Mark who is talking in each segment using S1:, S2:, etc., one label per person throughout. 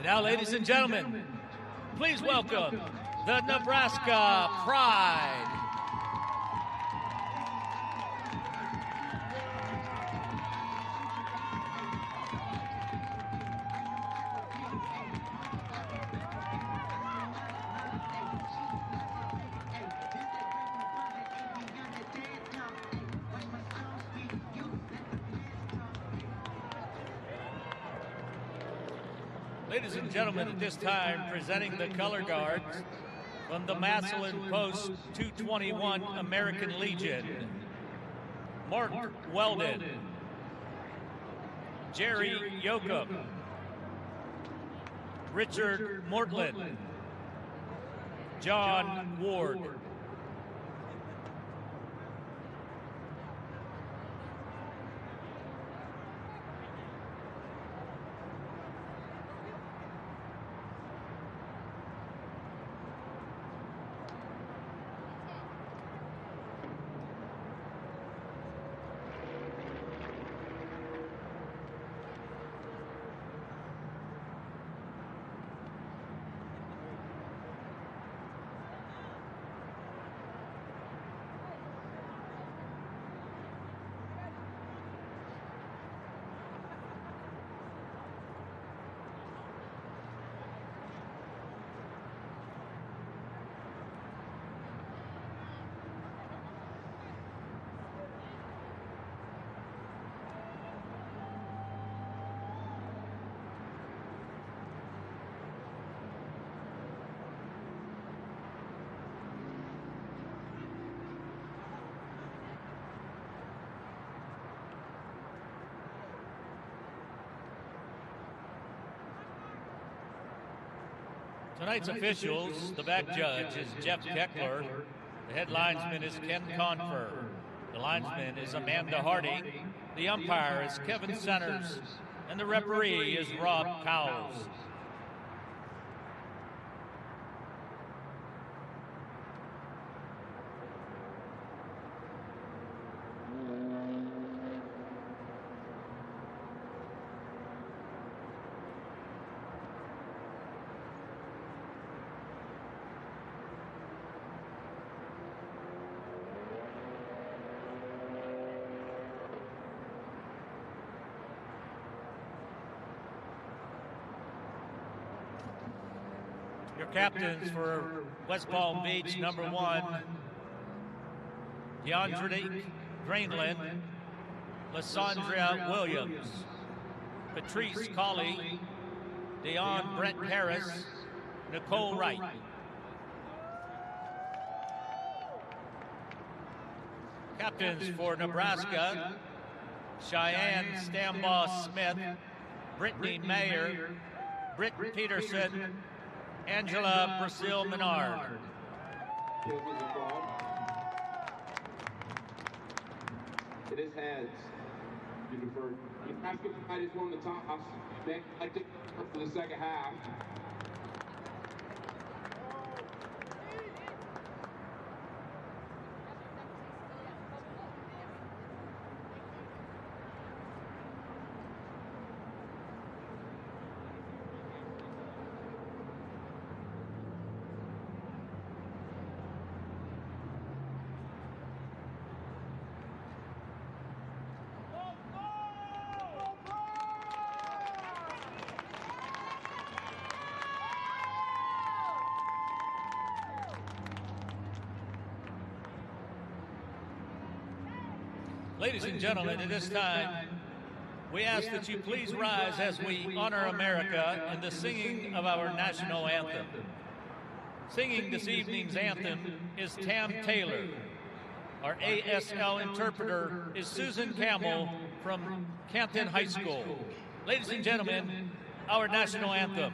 S1: Now, ladies and gentlemen, please welcome the Nebraska Pride. Ladies and gentlemen, at this time, presenting the color guards from the Massillon Post 221 American Legion, Mark Weldon, Jerry Yoakum, Richard Mortland, John Ward. Tonight's officials, the back judge is Jeff Keckler. The head linesman is Ken Confer. The linesman is Amanda Hardy. The umpire is Kevin Centers. And the referee is Rob Cowles. Your captains for West Palm Beach, number 1, DeAndre Grainland, Lysandria Williams, Patrice Colley, Deon Brent Harris, Nicole Wright. Captains for Nebraska, Cheyenne Stambaugh Smith, Brittany Mayer, Britt Peterson, Angela Brazil Menard.
S2: It is heads. Nebraska just won the toss. They like to for the second half.
S1: Ladies and gentlemen, at this time, we ask that you please rise as we honor America in the singing of our national anthem. Singing this evening's anthem is Tam Taylor. Our ASL interpreter is Susan Campbell from Canton High School. Ladies and gentlemen, our national anthem.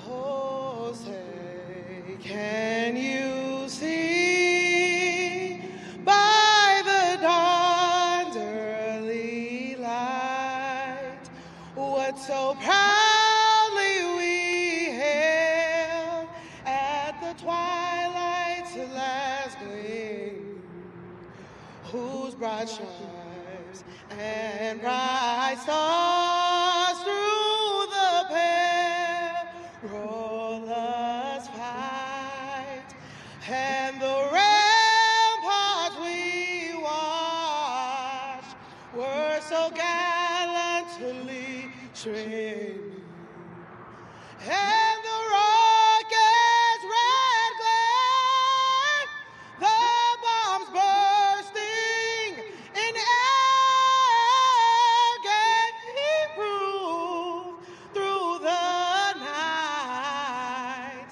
S3: Oh, say, can you see by the dawn's early light what so proudly we hailed at the twilight's last gleam, whose broad stripes and bright stars through the perilous fight, and the ramparts we watched were so gallantly streaming, and the rocket's red glare, the bombs bursting in air, gave proof through the night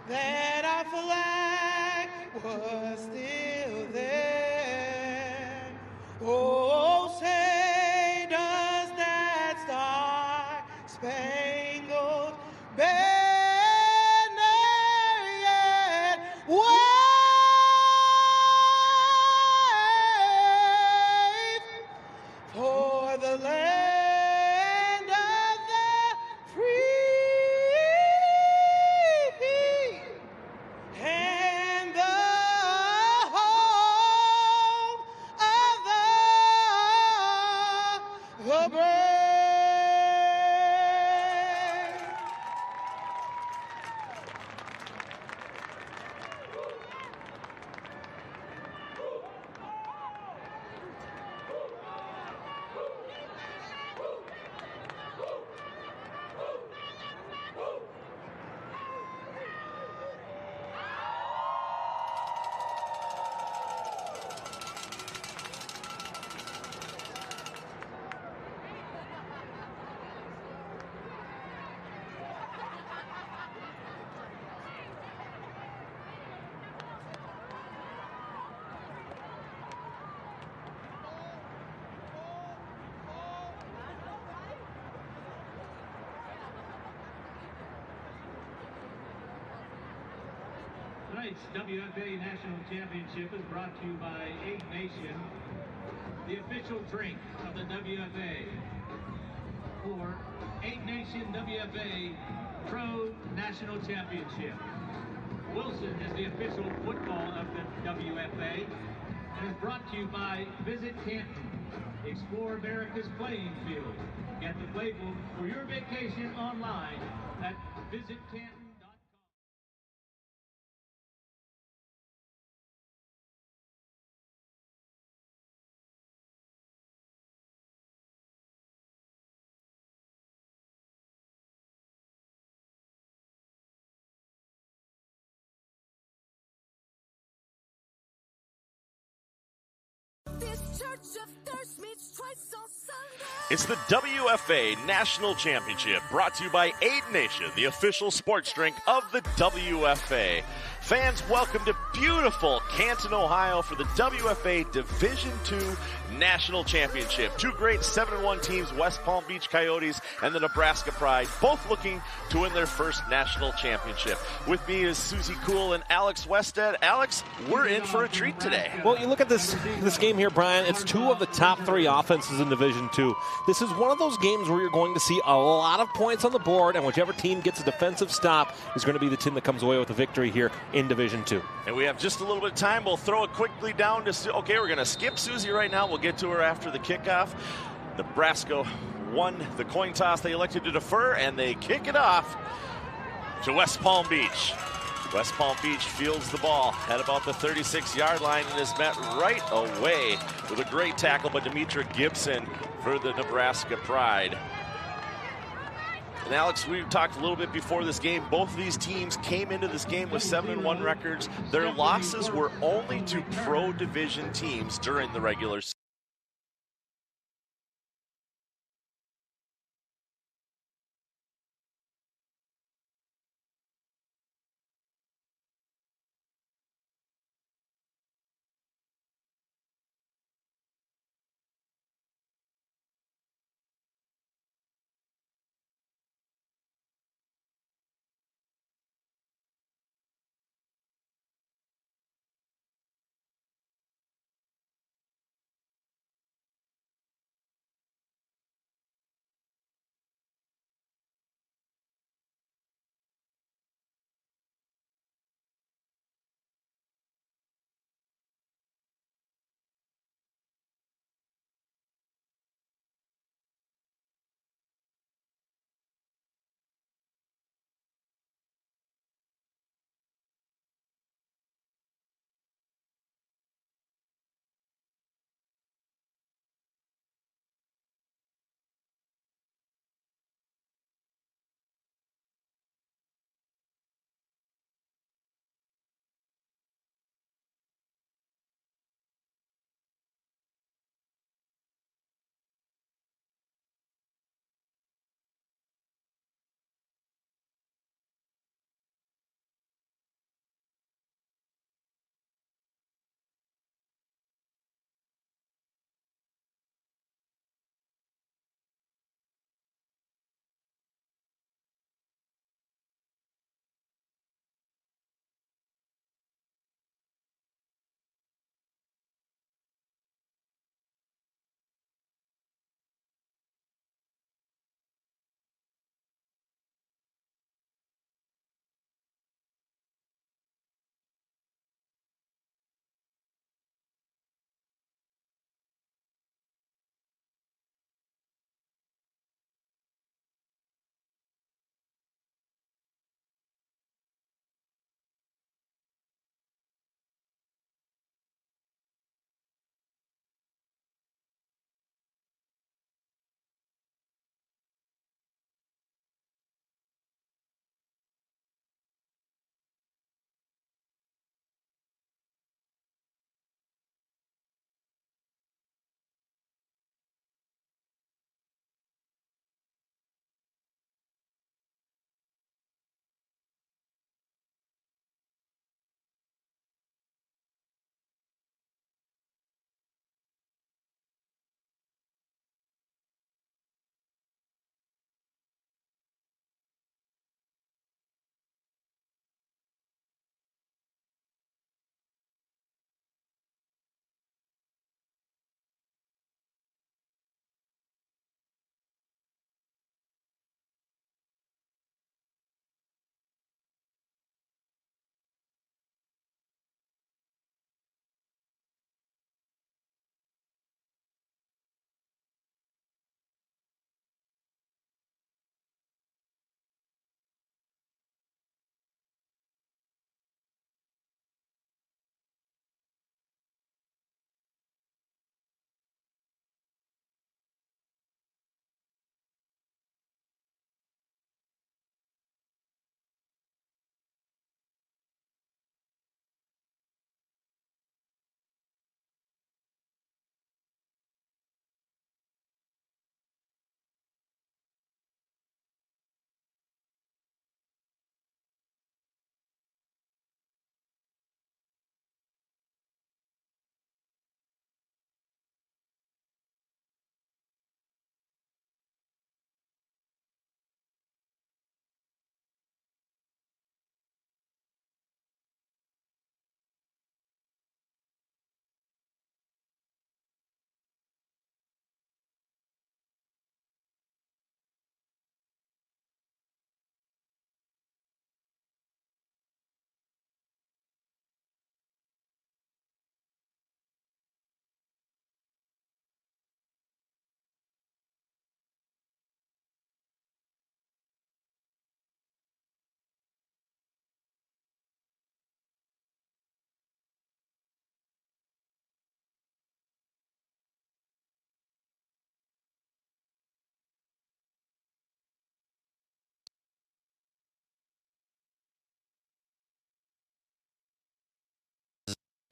S3: that our flag was still there. Oh, say does that star-spangled banner yet wave for the land of the free and the home of the brave.
S4: Tonight's WFA National Championship is brought to you by Egg Nation, the official drink of the WFA. For Egg Nation WFA Pro National Championship. Wilson is the official football of the WFA and is brought to you by Visit Canton. Explore America's playing field. Get the playbook for your vacation online at visitcanton.com.
S5: It's the WFA National Championship, brought to you by Aid Nation, the official sports drink of the WFA. Fans, welcome to beautiful Canton, Ohio for the WFA Division II National Championship. Two great 7-1 teams, West Palm Beach Coyotes and the Nebraska Pride, both looking to win their first national championship. With me is Susie Kuhl and Alex Wested. Alex, we're in for a treat today.
S6: Well, you look at this game here, Brian. It's two of the top three offenses in Division II. This is one of those games where you're going to see a lot of points on the board, and whichever team gets a defensive stop is going to be the team that comes away with the victory here in Division II.
S5: And we have just a little bit of time. We'll throw it quickly down to okay, we're going to skip Susie right now. We'll get to her after the kickoff. Nebraska won the coin toss. They elected to defer, and they kick it off to West Palm Beach. West Palm Beach fields the ball at about the 36-yard line and is met right away with a great tackle by Demetra Gibson for the Nebraska Pride. And Alex, we talked a little bit before this game. Both of these teams came into this game with 7-1 records. Their losses were only to pro division teams during the regular season.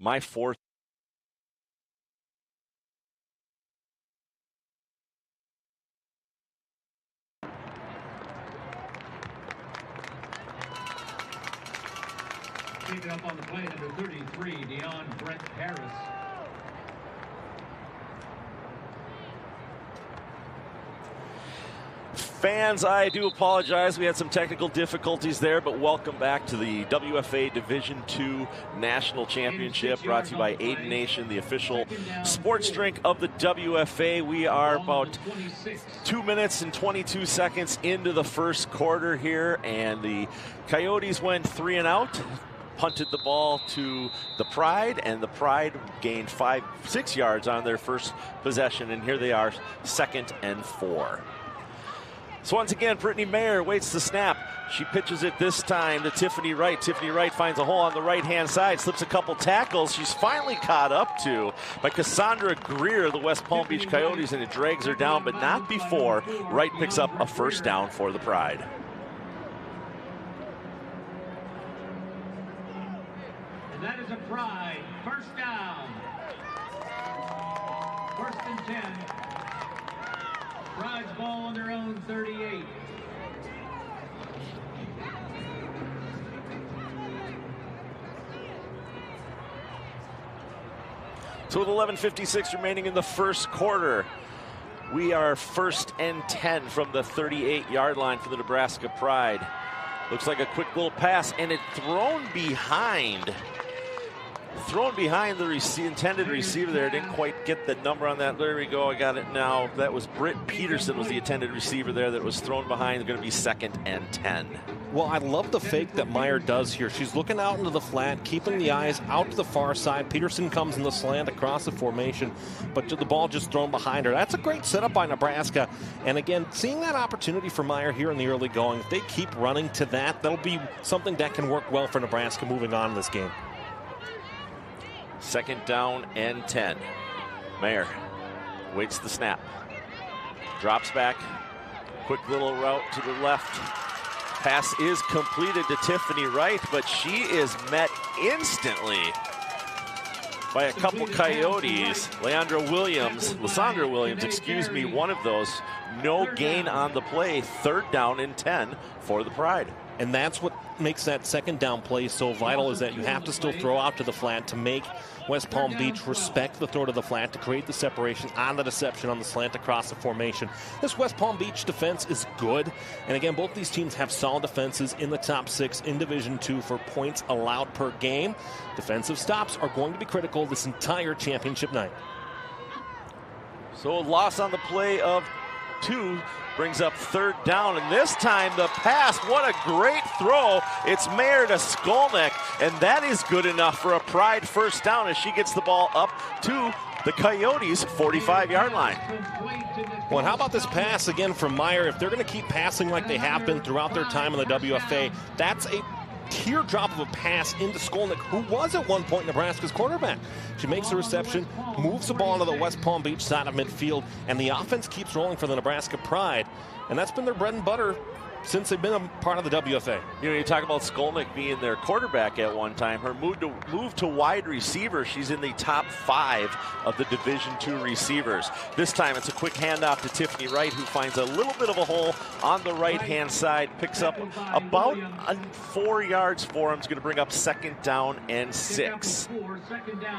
S5: my fourth.
S4: Keeping up on the play, number 33, Deion Brent Harris.
S5: Fans, I do apologize. We had some technical difficulties there, but welcome back to the WFA Division II National Championship, brought to you by Aiden Nation, the official sports drink of the WFA. We are about 2 minutes and 22 seconds into the first quarter here, and the Coyotes went 3 and out. Punted the ball to the Pride, and the Pride gained 6 yards on their first possession, and here they are, 2nd and 4. So once again, Brittany Mayer waits the snap. She pitches it this time to Tiffany Wright. Tiffany Wright finds a hole on the right-hand side, slips a couple tackles. She's finally caught up to by Cassandra Greer of the West Palm Beach Coyotes, and it drags her down, but not before Wright picks up a first down for the Pride.
S4: And that is a Pride first down. 1st and 10. Pride's ball on their own 38.
S5: So with 11:56 remaining in the first quarter, we are 1st and 10 from the 38-yard line for the Nebraska Pride. Looks like a quick little pass, and it's thrown behind the intended receiver there. Didn't quite get the number on that. There we go. I got it now. That was Britt Peterson was the intended receiver there that was thrown behind. Going to be 2nd and 10.
S6: Well, I love the fake that Meyer does here. She's looking out into the flat, keeping the eyes out to the far side. Peterson comes in the slant across the formation, but the ball just thrown behind her. That's a great setup by Nebraska. And again, seeing that opportunity for Meyer here in the early going, if they keep running to that, that'll be something that can work well for Nebraska moving on in this game.
S5: 2nd down and 10. Mayer waits the snap. Drops back. Quick little route to the left. Pass is completed to Tiffany Wright, but she is met instantly by a couple Coyotes. Lysandra Williams, excuse me, one of those. No gain on the play. 3rd down and 10 for the Pride.
S6: And that's what makes that 2nd down play so vital, is that you have to still throw out to the flat to make West Palm Beach respect the throw to the flat, to create the separation on the deception on the slant across the formation. This West Palm Beach defense is good. And again, both these teams have solid defenses in the top 6 in Division II for points allowed per game. Defensive stops are going to be critical this entire championship night.
S5: So a loss on the play of 2 brings up 3rd down, and this time the pass, what a great throw. It's Mayer to Skolnick, and that is good enough for a Pride first down as she gets the ball up to the Coyotes' 45-yard line.
S6: Well, and how about this pass again from Meyer? If they're going to keep passing like they have been throughout their time in the WFA, that's a teardrop of a pass into Skolnick, who was at one point Nebraska's quarterback. She makes the reception, moves the ball to the West Palm Beach side of midfield, and the offense keeps rolling for the Nebraska Pride. And that's been their bread and butter since they've been a part of the WFA.
S5: You know, you talk about Skolnick being their quarterback at one time. Her move to wide receiver, she's in the top 5 of the Division II receivers. This time it's a quick handoff to Tiffany Wright, who finds a little bit of a hole on the right-hand side, picks up about 4 yards for him. It's going to bring up 2nd down and 6.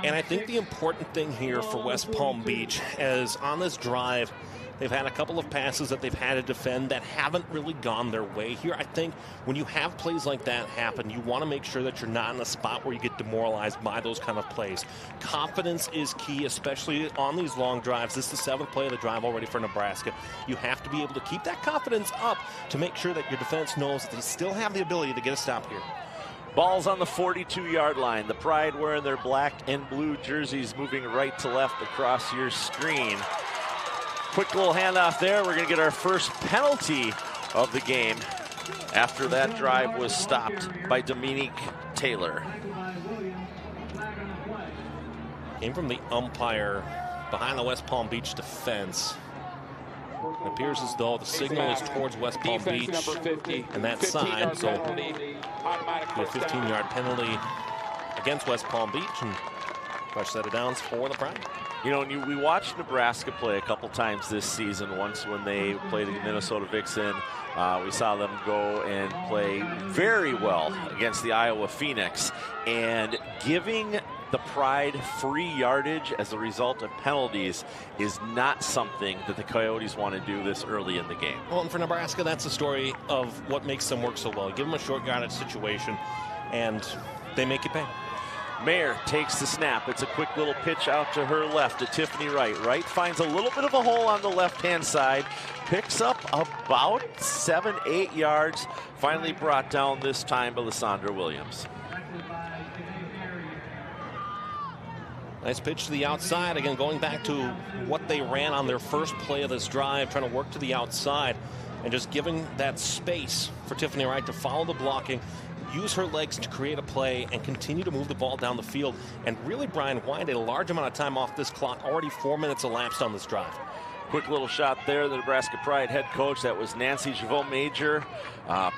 S6: And I think the important thing here for West Palm Beach is on this drive, they've had a couple of passes that they've had to defend that haven't really gone their way. Here, I think when you have plays like that happen, you want to make sure that you're not in a spot where you get demoralized by those kind of plays. Confidence is key, especially on these long drives. This is the 7th play of the drive already for Nebraska. You have to be able to keep that confidence up to make sure that your defense knows that they still have the ability to get a stop here.
S5: Ball's on the 42-yard line. The Pride wearing their black and blue jerseys, moving right to left across your screen. Quick little handoff there. We're going to get our first penalty of the game after that drive was stopped by Dominique Taylor.
S6: Came from the umpire behind the West Palm Beach defense. It appears as though the signal is towards West Palm Beach and that side, so a 15-yard penalty against West Palm Beach, and Fresh set of downs for the Pride.
S5: You know, we watched Nebraska play a couple times this season. Once when they played the Minnesota Vixen, we saw them go and play very well against the Iowa Phoenix. And giving the Pride free yardage as a result of penalties is not something that the Coyotes want to do this early in the game.
S6: Well, and for Nebraska, that's the story of what makes them work so well. Give them a short yardage situation, and they make you pay.
S5: Mayer takes the snap. It's a quick little pitch out to her left to Tiffany Wright. Wright finds a little bit of a hole on the left-hand side. Picks up about 7-8 yards. Finally brought down this time by Lysandra Williams.
S6: Nice pitch to the outside. Again, going back to what they ran on their first play of this drive, trying to work to the outside and just giving that space for Tiffany Wright to follow the blocking, use her legs to create a play, and continue to move the ball down the field. And really, Brian, wind a large amount of time off this clock. Already 4 minutes elapsed on this drive.
S5: Quick little shot there. The Nebraska Pride head coach, that was Nancy Javot-Major,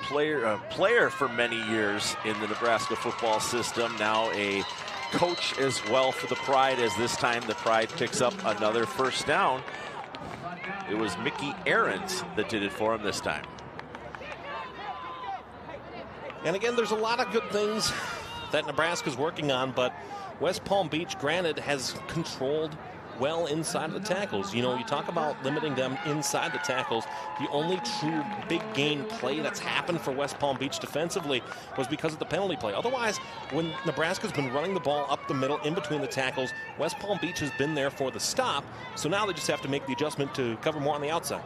S5: player for many years in the Nebraska football system. Now a coach as well for the Pride, as this time the Pride picks up another first down. It was Mickey Ahrens that did it for him this time.
S6: And again, there's a lot of good things that Nebraska's working on, but West Palm Beach, granted, has controlled well inside of the tackles. You know, you talk about limiting them inside the tackles. The only true big gain play that's happened for West Palm Beach defensively was because of the penalty play. Otherwise, when Nebraska's been running the ball up the middle in between the tackles, West Palm Beach has been there for the stop. So now they just have to make the adjustment to cover more on the outside.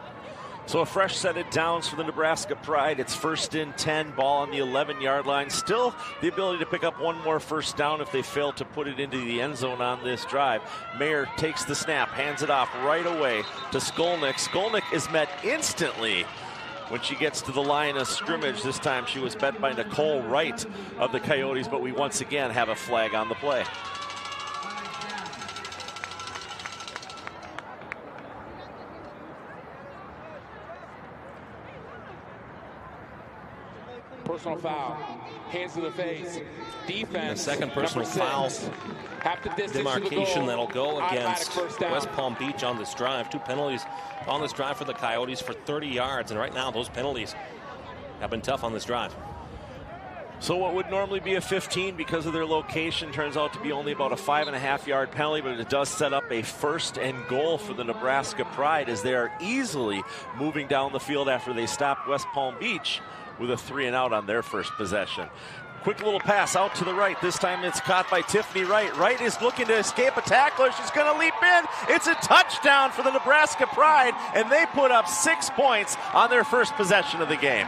S5: So a fresh set of downs for the Nebraska Pride. It's 1st and 10, ball on the 11-yard line. Still the ability to pick up one more first down if they fail to put it into the end zone on this drive. Mayer takes the snap, hands it off right away to Skolnick. Skolnick is met instantly when she gets to the line of scrimmage. This time she was met by Nicole Wright of the Coyotes, but we once again have a flag on the play.
S2: Personal foul. Hands to the face. Defense.
S6: The second personal foul.
S2: Half the distance
S6: Demarcation that'll go against
S2: first
S6: West Palm Beach on this drive. 2 penalties on this drive for the Coyotes for 30 yards. And right now, those penalties have been tough on this drive.
S5: So what would normally be a 15 because of their location turns out to be only about a 5.5-yard penalty, but it does set up a 1st and goal for the Nebraska Pride as they are easily moving down the field after they stop West Palm Beach with a 3-and-out on their first possession. Quick little pass out to the right. This time it's caught by Tiffany Wright. Wright is looking to escape a tackler. She's going to leap in. It's a touchdown for the Nebraska Pride, and they put up 6 points on their first possession of the game.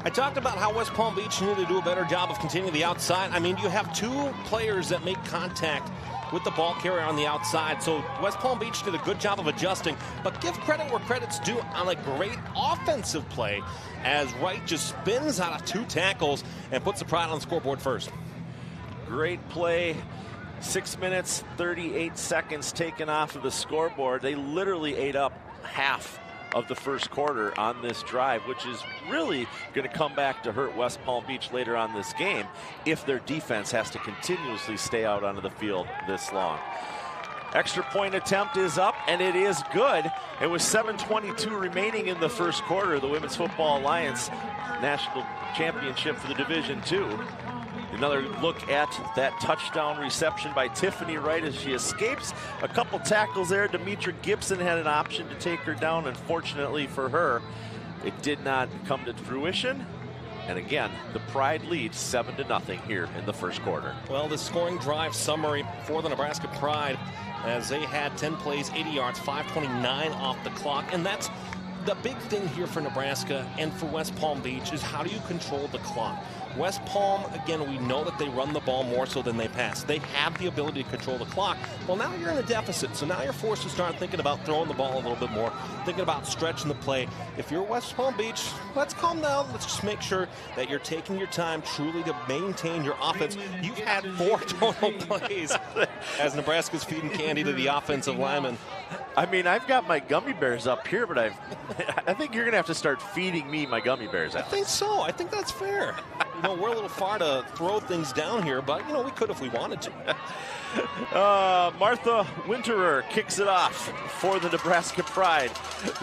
S6: I talked about how West Palm Beach needed to do a better job of continuing the outside. I mean, you have 2 players that make contact with the ball carrier on the outside. So West Palm Beach did a good job of adjusting, but give credit where credit's due on a great offensive play as Wright just spins out of 2 tackles and puts the Pride on the scoreboard first.
S5: Great play. 6 minutes, 38 seconds taken off of the scoreboard. They literally ate up half of the first quarter on this drive, which is really going to come back to hurt West Palm Beach later on this game if their defense has to continuously stay out onto the field this long. Extra point attempt is up, and it is good. It was 7:22 remaining in the first quarter. The Women's Football Alliance National Championship for the Division II. Another look at that touchdown reception by Tiffany Wright as she escapes a couple tackles there. Demetra Gibson had an option to take her down. Unfortunately for her, it did not come to fruition. And again, the Pride leads 7-0 here in the first quarter.
S6: Well, the scoring drive summary for the Nebraska Pride as they had 10 plays, 80 yards, 5:29 off the clock. And that's the big thing here for Nebraska and for West Palm Beach is how do you control the clock? West Palm, again, we know that they run the ball more so than they pass. They have the ability to control the clock. Well, now you're in a deficit, so now you're forced to start thinking about throwing the ball a little bit more, thinking about stretching the play. If you're West Palm Beach, let's calm down. Let's just make sure that you're taking your time truly to maintain your offense. You've had 4 total plays as Nebraska's feeding candy to the offensive linemen.
S5: I mean, I've got my gummy bears up here, but I think you're going to have to start feeding me my gummy bears out.
S6: I think so. I think that's fair. We're a little far to throw things down here, but, we could if we wanted to.
S5: Martha Winterer kicks it off for the Nebraska Pride.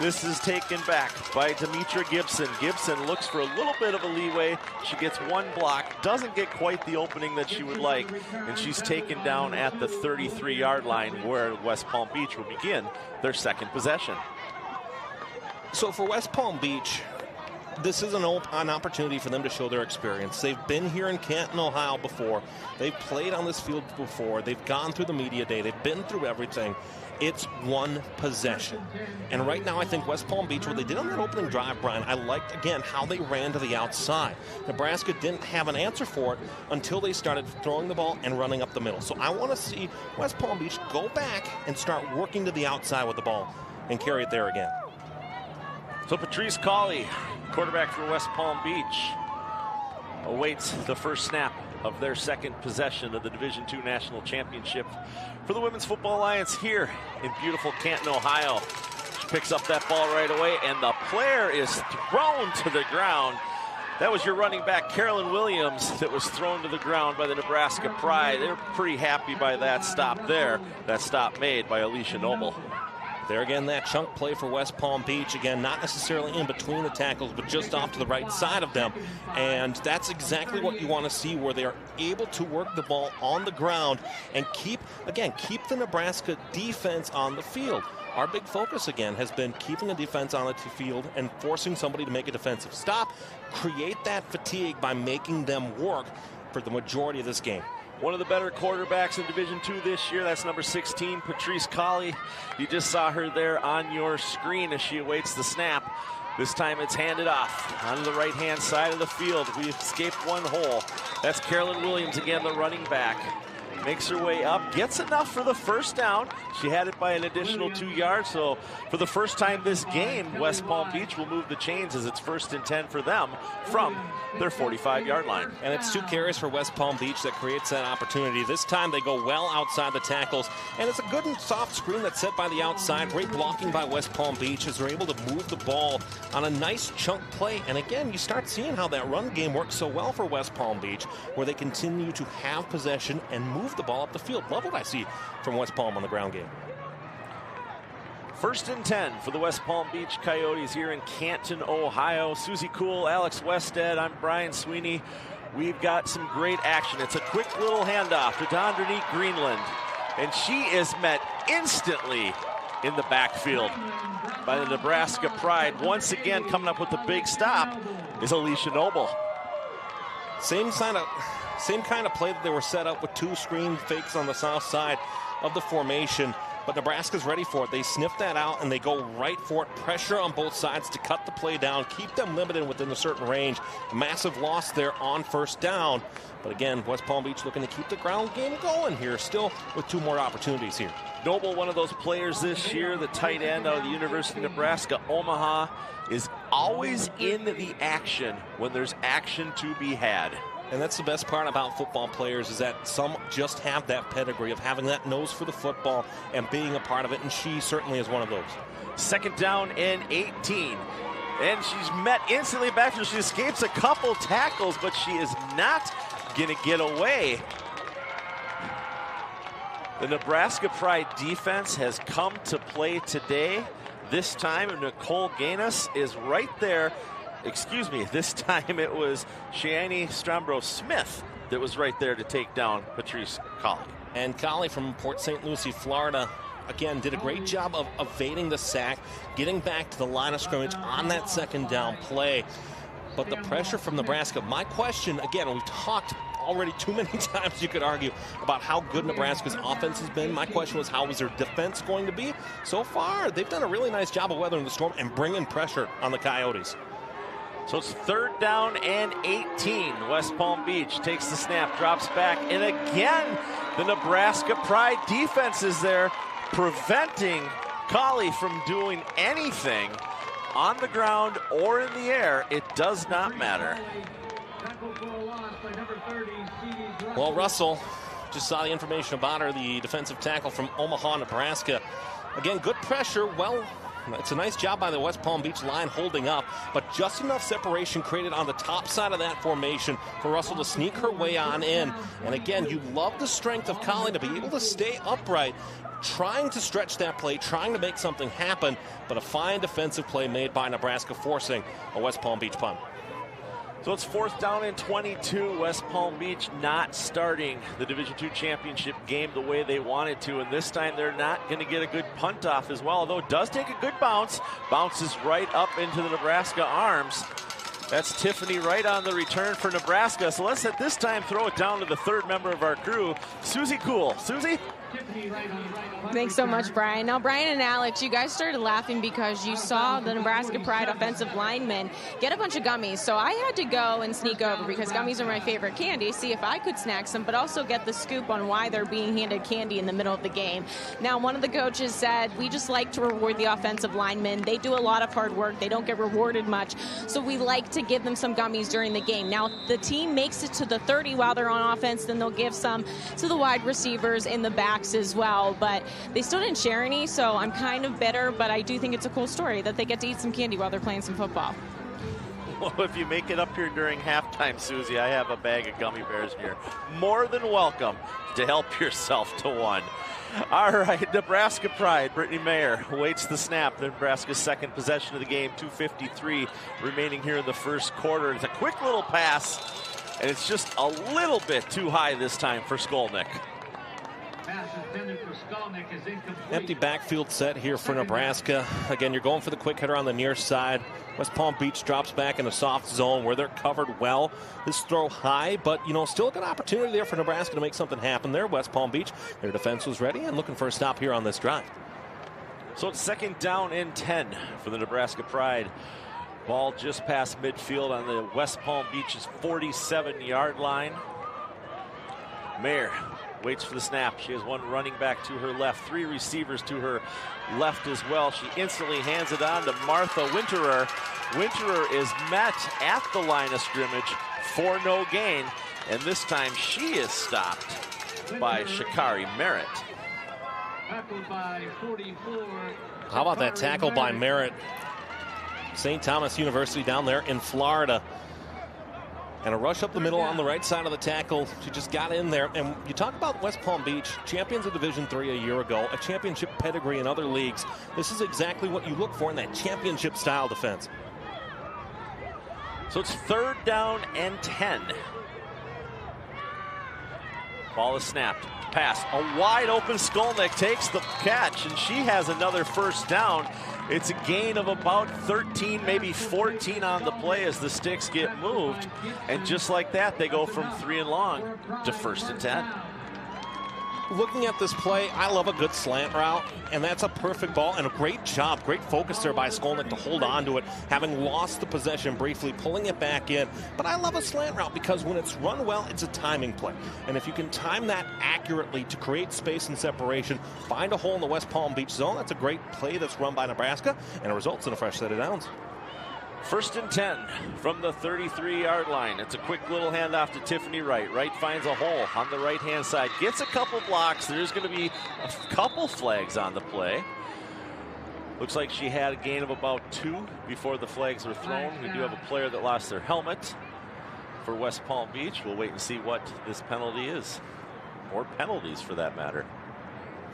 S5: This is taken back by Demetra Gibson. Gibson looks for a little bit of a leeway. She gets one block, doesn't get quite the opening that she would like, and she's taken down at the 33-yard line where West Palm Beach will begin their second possession.
S6: So for West Palm Beach, this is an opportunity for them to show their experience. They've been here in Canton, Ohio before. They've played on this field before. They've gone through the media day. They've been through everything. It's one possession. And right now, I think West Palm Beach, what they did on that opening drive, Brian, I liked, again, how they ran to the outside. Nebraska didn't have an answer for it until they started throwing the ball and running up the middle. So I want to see West Palm Beach go back and start working to the outside with the ball and carry it there again.
S5: So Patrice Cawley, quarterback for West Palm Beach, awaits the first snap of their second possession of the Division II National Championship for the Women's Football Alliance here in beautiful Canton, Ohio. She picks up that ball right away, and the player is thrown to the ground. That was your running back, Carolyn Williams, that was thrown to the ground by the Nebraska Pride. They're pretty happy by that stop there. That stop made by Alicia Noble.
S6: There again, that chunk play for West Palm Beach. Again, not necessarily in between the tackles, but just off to the right side of them. And that's exactly what you want to see, where they are able to work the ball on the ground and keep the Nebraska defense on the field. Our big focus, again, has been keeping the defense on the field and forcing somebody to make a defensive stop, create that fatigue by making them work for the majority of this game.
S5: One of the better quarterbacks in Division II this year, that's number 16, Patrice Cawley. You just saw her there on your screen as she awaits the snap. This time it's handed off onto the right-hand side of the field. We escaped one hole. That's Carolyn Williams again, the running back. Makes her way up, gets enough for the first down. She had it by an additional 2 yards, so for the first time this game, West Palm Beach will move the chains as it's 1st and 10 for them from their 45-yard line.
S6: And it's 2 carries for West Palm Beach that creates that opportunity. This time they go well outside the tackles, and it's a good and soft screen that's set by the outside. Great blocking by West Palm Beach as they're able to move the ball on a nice chunk play. And again, you start seeing how that run game works so well for West Palm Beach, where they continue to have possession and move the ball up the field. Love what I see from West Palm on the ground game.
S5: 1st and 10 for the West Palm Beach Coyotes here in Canton, Ohio. Susie Kuhl, Alex Wested, I'm Brian Sweeney. We've got some great action. It's a quick little handoff to Dondrinique Greenland, and she is met instantly in the backfield by the Nebraska Pride. Once again, coming up with the big stop is Alicia Noble.
S6: Same kind of play that they were set up with 2 screen fakes on the south side of the formation. But Nebraska's ready for it. They sniff that out and they go right for it. Pressure on both sides to cut the play down, keep them limited within a certain range. A massive loss there on 1st down. But again, West Palm Beach looking to keep the ground game going here, still with 2 more opportunities here.
S5: Noble, one of those players this year, the tight end out of the University of Nebraska, Omaha, is always in the action when there's action to be had.
S6: And that's the best part about football players, is that some just have that pedigree of having that nose for the football and being a part of it, and she certainly is one of those.
S5: 2nd down and 18. And she's met instantly back. She escapes a couple tackles, but she is not going to get away. The Nebraska Pride defense has come to play today. This time, Nicole Gaines is right there. Excuse me, this time it was Cheyenne Strambro-Smith that was right there to take down Patrice Cawley.
S6: And Cawley from Port St. Lucie, Florida, again, did a great job of evading the sack, getting back to the line of scrimmage on that 2nd down play. But the pressure from Nebraska, my question, again, we've talked already too many times, you could argue, about how good Nebraska's offense has been. My question was, how is their defense going to be? So far, they've done a really nice job of weathering the storm and bringing pressure on the Coyotes.
S5: So it's 3rd down and 18. West Palm Beach takes the snap, drops back, and again, the Nebraska Pride defense is there, preventing Cawley from doing anything on the ground or in the air. It does not matter.
S6: Well, Russell, just saw the information about her, the defensive tackle from Omaha, Nebraska. Again, good pressure. Well, it's a nice job by the West Palm Beach line holding up, but just enough separation created on the top side of that formation for Russell to sneak her way on in. And again, you love the strength of Collie to be able to stay upright, trying to stretch that play, trying to make something happen, but a fine defensive play made by Nebraska, forcing a West Palm Beach punt.
S5: So it's 4th down and 22. West Palm Beach not starting the Division II championship game the way they wanted to, and this time they're not going to get a good punt off as well, although it does take a good bounce. Bounces right up into the Nebraska arms. That's Tiffany Wright on the return for Nebraska. So let's at this time throw it down to the 3rd member of our crew, Susie Cool. Susie?
S7: Thanks so much, Brian. Now, Brian and Alex, you guys started laughing because you saw the Nebraska Pride offensive lineman get a bunch of gummies. So I had to go and sneak over, because gummies are my favorite candy, see if I could snack some, but also get the scoop on why they're being handed candy in the middle of the game. Now, one of the coaches said, we just like to reward the offensive linemen. They do a lot of hard work. They don't get rewarded much. So we like to give them some gummies during the game. Now, if the team makes it to the 30 while they're on offense, then they'll give some to the wide receivers in the backs as well. But they still didn't share any, so I'm kind of bitter, but I do think it's a cool story that they get to eat some candy while they're playing some football.
S5: Well, if you make it up here during halftime, Susie, I have a bag of gummy bears here. More than welcome to help yourself to one. All right, Nebraska Pride. Brittany Mayer waits the snap. Nebraska's 2nd possession of the game, 2:53 remaining here in the 1st quarter. It's a quick little pass, and it's just a little bit too high this time for Skolnick.
S6: Empty backfield set here for Nebraska. Again, you're going for the quick hitter on the near side. West Palm Beach drops back in a soft zone where they're covered well. This throw high, but, still a good opportunity there for Nebraska to make something happen there. West Palm Beach, their defense was ready and looking for a stop here on this drive.
S5: So it's 2nd down and 10 for the Nebraska Pride. Ball just past midfield on the West Palm Beach's 47-yard line. Mayer waits for the snap. She has one running back to her left, 3 receivers to her left as well. She instantly hands it on to Martha Winterer. Winterer is met at the line of scrimmage for no gain, and this time she is stopped by Shakari Merritt.
S6: How about that tackle by Merritt? St. Thomas University down there in Florida. And a rush up the middle on the right side of the tackle. She just got in there. And you talk about West Palm Beach, champions of Division III a year ago, a championship pedigree in other leagues. This is exactly what you look for in that championship-style defense.
S5: So it's 3rd down and 10. Ball is snapped. Pass. A wide-open Skolnick takes the catch, and she has another 1st down. It's a gain of about 13, maybe 14 on the play as the sticks get moved. And just like that, they go from 3 and long to 1st and 10.
S6: Looking at this play, I love a good slant route, and that's a perfect ball and a great job, great focus there by Skolnick to hold on to it, having lost the possession briefly, pulling it back in. But I love a slant route because when it's run well, it's a timing play. And if you can time that accurately to create space and separation, find a hole in the West Palm Beach zone, that's a great play that's run by Nebraska, and it results in a fresh set of downs.
S5: 1st and 10 from the 33-yard line. It's a quick little handoff to Tiffany Wright. Wright finds a hole on the right-hand side. Gets a couple blocks. There's going to be a couple flags on the play. Looks like she had a gain of about 2 before the flags were thrown. We do have a player that lost their helmet for West Palm Beach. We'll wait and see what this penalty is. Or penalties, for that matter.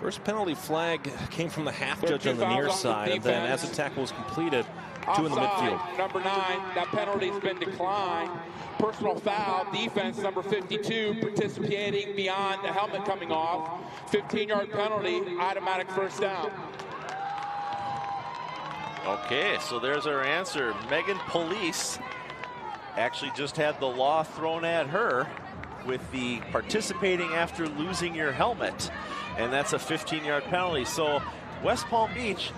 S6: First penalty flag came from the half judge on the near side, and then as the tackle was completed, 2 in the midfield.
S8: Number 9, that penalty's been declined. Personal foul, defense number 52, participating beyond the helmet coming off. 15-yard penalty, automatic 1st down.
S5: Okay, so there's our answer. Megan Police actually just had the law thrown at her with the participating after losing your helmet. And that's a 15-yard penalty. So West Palm Beach,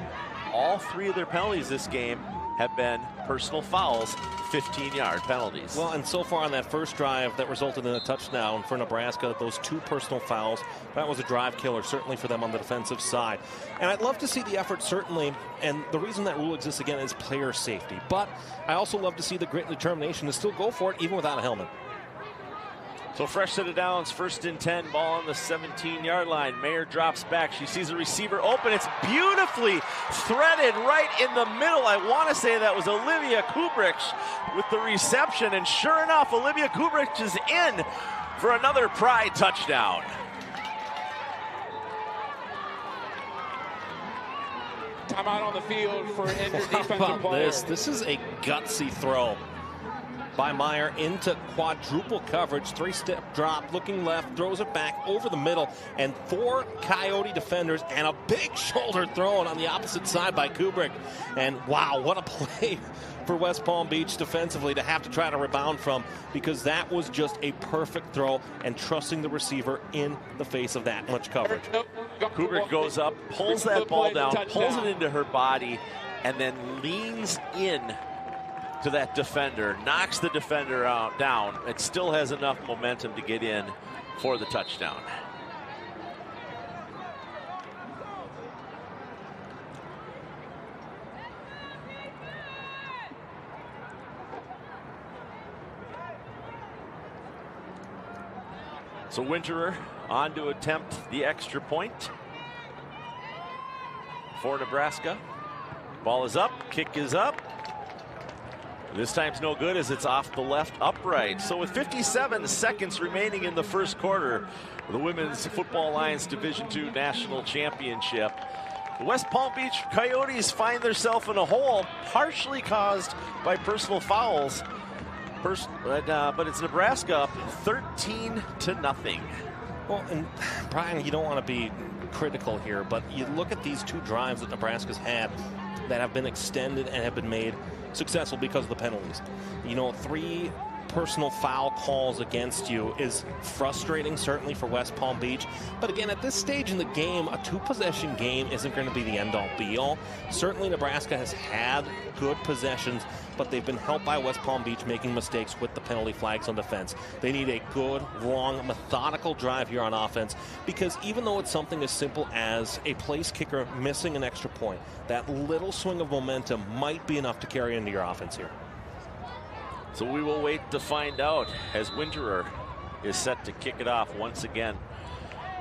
S5: all 3 of their penalties this game have been personal fouls, 15-yard penalties.
S6: Well, and so far on that first drive that resulted in a touchdown for Nebraska, those 2 personal fouls, that was a drive killer, certainly for them on the defensive side. And I'd love to see the effort, certainly, and the reason that rule exists, again, is player safety. But I also love to see the grit and determination to still go for it, even without a helmet.
S5: So fresh set of downs, 1st and 10, ball on the 17-yard line. Mayer drops back. She sees a receiver open. It's beautifully threaded right in the middle. I want to say that was Olivia Kubrick with the reception. And sure enough, Olivia Kubrick is in for another Pride touchdown.
S8: Timeout on the field for an injured
S6: How
S8: defensive
S6: about
S8: player.
S6: this is a gutsy throw by Meyer into quadruple coverage, 3-step drop, looking left, throws it back over the middle, and 4 Coyote defenders, and a big shoulder thrown on the opposite side by Kubrick. And wow, what a play for West Palm Beach defensively to have to try to rebound from, because that was just a perfect throw and trusting the receiver in the face of that much coverage.
S5: Kubrick goes up, pulls that ball down, pulls it into her body, and then leans in to that defender, knocks the defender down. It still has enough momentum to get in for the touchdown. So Winterer on to attempt the extra point for Nebraska. Ball is up, kick is up. This time's no good as it's off the left upright. So with 57 seconds remaining in the first quarter, the Women's Football Alliance Division II National Championship, the West Palm Beach Coyotes find themselves in a hole partially caused by personal fouls. But it's Nebraska up 13-0.
S6: Well, and Brian, you don't want to be critical here, but you look at these 2 drives that Nebraska's had that have been extended and have been made successful because of the penalties. You know, 3 personal foul calls against you is frustrating, certainly for West Palm Beach. But again, at this stage in the game, a 2-possession game isn't going to be the end-all be-all. Certainly Nebraska has had good possessions, but they've been helped by West Palm Beach making mistakes with the penalty flags on defense. They need a good, long, methodical drive here on offense, because even though it's something as simple as a place kicker missing an extra point, that little swing of momentum might be enough to carry into your offense here.
S5: So we will wait to find out as Winterer is set to kick it off once again.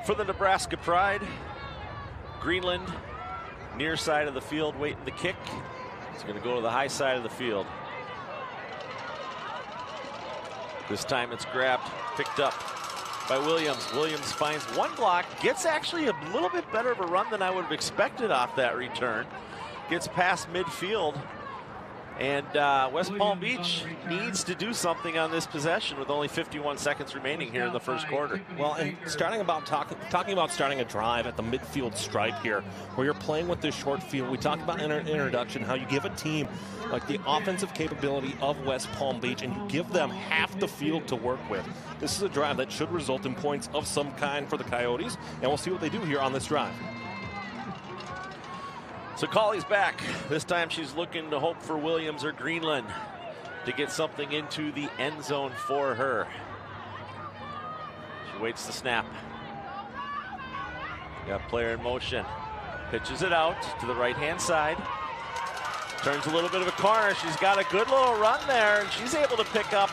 S5: For the Nebraska Pride, Greenland, near side of the field, waiting the kick. It's going to go to the high side of the field. This time it's grabbed, picked up by Williams. Williams finds 1 block, gets actually a little bit better of a run than I would have expected off that return. Gets past midfield. And West Palm Beach needs to do something on this possession with only 51 seconds remaining here in the first quarter.
S6: Well, and talking about starting a drive at the midfield stripe here, where you're playing with this short field. We talked about in our introduction how you give a team like the offensive capability of West Palm Beach and you give them half the field to work with. This is a drive that should result in points of some kind for the Coyotes, and we'll see what they do here on this drive.
S5: So Colley's back. This time she's looking to hope for Williams or Greenland to get something into the end zone for her. She waits the snap. Got player in motion. Pitches it out to the right-hand side. Turns a little bit of a corner. She's got a good little run there, and she's able to pick up,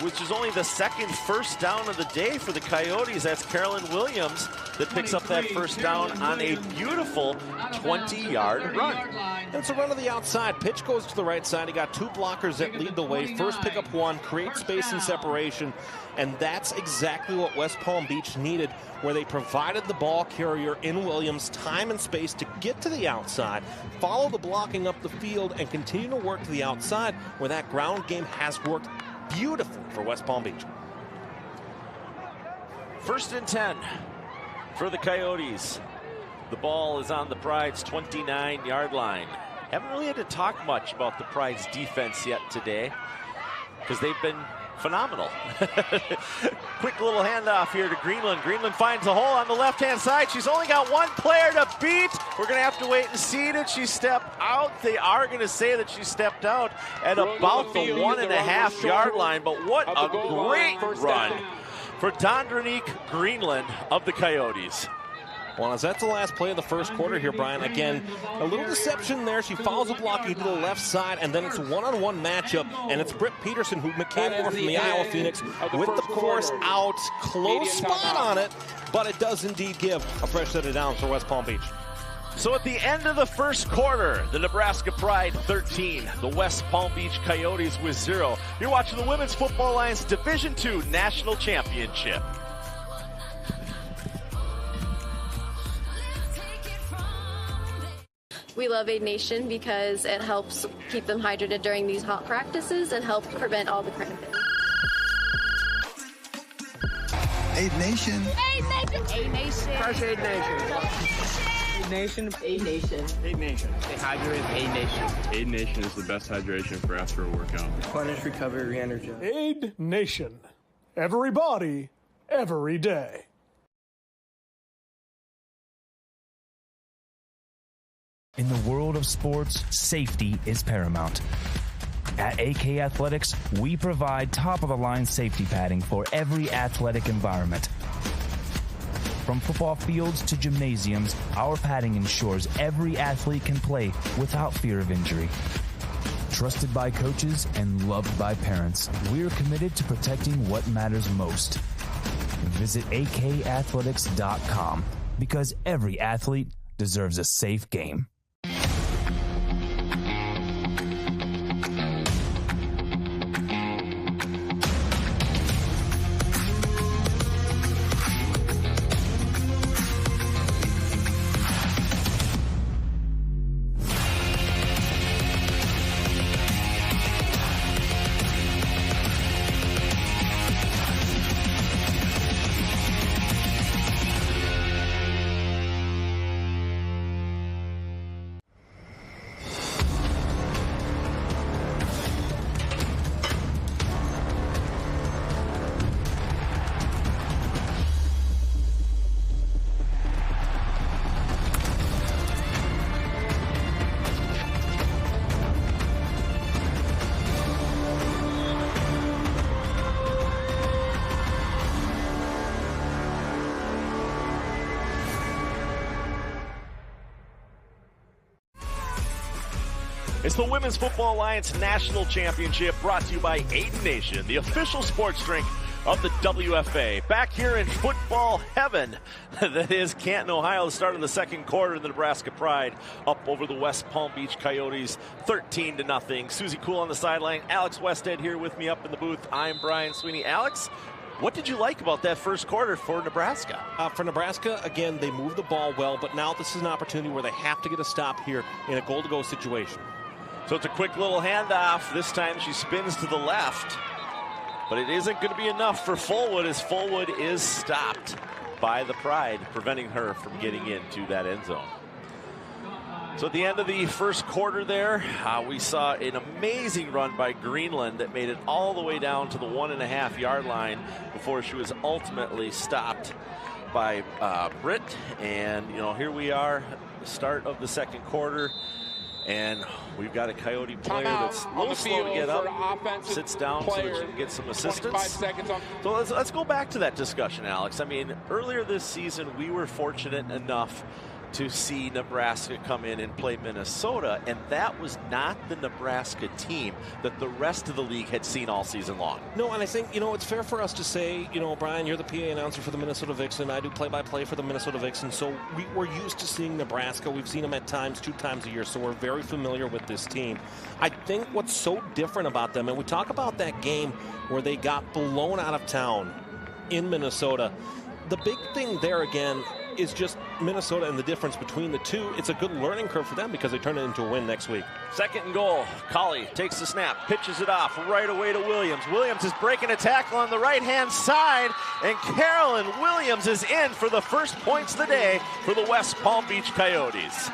S5: which is only the second first down of the day for the Coyotes. That's Carolyn Williams that picks up that first down on a beautiful 20-yard run.
S6: And it's a run to the outside. Pitch goes to the right side. You got 2 blockers that lead the way. First pick up 1, create space and separation. And that's exactly what West Palm Beach needed, where they provided the ball carrier in Williams time and space to get to the outside, follow the blocking up the field, and continue to work to the outside, where that ground game has worked beautifully for West Palm Beach.
S5: 1st and 10 for the Coyotes. The ball is on the Pride's 29-yard line. Haven't really had to talk much about the Pride's defense yet today because they've been phenomenal. Quick little handoff here to Greenland. Greenland finds a hole on the left-hand side. She's only got 1 player to beat. We're going to have to wait and see. Did she step out? They are going to say that she stepped out at about the 1.5-yard line, but what a great run for Dondronique Greenland of the Coyotes.
S6: Well, as that's the last play of the first quarter here, Brian, again, a little deception there. She follows a blocking to the left side, and then it's a one-on-one matchup, and it's Britt Peterson, who came over from the Iowa Phoenix, with the course out. Close spot on it, but it does indeed give a fresh set of downs for West Palm Beach.
S5: So at the end of the first quarter, the Nebraska Pride 13, the West Palm Beach Coyotes with 0. You're watching the Women's Football Alliance Division II National Championship.
S9: We love Aid Nation because it helps keep them hydrated during these hot practices and help prevent all the cramping.
S10: Aid Nation.
S9: Aid Nation. Aid Nation.
S3: Crush Aid Nation. Aid Nation.
S9: Aid Nation.
S3: Aid Nation. Stay hydrated. Aid Nation.
S11: Aid Nation is the best hydration for after a workout.
S3: Replenish, recover, re-energize.
S12: Aid Nation. Everybody, every day.
S13: In the world of sports, safety is paramount. At AK Athletics, we provide top-of-the-line safety padding for every athletic environment. From football fields to gymnasiums, our padding ensures every athlete can play without fear of injury. Trusted by coaches and loved by parents, we're committed to protecting what matters most. Visit akathletics.com because every athlete deserves a safe game.
S5: It's the Women's Football Alliance National Championship brought to you by Aid Nation, the official sports drink of the WFA. Back here in football heaven, that is Canton, Ohio, the start of the second quarter, the Nebraska Pride up over the West Palm Beach Coyotes, 13-0. Susie Cool on the sideline, Alex Westhead here with me up in the booth. I'm Brian Sweeney. Alex, what did you like about that first quarter for Nebraska?
S6: For Nebraska, again, they moved the ball well, but now this is an opportunity where they have to get a stop here in a goal-to-go situation.
S5: So it's a quick little handoff. This time she spins to the left. But it isn't going to be enough for Fullwood, as Fullwood is stopped by the Pride, preventing her from getting into that end zone. So at the end of the first quarter there, we saw an amazing run by Greenland that made it all the way down to the 1.5-yard line before she was ultimately stopped by Britt. And, you know, here we are, the start of the second quarter. And we've got a Coyote player that's a little slow to get up, sits down so that she can get some assistance. So let's go back to that discussion, Alex. I mean, earlier this season, we were fortunate enough to see Nebraska come in and play Minnesota, and that was not the Nebraska team that the rest of the league had seen all season long.
S6: No, and I think, you know, it's fair for us to say, you know, Brian, you're the PA announcer for the Minnesota Vixen. I do play-by-play for the Minnesota Vixen, so we're used to seeing Nebraska. We've seen them at times 2 times a year, so we're very familiar with this team. I think what's so different about them, and we talk about that game where they got blown out of town in Minnesota, the big thing there again is just Minnesota and the difference between the two. It's a good learning curve for them because they turn it into a win next week.
S5: Second and goal. Colley takes the snap, pitches it off right away to Williams. Williams is breaking a tackle on the right-hand side, and Carolyn Williams is in for the first points of the day for the West Palm Beach Coyotes.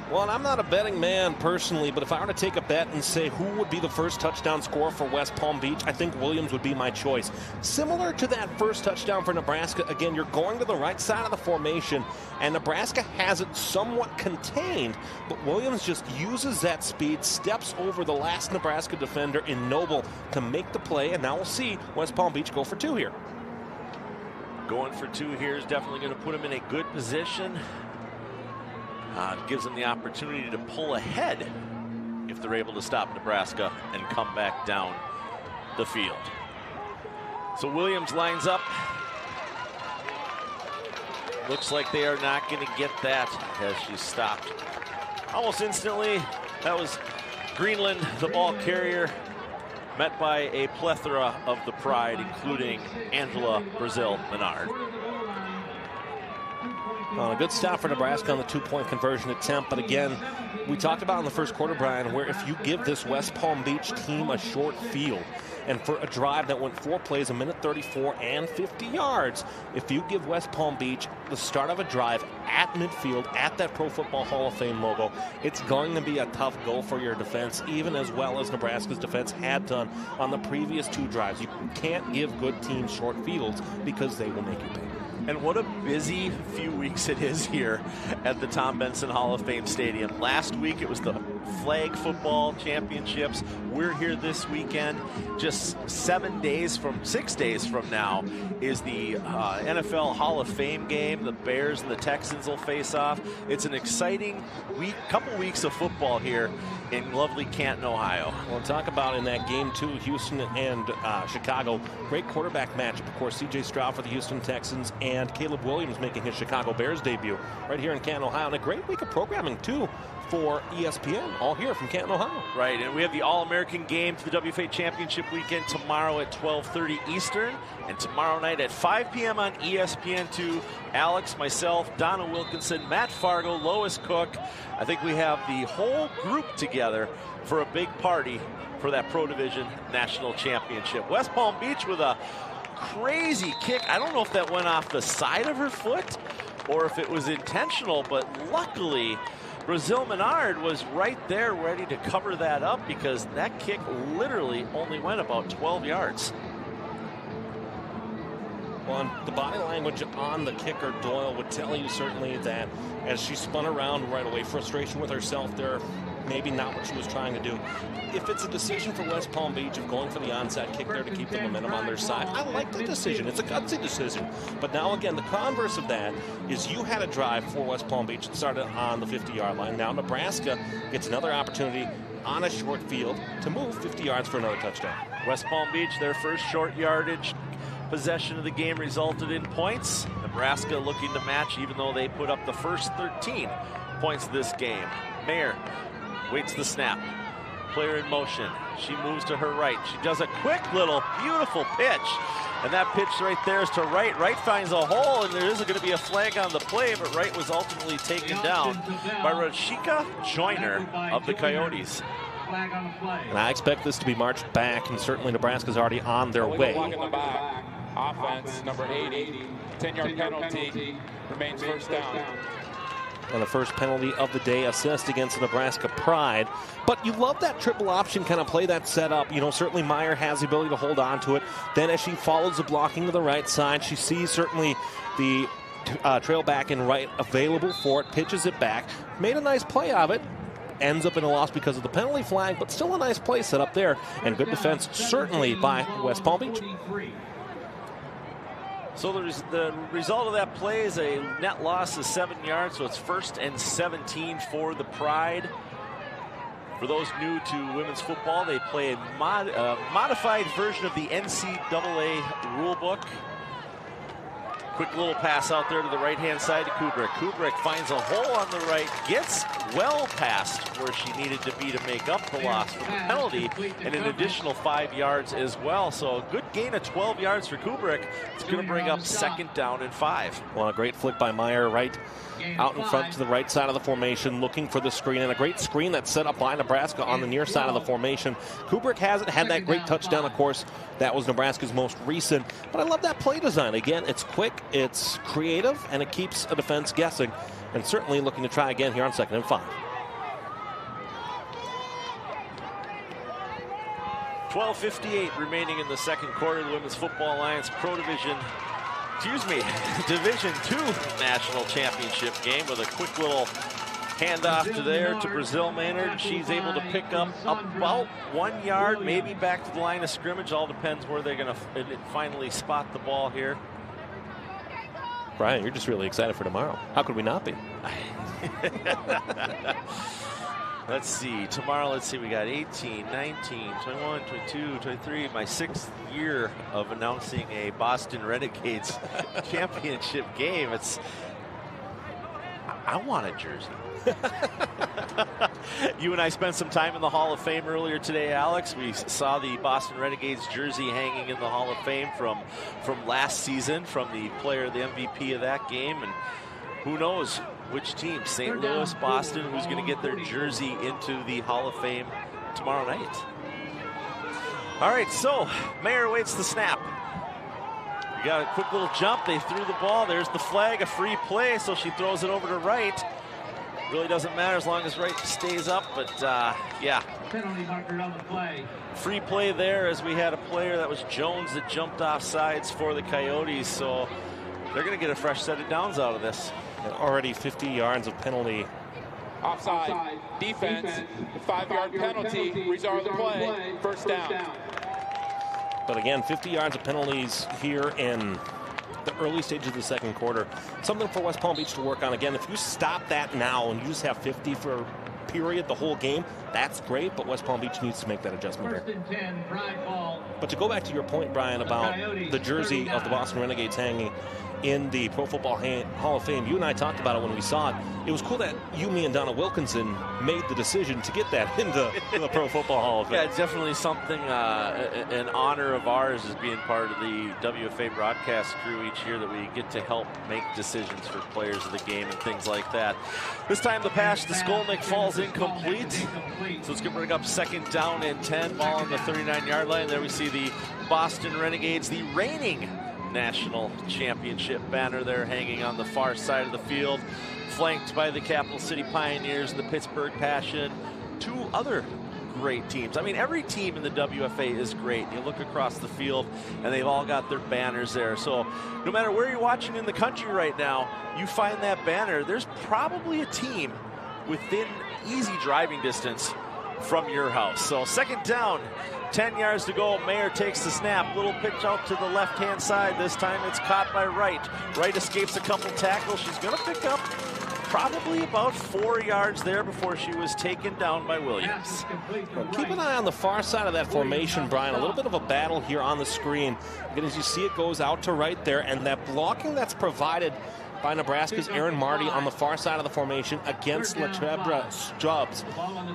S6: Well, and I'm not a betting man personally, but if I were to take a bet and say who would be the first touchdown scorer for West Palm Beach, I think Williams would be my choice. Similar to that first touchdown for Nebraska, again, you're going to the right side of the formation, and Nebraska has it somewhat contained, but Williams just uses that speed, steps over the last Nebraska defender in Noble to make the play, and now we'll see West Palm Beach go for 2 here.
S5: Going for 2 here is definitely going to put him in a good position. It gives them the opportunity to pull ahead if they're able to stop Nebraska and come back down the field. So Williams lines up. Looks like they are not going to get that as she's stopped almost instantly. That was Greenland, the ball carrier, met by a plethora of the Pride, including Angela Brazil Menard.
S6: A good stop for Nebraska on the 2-point conversion attempt. But again, we talked about in the first quarter, Brian, where if you give this West Palm Beach team a short field, and for a drive that went 4 plays, 1:34 and 50 yards, if you give West Palm Beach the start of a drive at midfield, at that Pro Football Hall of Fame logo, it's going to be a tough go for your defense, even as well as Nebraska's defense had done on the previous 2 drives. You can't give good teams short fields because they will make you pay.
S5: And what a busy few weeks it is here at the Tom Benson Hall of Fame Stadium. Last week it was the Flag Football Championships. We're here this weekend. Just 6 days from now is the NFL Hall of Fame game. The Bears and the Texans will face off. It's an exciting couple weeks of football here in lovely Canton, Ohio.
S6: We'll talk about in that game too, Houston and Chicago. Great quarterback matchup, of course. C.J. Stroud for the Houston Texans and Caleb Williams making his Chicago Bears debut right here in Canton, Ohio. And a great week of programming too for ESPN, all here from Canton, Ohio.
S5: Right, and we have the All-American game for the WFA Championship weekend tomorrow at 12:30 Eastern, and tomorrow night at 5 p.m. on ESPN2. Alex, myself, Donna Wilkinson, Matt Fargo, Lois Cook. I think we have the whole group together for a big party for that Pro Division National Championship. West Palm Beach with a crazy kick. I don't know if that went off the side of her foot or if it was intentional, but luckily Brazil Menard was right there ready to cover that up because that kick literally only went about 12 yards.
S6: Well, the body language on the kicker, Doyle, would tell you certainly that as she spun around right away, frustration with herself there, maybe not what she was trying to do. If it's a decision for West Palm Beach of going for the onside kick there to keep the momentum on their side, I like the decision. It's a gutsy decision. But now, again, the converse of that is you had a drive for West Palm Beach that started on the 50-yard line. Now Nebraska gets another opportunity on a short field to move 50 yards for another touchdown.
S5: West Palm Beach, their first short yardage possession of the game resulted in points. Nebraska looking to match, even though they put up the first 13 points of this game. Mayer waits the snap. Player in motion. She moves to her right. She does a quick little beautiful pitch. And that pitch right there is to Wright. Wright finds a hole, and there is going to be a flag on the play, but Wright was ultimately taken down by Rashika Joyner of the Coyotes.
S6: And I expect this to be marched back, and certainly Nebraska's already on their way.
S8: Offense, number 80, 10-yard penalty, remains first down.
S6: And the first penalty of the day, assist against the Nebraska Pride. But you love that triple option kind of play, that setup. You know, certainly Meyer has the ability to hold on to it. Then as she follows the blocking to the right side, she sees certainly the trail back and right available for it, pitches it back, made a nice play of it. Ends up in a loss because of the penalty flag, but still a nice play set up there. And good defense certainly by West Palm Beach.
S5: So the result of that play is a net loss of 7 yards, so it's 1st and 17 for the Pride. For those new to women's football, they play a modified version of the NCAA rulebook. Quick little pass out there to the right-hand side to Kubrick. Kubrick finds a hole on the right, gets well past where she needed to be to make up the loss for the penalty, and an additional 5 yards as well. So a good gain of 12 yards for Kubrick. It's going to bring up 2nd down and 5.
S6: Well, a great flick by Meyer right out in front to the right side of the formation, looking for the screen, and a great screen that's set up by Nebraska on the near side of the formation. Kubrick hasn't had that great touchdown, of course. That was Nebraska's most recent, but I love that play design. Again, it's quick, it's creative, and it keeps a defense guessing, and certainly looking to try again here on 2nd and 5.
S5: 12:58 remaining in the second quarter. The Women's Football Alliance Division II National Championship game with a quick little handoff to Brazil Maynard. She's able to pick up about 1 yard, maybe back to the line of scrimmage. All depends where they're going to finally spot the ball here.
S6: Brian, you're just really excited for tomorrow. How could we not be?
S5: Let's see. Tomorrow, we got 18, 19, 21, 22, 23. My 6th year of announcing a Boston Renegades championship game. I want a jersey. You and I spent some time in the Hall of Fame earlier today, Alex. We saw the Boston Renegades jersey hanging in the Hall of Fame from last season, from the MVP of that game. And who knows which team, St. Louis, Boston, who's going to get their jersey into the Hall of Fame tomorrow night. All right, so Mayer waits the snap. We got a quick little jump. They threw the ball. There's the flag, a free play, so she throws it over to right. Really doesn't matter as long as right stays up, but yeah.
S4: Penalty marker on the play.
S5: Free play there, as we had a player that was Jones that jumped off sides for the Coyotes, so they're going to get a fresh set of downs out of this.
S6: And already 50 yards of penalty.
S8: Offside defense, 5-yard penalty, restart the play, first down.
S6: But again, 50 yards of penalties here in the early stages of the second quarter. Something for West Palm Beach to work on. Again, if you stop that now and you just have 50 for period the whole game, that's great, but West Palm Beach needs to make that adjustment there.
S4: 1st and 10, Pride ball.
S6: But to go back to your point, Brian, about the jersey of the Boston Renegades hanging in the Pro Football Hall of Fame, you and I talked about it when we saw it. It was cool that you, me, and Donna Wilkinson made the decision to get that into the Pro Football Hall of Fame.
S5: Yeah, it's definitely something, an honor of ours as being part of the WFA broadcast crew each year, that we get to help make decisions for players of the game and things like that. This time the pass to Skolnick falls incomplete. So it's going to bring up 2nd down and 10, ball on the 39-yard line. There we see the Boston Renegades, the reigning national championship banner there hanging on the far side of the field, flanked by the Capital City Pioneers and the Pittsburgh Passion, 2 other great teams. I mean, every team in the WFA is great. You look across the field and they've all got their banners there. So no matter where you're watching in the country right now, you find that banner, there's probably a team within easy driving distance from your house. So 2nd down, 10 yards to go. Mayer takes the snap. Little pitch out to the left-hand side. This time it's caught by Wright. Wright escapes a couple tackles. She's going to pick up probably about 4 yards there before she was taken down by Williams.
S6: Well, keep an eye on the far side of that formation, Brian. A little bit of a battle here on the screen. Again, as you see, it goes out to right there, and that blocking that's provided by Nebraska's Aaron Marty on the far side of the formation against Latrebra Stubbs,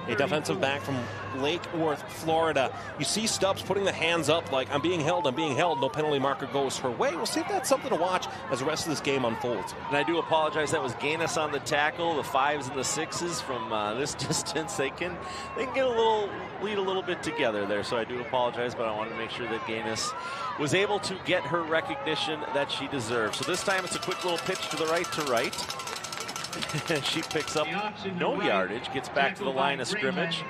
S6: a defensive back from Lake Worth, Florida. You see Stubbs putting the hands up like, I'm being held. No penalty marker goes her way. We'll see if that's something to watch as the rest of this game unfolds.
S5: And I do apologize. That was Gaines on the tackle. The 5s and the 6s from this distance, they can get a little lead a little bit together there. So I do apologize, but I wanted to make sure that Gaines was able to get her recognition that she deserves. So this time it's a quick little pitch to the right. She picks up no yardage, gets back to the line of scrimmage.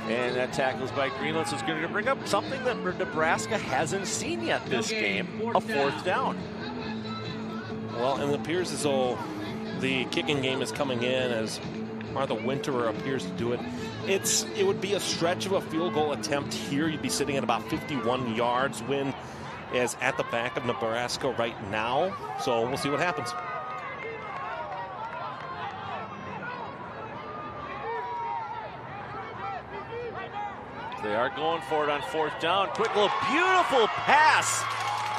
S5: And that tackles by Greenland. So it's going to bring up something that Nebraska hasn't seen yet this game, a 4th down.
S6: Well, and it appears as though the kicking game is coming in as Martha Winterer appears to do it. It would be a stretch of a field goal attempt here. You'd be sitting at about 51 yards. Win is at the back of Nebraska right now. So we'll see what happens.
S5: They are going for it on 4th down. Quick little beautiful pass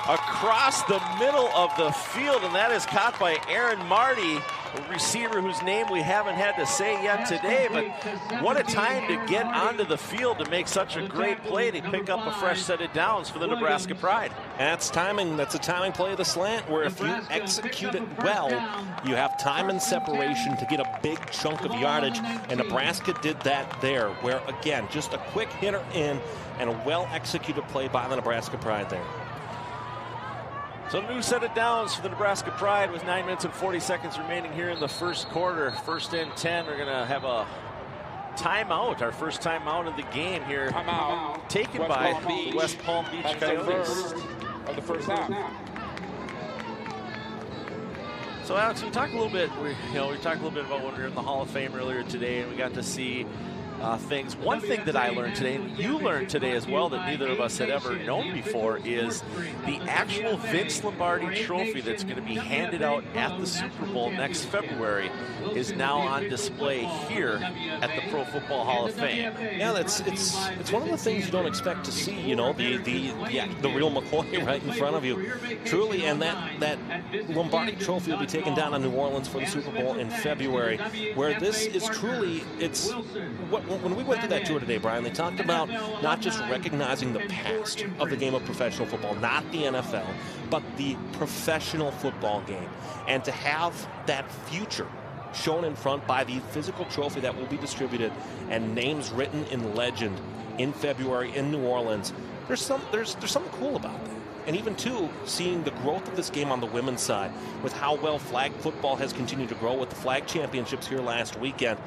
S5: across the middle of the field, and that is caught by Aaron Marty, a receiver whose name we haven't had to say yet today, but what a time to get onto the field to make such a great play to pick up a fresh set of downs for the Nebraska Pride.
S6: That's timing. That's a timing play of the slant, where if you execute it well, you have time and separation to get a big chunk of yardage, and Nebraska did that there, where again, just a quick hitter in and a well-executed play by the Nebraska Pride there.
S5: So new set of downs for the Nebraska Pride with 9 minutes and 40 seconds remaining here in the first quarter. 1st and 10. We're going to have a timeout, our first timeout of the game here.
S8: Timeout.
S5: Taken by the West Palm Beach Coyotes.
S8: Of the first half.
S5: So Alex, we talked a little bit. We talked a little bit about when we were in the Hall of Fame earlier today, and we got to see things. One thing that I learned today, and you learned today as well, that neither of us had ever known before, is the actual Vince Lombardi trophy that's going to be handed out at the Super Bowl next February is now on display here at the Pro Football Hall of Fame.
S6: Yeah, it's one of the things you don't expect to see. You know, the real McCoy right in front of you, truly. And that Lombardi trophy will be taken down in New Orleans for the Super Bowl in February, where this is truly when we went through that tour today, Brian, they talked about not just recognizing the past of the game of professional football, not the NFL, but the professional football game. And to have that future shown in front by the physical trophy that will be distributed and names written in legend in February in New Orleans, there's something cool about that. And even, too, seeing the growth of this game on the women's side with how well flag football has continued to grow with the flag championships here last weekend,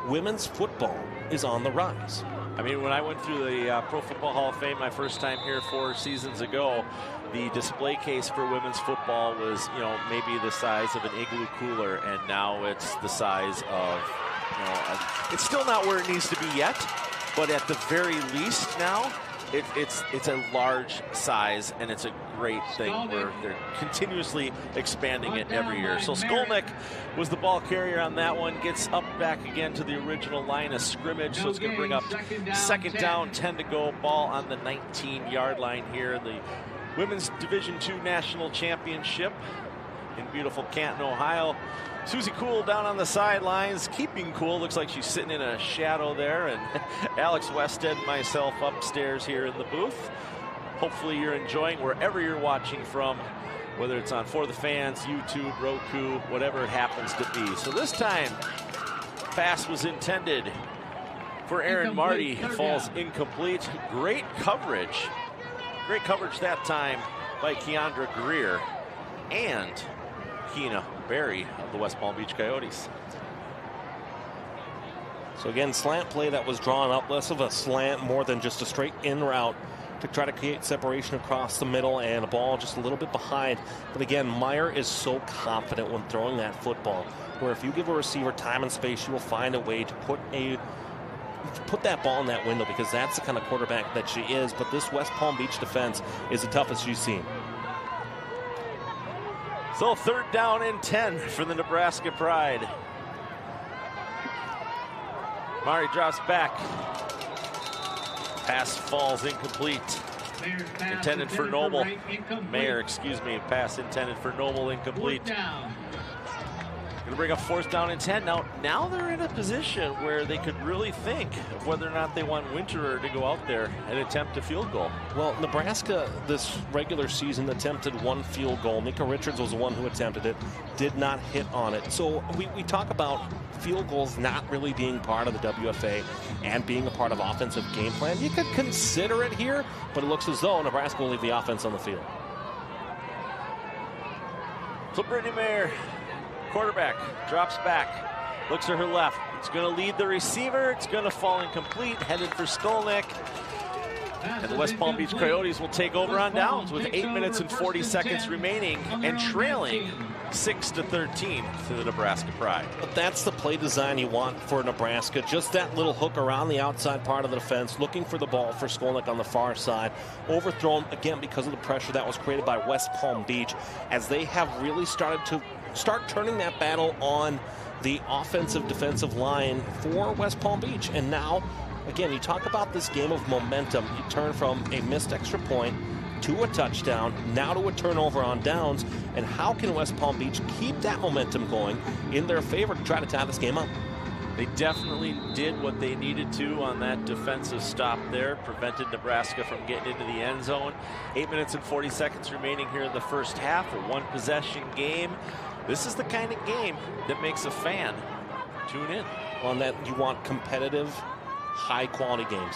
S6: women's football is on the rise.
S5: I mean, when I went through the Pro Football Hall of Fame my first time here 4 seasons ago, the display case for women's football was, maybe the size of an igloo cooler, and now it's the size of, it's still not where it needs to be yet, but at the very least now, it's a large size, and it's a great thing where they're continuously expanding it every year. So Skolnick was the ball carrier on that one, gets up back again to the original line of scrimmage, so it's going to bring up second down, 10 to go, ball on the 19-yard line here in the Women's Division II National Championship in beautiful Canton, Ohio. Susie Cool down on the sidelines, keeping cool. Looks like she's sitting in a shadow there. And Alex Westhead and myself upstairs here in the booth. Hopefully you're enjoying wherever you're watching from, whether it's on For the Fans, YouTube, Roku, whatever it happens to be. So this time, pass was intended for Aaron Marty. Falls incomplete. Great coverage. Great coverage that time by Keandra Greer and Keena Berry of the West Palm Beach Coyotes.
S6: So again, slant play that was drawn up, less of a slant, more than just a straight in route to try to create separation across the middle, and a ball just a little bit behind. But again, Meyer is so confident when throwing that football, where if you give a receiver time and space, you will find a way to put that ball in that window, because that's the kind of quarterback that she is. But this West Palm Beach defense is the toughest she's seen.
S5: So third down and 10 for the Nebraska Pride. Mari drops back. Pass falls incomplete. Intended for Noble. Pass intended for Noble, incomplete. Going to bring up fourth down and 10. Now they're in a position where they could really think of whether or not they want Winterer to go out there and attempt a field goal.
S6: Well, Nebraska this regular season attempted one field goal. Mika Richards was the one who attempted it, did not hit on it. So we talk about field goals not really being part of the WFA and being a part of offensive game plan. You could consider it here, but it looks as though Nebraska will leave the offense on the field.
S5: So Brittany Mayer, quarterback, drops back, looks to her left. It's going to lead the receiver. It's going to fall incomplete, headed for Skolnick. And the West Palm Beach Coyotes will take over on downs with 8 minutes and 40 seconds remaining and trailing 6-13 to the Nebraska Pride.
S6: But that's the play design you want for Nebraska. Just that little hook around the outside part of the defense, looking for the ball for Skolnick on the far side. Overthrown again because of the pressure that was created by West Palm Beach, as they have really started to turning that battle on the offensive defensive line for West Palm Beach. And now, again, you talk about this game of momentum. You turn from a missed extra point to a touchdown, now to a turnover on downs. And how can West Palm Beach keep that momentum going in their favor to try to tie this game up?
S5: They definitely did what they needed to on that defensive stop there, prevented Nebraska from getting into the end zone. 8 minutes and 40 seconds remaining here in the first half, a one-possession game. This is the kind of game that makes a fan tune in.
S6: On that, you want competitive, high-quality games.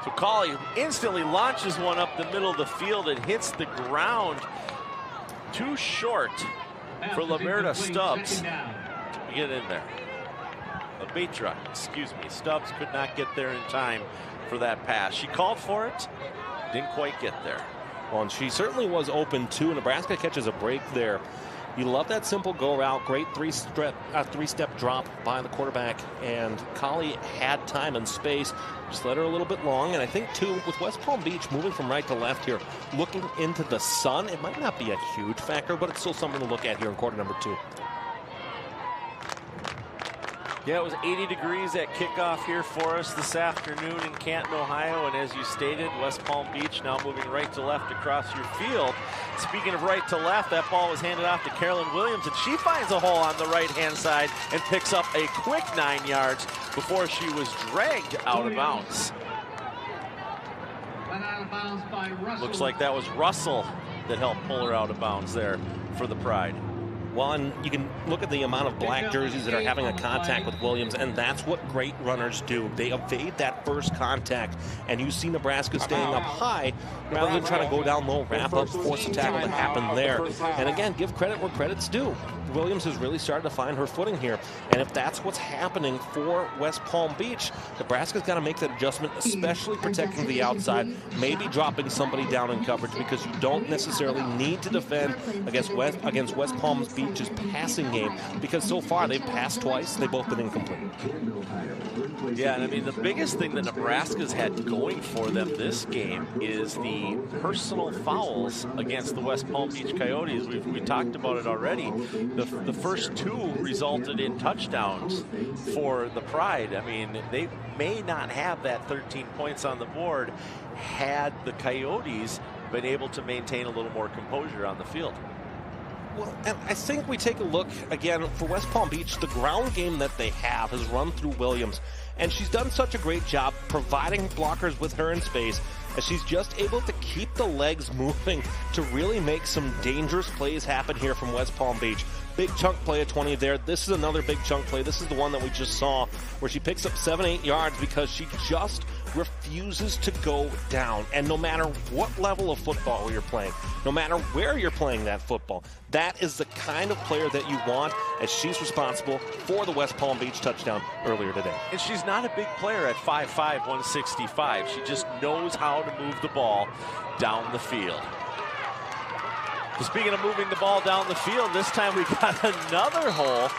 S5: So Colley instantly launches one up the middle of the field and hits the ground. Too short for Lamerta Stubbs to get in there. Batra, excuse me. Stubbs could not get there in time for that pass. She called for it, didn't quite get there.
S6: Well, and she certainly was open too. Nebraska catches a break there. You love that simple go route. Great three-step drop by the quarterback. And Collie had time and space. Just let her a little bit long. And I think, too, with West Palm Beach moving from right to left here, looking into the sun, it might not be a huge factor, but it's still something to look at here in quarter number 2.
S5: Yeah, it was 80 degrees at kickoff here for us this afternoon in Canton, Ohio. And as you stated, West Palm Beach now moving right to left across your field. Speaking of right to left, that ball was handed off to Carolyn Williams, and she finds a hole on the right-hand side and picks up a quick 9 yards before she was dragged out of bounds. Looks like that was Russell that helped pull her out of bounds there for the Pride.
S6: Well, and you can look at the amount of black jerseys that are having a contact with Williams, and that's what great runners do. They evade that first contact, and you see Nebraska staying up high rather than trying to go down low, wrap up, force a tackle to happen there. And again, give credit where credit's due. Williams has really started to find her footing here, and if that's what's happening for West Palm Beach, Nebraska's got to make that adjustment, especially protecting the outside, maybe dropping somebody down in coverage, because you don't necessarily need to defend against West Palm Beach's passing game, because so far they've passed twice, they've both been incomplete.
S5: Yeah, and I mean, the biggest thing that Nebraska's had going for them this game is the personal fouls against the West Palm Beach Coyotes. We talked about it already. The first 2 resulted in touchdowns for the Pride. I mean, they may not have that 13 points on the board had the Coyotes been able to maintain a little more composure on the field.
S6: Well, and I think we take a look, again, for West Palm Beach, the ground game that they have has run through Williams, and she's done such a great job providing blockers with her in space, as she's just able to keep the legs moving to really make some dangerous plays happen here from West Palm Beach. Big chunk play at 20 there. This is another big chunk play. This is the one that we just saw where she picks up 7-8 yards because she just refuses to go down. And no matter what level of football you're playing, no matter where you're playing that football, that is the kind of player that you want, as she's responsible for the West Palm Beach touchdown earlier today.
S5: And she's not a big player at 5'5", 165. She just knows how to move the ball down the field. Speaking of moving the ball down the field, this time we got another hole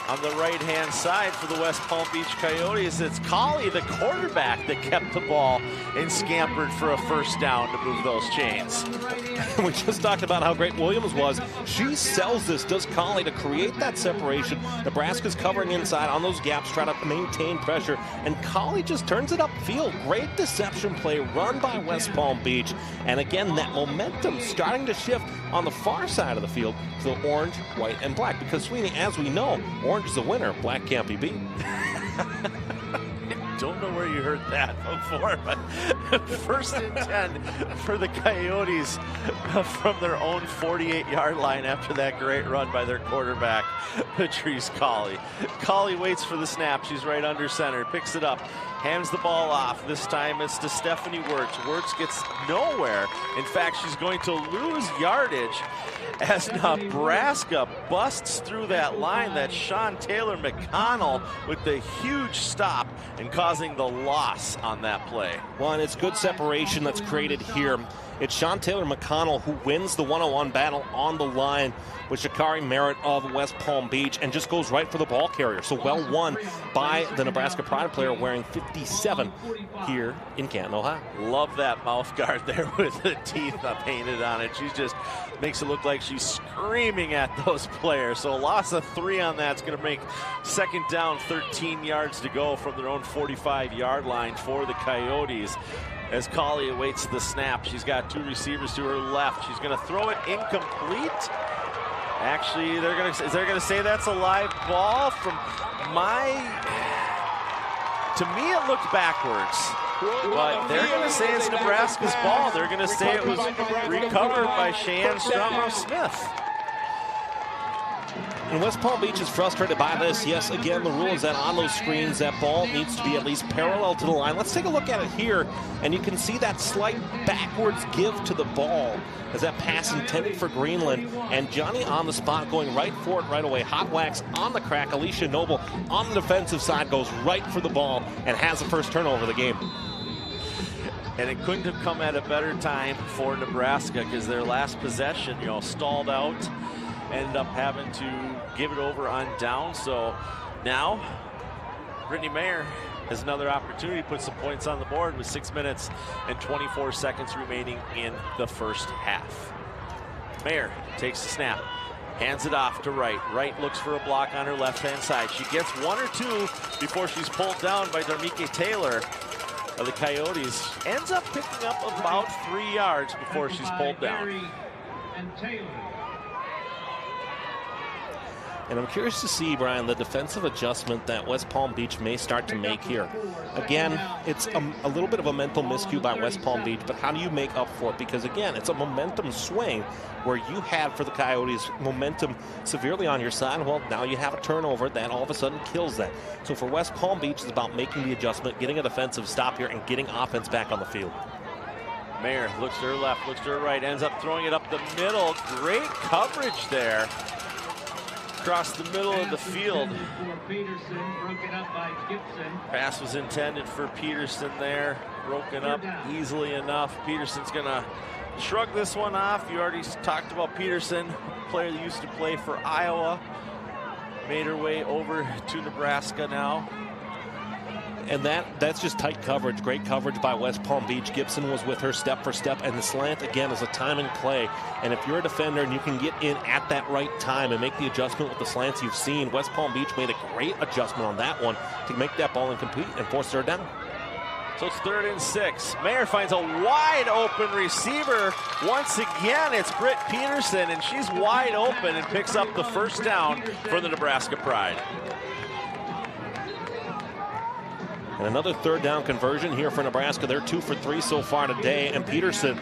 S5: on the right-hand side for the West Palm Beach Coyotes. It's Collie, the quarterback, that kept the ball and scampered for a first down to move those chains.
S6: We just talked about how great Williams was. She sells this, does Collie, to create that separation. Nebraska's covering inside on those gaps, trying to maintain pressure, and Collie just turns it upfield. Great deception play run by West Palm Beach. And again, that momentum starting to shift on the far side of the field to the orange, white, and black. Because, Sweeney, as we know, orange is the winner, black can't be beat.
S5: Don't know where you heard that before, but first and 10 for the Coyotes from their own 48-yard line after that great run by their quarterback, Patrice Collie. Collie waits for the snap. She's right under center, picks it up, hands the ball off. This time it's to Stephanie Wirtz. Wirtz gets nowhere. In fact, she's going to lose yardage as Nebraska busts through that line. That's Sean Taylor McConnell with the huge stop and causing the loss on that play.
S6: Well, and it's good separation that's created here. It's Sean Taylor McConnell who wins the one-on-one battle on the line with Shakari Merritt of West Palm Beach and just goes right for the ball carrier. So well won by the Nebraska Pride player wearing 57 here in Canton, Ohio.
S5: Love that mouth guard there with the teeth painted on it. She just makes it look like she's screaming at those players. So a loss of 3 on that's going to make second down, 13 yards to go from their own 45-yard line for the Coyotes. As Collie awaits the snap, she's got 2 receivers to her left. She's going to throw it incomplete. Actually, they're going to say that's a live ball from to me it looked backwards. But they're going to say it's Nebraska's ball. They're going to say it was recovered by Cheyenne Strummer-Smith.
S6: And West Palm Beach is frustrated by this. Yes, again, the rule is that on those screens, that ball needs to be at least parallel to the line. Let's take a look at it here, and you can see that slight backwards give to the ball as that pass intended for Greenland. And Johnny on the spot going right for it right away. Hot wax on the crack. Alicia Noble on the defensive side goes right for the ball and has the first turnover of the game.
S5: And it couldn't have come at a better time for Nebraska because their last possession, stalled out. Ended up having to give it over on down. So now Brittany Mayer has another opportunity to put some points on the board with 6 minutes and 24 seconds remaining in the first half. Mayer takes the snap, hands it off to Wright. Wright looks for a block on her left-hand side. She gets one or two before she's pulled down by Darmike Taylor of the Coyotes. Ends up picking up about 3 yards before she's pulled down.
S6: And I'm curious to see, Brian, the defensive adjustment that West Palm Beach may start to make here. Again, it's a little bit of a mental miscue by West Palm Beach, but how do you make up for it? Because, again, it's a momentum swing where you had, for the Coyotes, momentum severely on your side. Well, now you have a turnover that all of a sudden kills that. So for West Palm Beach, it's about making the adjustment, getting a defensive stop here, and getting offense back on the field.
S5: Mayer looks to her left, looks to her right, ends up throwing it up the middle. Great coverage there. Across the middle of the field. Pass was intended for Peterson there. Broken up easily enough. Peterson's going to shrug this one off. You already talked about Peterson, player that used to play for Iowa. Made her way over to Nebraska now.
S6: And that's just tight coverage. Great coverage by West Palm Beach. Gibson was with her step for step, and the slant, again, is a timing play. And if you're a defender and you can get in at that right time and make the adjustment with the slants you've seen, West Palm Beach made a great adjustment on that one to make that ball incomplete and force her down.
S5: So it's 3rd and 6. Mayer finds a wide open receiver. Once again, it's Britt Peterson, and she's wide open and picks up the first down for the Nebraska Pride.
S6: And another 3rd down conversion here for Nebraska. They're 2 for 3 so far today. And Peterson,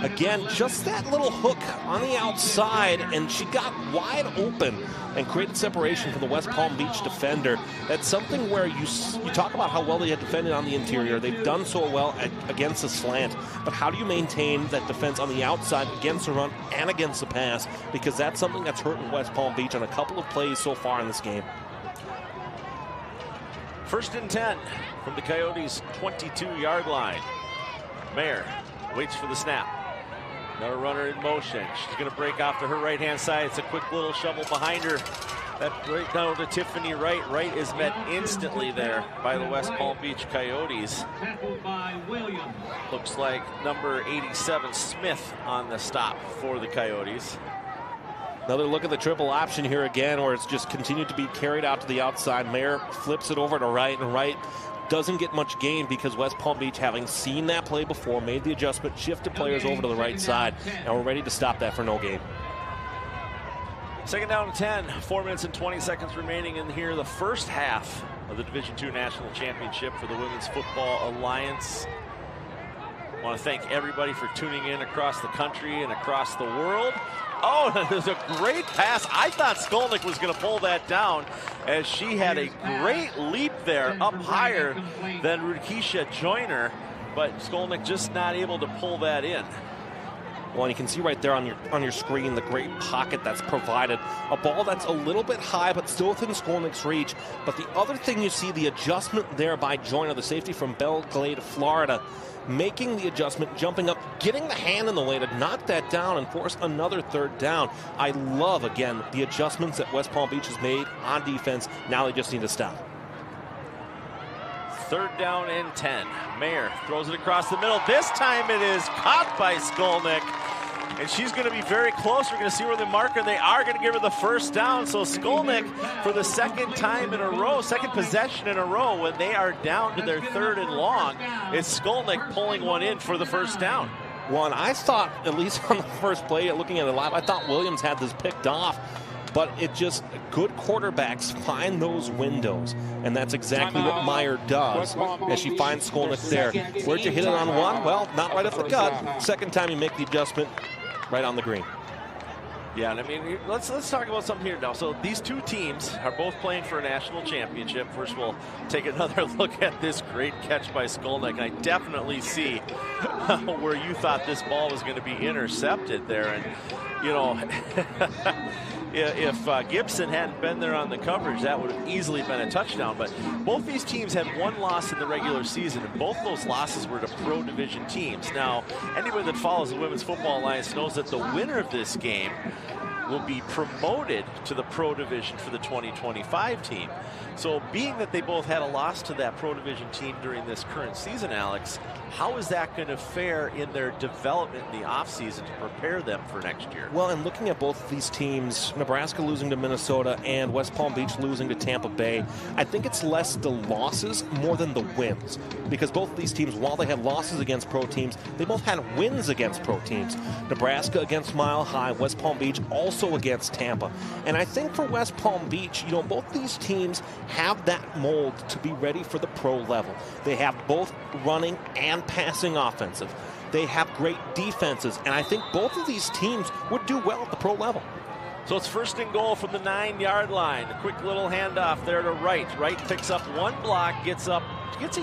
S6: again, just that little hook on the outside, and she got wide open and created separation for the West Palm Beach defender. That's something where you talk about how well they had defended on the interior. They've done so well against the slant. But how do you maintain that defense on the outside against the run and against the pass? Because that's something that's hurting West Palm Beach on a couple of plays so far in this game.
S5: 1st and 10 from the Coyotes' 22-yard line. Mayer waits for the snap. Another runner in motion. She's going to break off to her right-hand side. It's a quick little shovel behind her. That right down to Tiffany Wright. Wright is met instantly there by the West Palm Beach Coyotes. Looks like number 87, Smith, on the stop for the Coyotes.
S6: Another look at the triple option here again, where it's just continued to be carried out to the outside. Mayer flips it over to Wright, and Wright doesn't get much gain because West Palm Beach, having seen that play before, made the adjustment, shifted players over to the right side, and we're ready to stop that for no gain.
S5: 2nd down and 10, 4 minutes and 20 seconds remaining in here, the first half of the Division II National Championship for the Women's Football Alliance. I want to thank everybody for tuning in across the country and across the world. Oh, there's a great pass. I thought Skolnick was going to pull that down as she had a great leap there up higher than Rudkisha Joyner, but Skolnick just not able to pull that in.
S6: Well, and you can see right there on your screen the great pocket that's provided. A ball that's a little bit high, but still within Skolnick's reach. But the other thing you see, the adjustment there by Joyner, the safety from Belle Glade, Florida, making the adjustment, jumping up, getting the hand in the way to knock that down and force another 3rd down. I love, again, the adjustments that West Palm Beach has made on defense. Now they just need to stop.
S5: 3rd down and 10. Mayer throws it across the middle. This time it is caught by Skolnick. And she's going to be very close. We're going to see where they mark her. They are going to give her the first down. So Skolnick, for the 2nd time in a row, 2nd possession in a row, when they are down to their 3rd and long, it's Skolnick pulling one in for the first down.
S6: Well, and I thought, at least on the first play, looking at it live, I thought Williams had this picked off. But it just, good quarterbacks find those windows. And that's exactly what Meyer does as she finds Skolnick there. Where'd you hit it on one? Well, not right up the gut. 2nd time you make the adjustment, right on the green.
S5: Yeah, and I mean, let's talk about something here now. So these two teams are both playing for a national championship. First, we'll take another look at this great catch by Skolnick. And I definitely see where you thought this ball was going to be intercepted there. And, you know, if Gibson hadn't been there on the coverage, that would have easily been a touchdown. But both these teams had one loss in the regular season, and both those losses were to pro division teams. Now, anybody that follows the Women's Football Alliance knows that the winner of this game will be promoted to the pro division for the 2025 team. So being that they both had a loss to that pro division team during this current season, Alex, how is that going to fare in their development in the offseason to prepare them for next year?
S6: Well, and looking at both of these teams, Nebraska losing to Minnesota and West Palm Beach losing to Tampa Bay, I think it's less the losses more than the wins. Because both of these teams, while they had losses against pro teams, they both had wins against pro teams. Nebraska against Mile High, West Palm Beach also against Tampa. And I think for West Palm Beach, you know, both these teams have that mold to be ready for the pro level. They have both running and passing offensive. They have great defenses, and I think both of these teams would do well at the pro level.
S5: So it's first and goal from the 9-yard line. A quick little handoff there to Wright. Wright picks up one block, gets a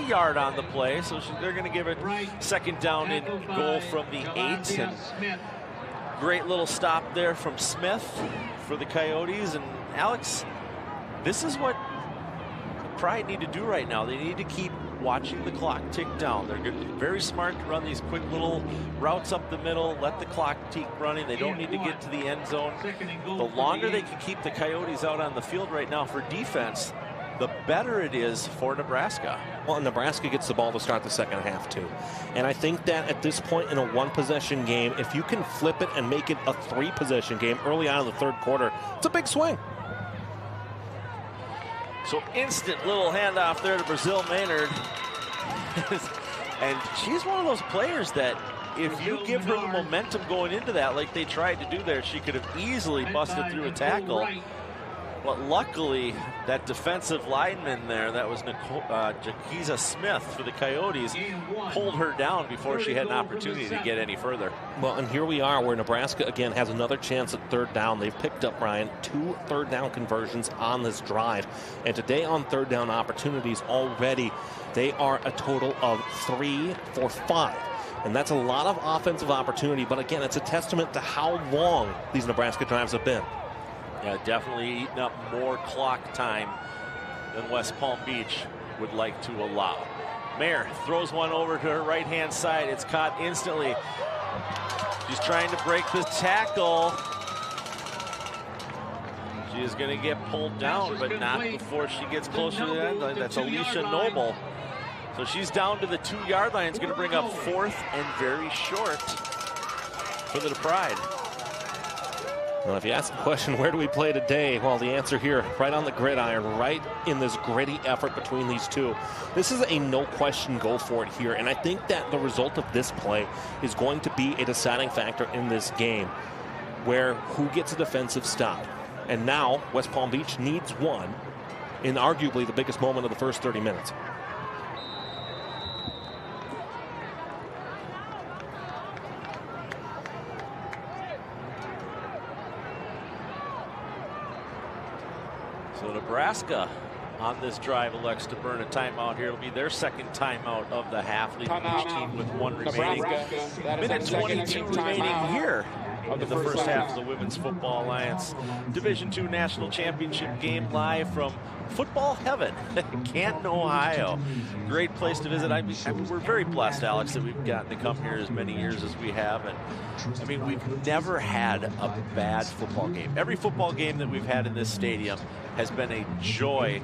S5: yard on the play, so they're going to give it second down and goal from the 8. And great little stop there from Smith for the Coyotes. And Alex, this is what Pride need to do right now. They need to keep watching the clock tick down. They're very smart to run these quick little routes up the middle, let the clock keep running. They don't need to get to the end zone. The longer they can keep the Coyotes out on the field right now for defense, the better it is for Nebraska.
S6: Well, Nebraska gets the ball to start the second half, too. And I think that at this point in a one-possession game, if you can flip it and make it a three-possession game early on in the third quarter, it's a big swing.
S5: So instant little handoff there to Brazil Maynard. And she's one of those players that if you give her the momentum going into that like they tried to do there, she could have easily busted through a tackle. But luckily, that defensive lineman there, that was Jaquiza Smith for the Coyotes, pulled her down before she had an opportunity to get any further.
S6: Well, and here we are where Nebraska, again, has another chance at third down. They've picked up, Brian, 2 third-down conversions on this drive. And today on third-down opportunities already, they are a total of 3 for 5. And that's a lot of offensive opportunity. But, again, it's a testament to how long these Nebraska drives have been.
S5: Yeah, definitely eating up more clock time than West Palm Beach would like to allow. Mayer throws one over to her right-hand side. It's caught instantly. She's trying to break the tackle. She is going to get pulled down, but not before she gets closer to the end line. That's Alicia Noble. So she's down to the 2-yard line. It's going to bring up 4th and very short for the Pride.
S6: Well, if you ask the question, where do we play today? Well, the answer here, right on the gridiron, right in this gritty effort between these two. This is a no-question go for it here, and I think that the result of this play is going to be a deciding factor in this game, where who gets a defensive stop. And now, West Palm Beach needs one in arguably the biggest moment of the first 30 minutes.
S5: So Nebraska on this drive elects to burn a timeout here. It'll be their second timeout of the half, leaving each team with 1 remaining. Minute 22 remaining here in the first half of the Women's Football Alliance Division II National Championship game, live from football heaven, Canton, Ohio. Great place to visit. I mean, we're very blessed, Alex, that we've gotten to come here as many years as we have. And I mean, we've never had a bad football game. Every football game that we've had in this stadium has been a joy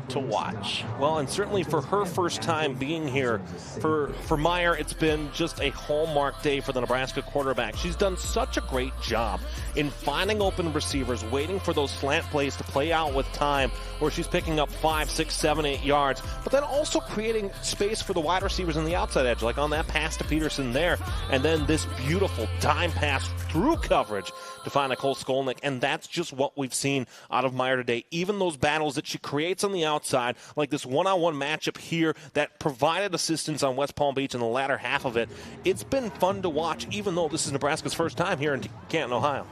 S5: to watch.
S6: Well, and certainly for her first time being here, for Meyer, it's been just a hallmark day for the Nebraska quarterback. She's done such a great job in finding open receivers, waiting for those slant plays to play out with time, where she's picking up 5, 6, 7, 8 yards, but then also creating space for the wide receivers on the outside edge, like on that pass to Peterson there, and then this beautiful dime pass through coverage to find Nicole Skolnick, and that's just what we've seen out of Meyer today. Even those battles that she creates on the outside, like this one-on-one matchup here that provided assistance on West Palm Beach in the latter half of it, it's been fun to watch, even though this is Nebraska's first time here in Canton, Ohio.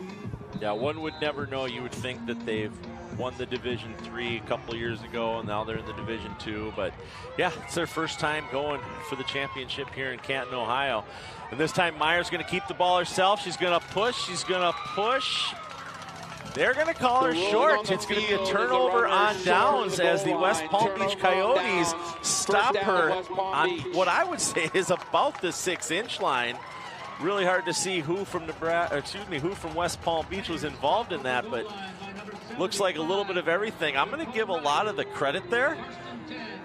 S5: Yeah, one would never know. You would think that they've won the Division III a couple years ago, and now they're in the Division II. But yeah, it's their first time going for the championship here in Canton, Ohio. And this time Meyer's going to keep the ball herself. She's going to push. She's going to push. They're going to call her short. It's going to be a turnover on downs as the West Palm Beach Coyotes stop her on what I would say is about the 6-inch line. Really hard to see who from West Palm Beach was involved in that, but looks like a little bit of everything. I'm going to give a lot of the credit there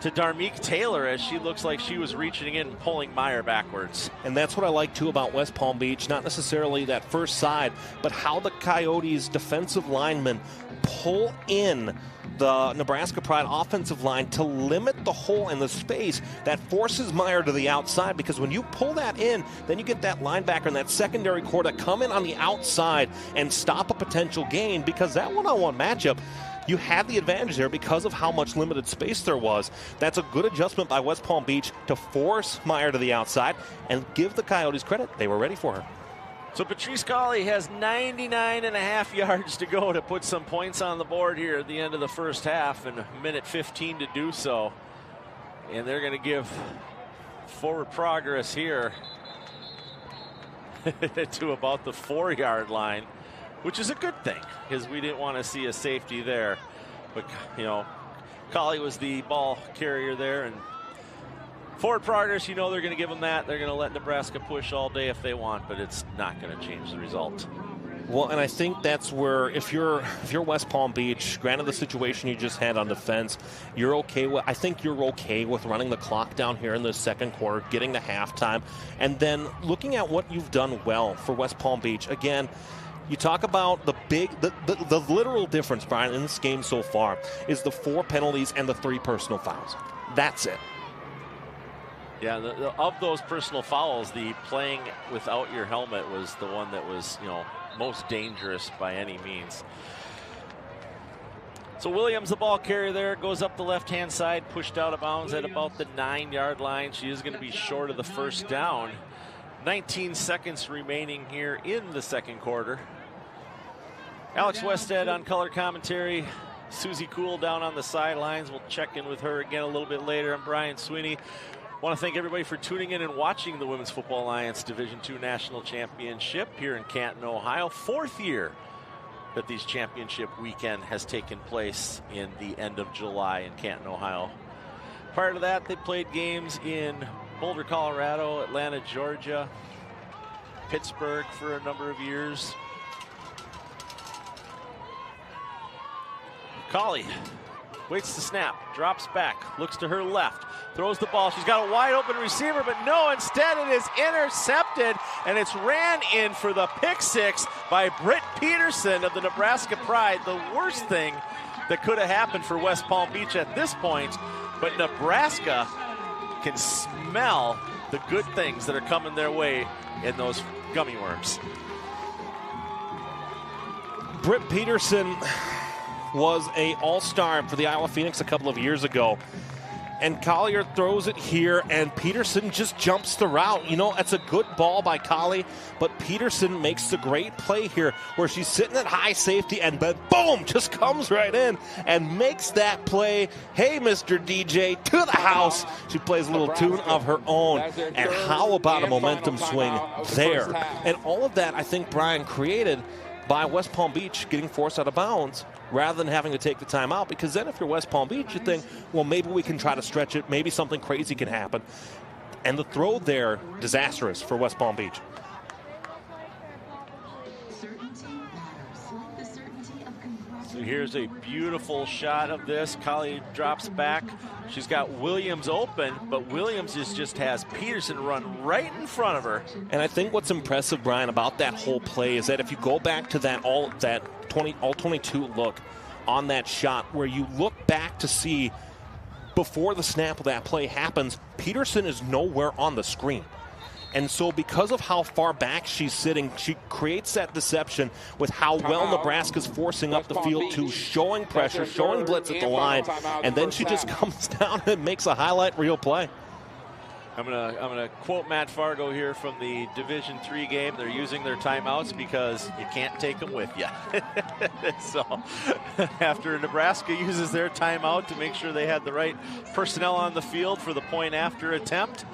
S5: to Darmeek Taylor, as she looks like she was reaching in and pulling Meyer backwards.
S6: And that's what I like, too, about West Palm Beach. Not necessarily that first side, but how the Coyotes' defensive linemen pull in the Nebraska Pride offensive line to limit the hole and the space that forces Meyer to the outside, because when you pull that in, then you get that linebacker and that secondary core to come in on the outside and stop a potential gain, because that one-on-one matchup, you had the advantage there because of how much limited space there was. That's a good adjustment by West Palm Beach to force Meyer to the outside and give the Coyotes credit. They were ready for her.
S5: So Patrice Colley has 99.5 yards to go to put some points on the board here at the end of the first half, and a minute 15 to do so. And they're going to give forward progress here to about the 4-yard line, which is a good thing because we didn't want to see a safety there. But, you know, Colley was the ball carrier there, and forward progress, you know they're going to give them that. They're going to let Nebraska push all day if they want, but it's not going to change the result.
S6: Well, and I think that's where, if you're West Palm Beach, granted the situation you just had on defense, you're okay with. I think you're okay with running the clock down here in the second quarter, getting to halftime, and then looking at what you've done well for West Palm Beach. Again, you talk about the literal difference, Brian, in this game so far is the 4 penalties and the 3 personal fouls. That's it.
S5: Yeah, of those personal fouls, the playing without your helmet was the one that was, you know, most dangerous by any means. So Williams, the ball carrier there, goes up the left-hand side, pushed out of bounds at about the 9-yard line. She is going to be short of the first down. 19 seconds remaining here in the second quarter. Alex Westhead on color commentary. Susie Kuhl down on the sidelines. We'll check in with her again a little bit later. I'm Brian Sweeney. Want to thank everybody for tuning in and watching the Women's Football Alliance Division II National Championship here in Canton, Ohio. 4th year that these championship weekend has taken place in the end of July in Canton, Ohio. Prior to that, they played games in Boulder, Colorado, Atlanta, Georgia, Pittsburgh for a number of years. Colley waits the snap, drops back, looks to her left, throws the ball. She's got a wide open receiver, but no, instead it is intercepted, and it's ran in for the pick 6 by Britt Peterson of the Nebraska Pride. The worst thing that could have happened for West Palm Beach at this point, but Nebraska can smell the good things that are coming their way in those gummy worms.
S6: Britt Peterson was an all-star for the Iowa Phoenix a couple of years ago. And Collier throws it here, and Peterson just jumps the route. You know, it's a good ball by Colley, but Peterson makes the great play here where she's sitting at high safety, and then boom, just comes right in and makes that play. Hey, Mr. DJ, to the house. She plays a little tune of her own. And how about a momentum swing there? And all of that, I think, Brian, created by West Palm Beach getting forced out of bounds rather than having to take the time out, because then if you're West Palm Beach, you think, well, maybe we can try to stretch it. Maybe something crazy can happen. And the throw there, disastrous for West Palm Beach.
S5: So here's a beautiful shot of this. Colley drops back. She's got Williams open, but Williams just has Peterson run right in front of her.
S6: And I think what's impressive, Brian, about that whole play is that if you go back to that all 22 look on that shot, where you look back to see before the snap of that play happens, Peterson is nowhere on the screen. And so because of how far back she's sitting, she creates that deception with how well Nebraska's forcing up the field to showing pressure, showing blitz at the line, and then she just comes down and makes a highlight reel play.
S5: I'm gonna quote Matt Fargo here from the Division III game. They're using their timeouts because you can't take them with you. So after Nebraska uses their timeout to make sure they had the right personnel on the field for the point after attempt,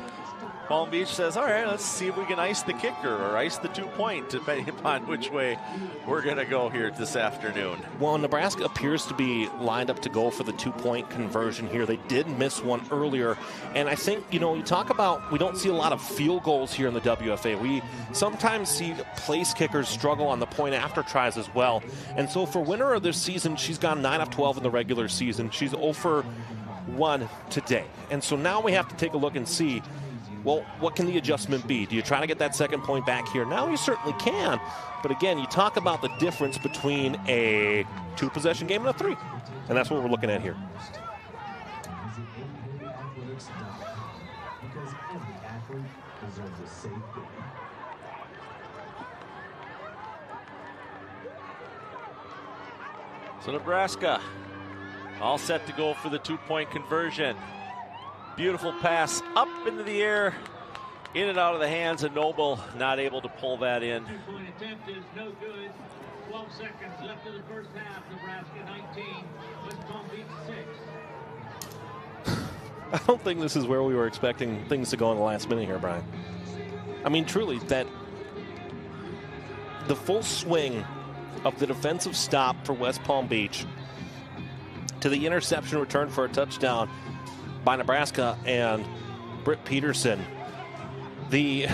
S5: Palm Beach says, all right, let's see if we can ice the kicker or ice the 2-point, depending upon which way we're going to go here this afternoon.
S6: Well, Nebraska appears to be lined up to go for the 2-point conversion here. They did miss one earlier. And I think, you talk about, we don't see a lot of field goals here in the WFA. We sometimes see place kickers struggle on the point after tries as well. And so for winner of this season, she's gone 9 of 12 in the regular season. She's 0 for 1 today. And so now we have to take a look and see, well, what can the adjustment be? Do you try to get that second point back here? Now you certainly can. But again, you talk about the difference between a 2-possession game and a 3. And that's what we're looking at here.
S5: So Nebraska all set to go for the 2-point conversion. Beautiful pass up into the air, in and out of the hands of Noble, not able to pull that in.
S4: 2-point attempt is no good. 12 seconds left in the first half. Nebraska 19, West Palm Beach 6.
S6: I don't think this is where we were expecting things to go in the last minute here, Brian. I mean, truly, that the full swing of the defensive stop for West Palm Beach to the interception return for a touchdown by Nebraska and Britt Peterson. The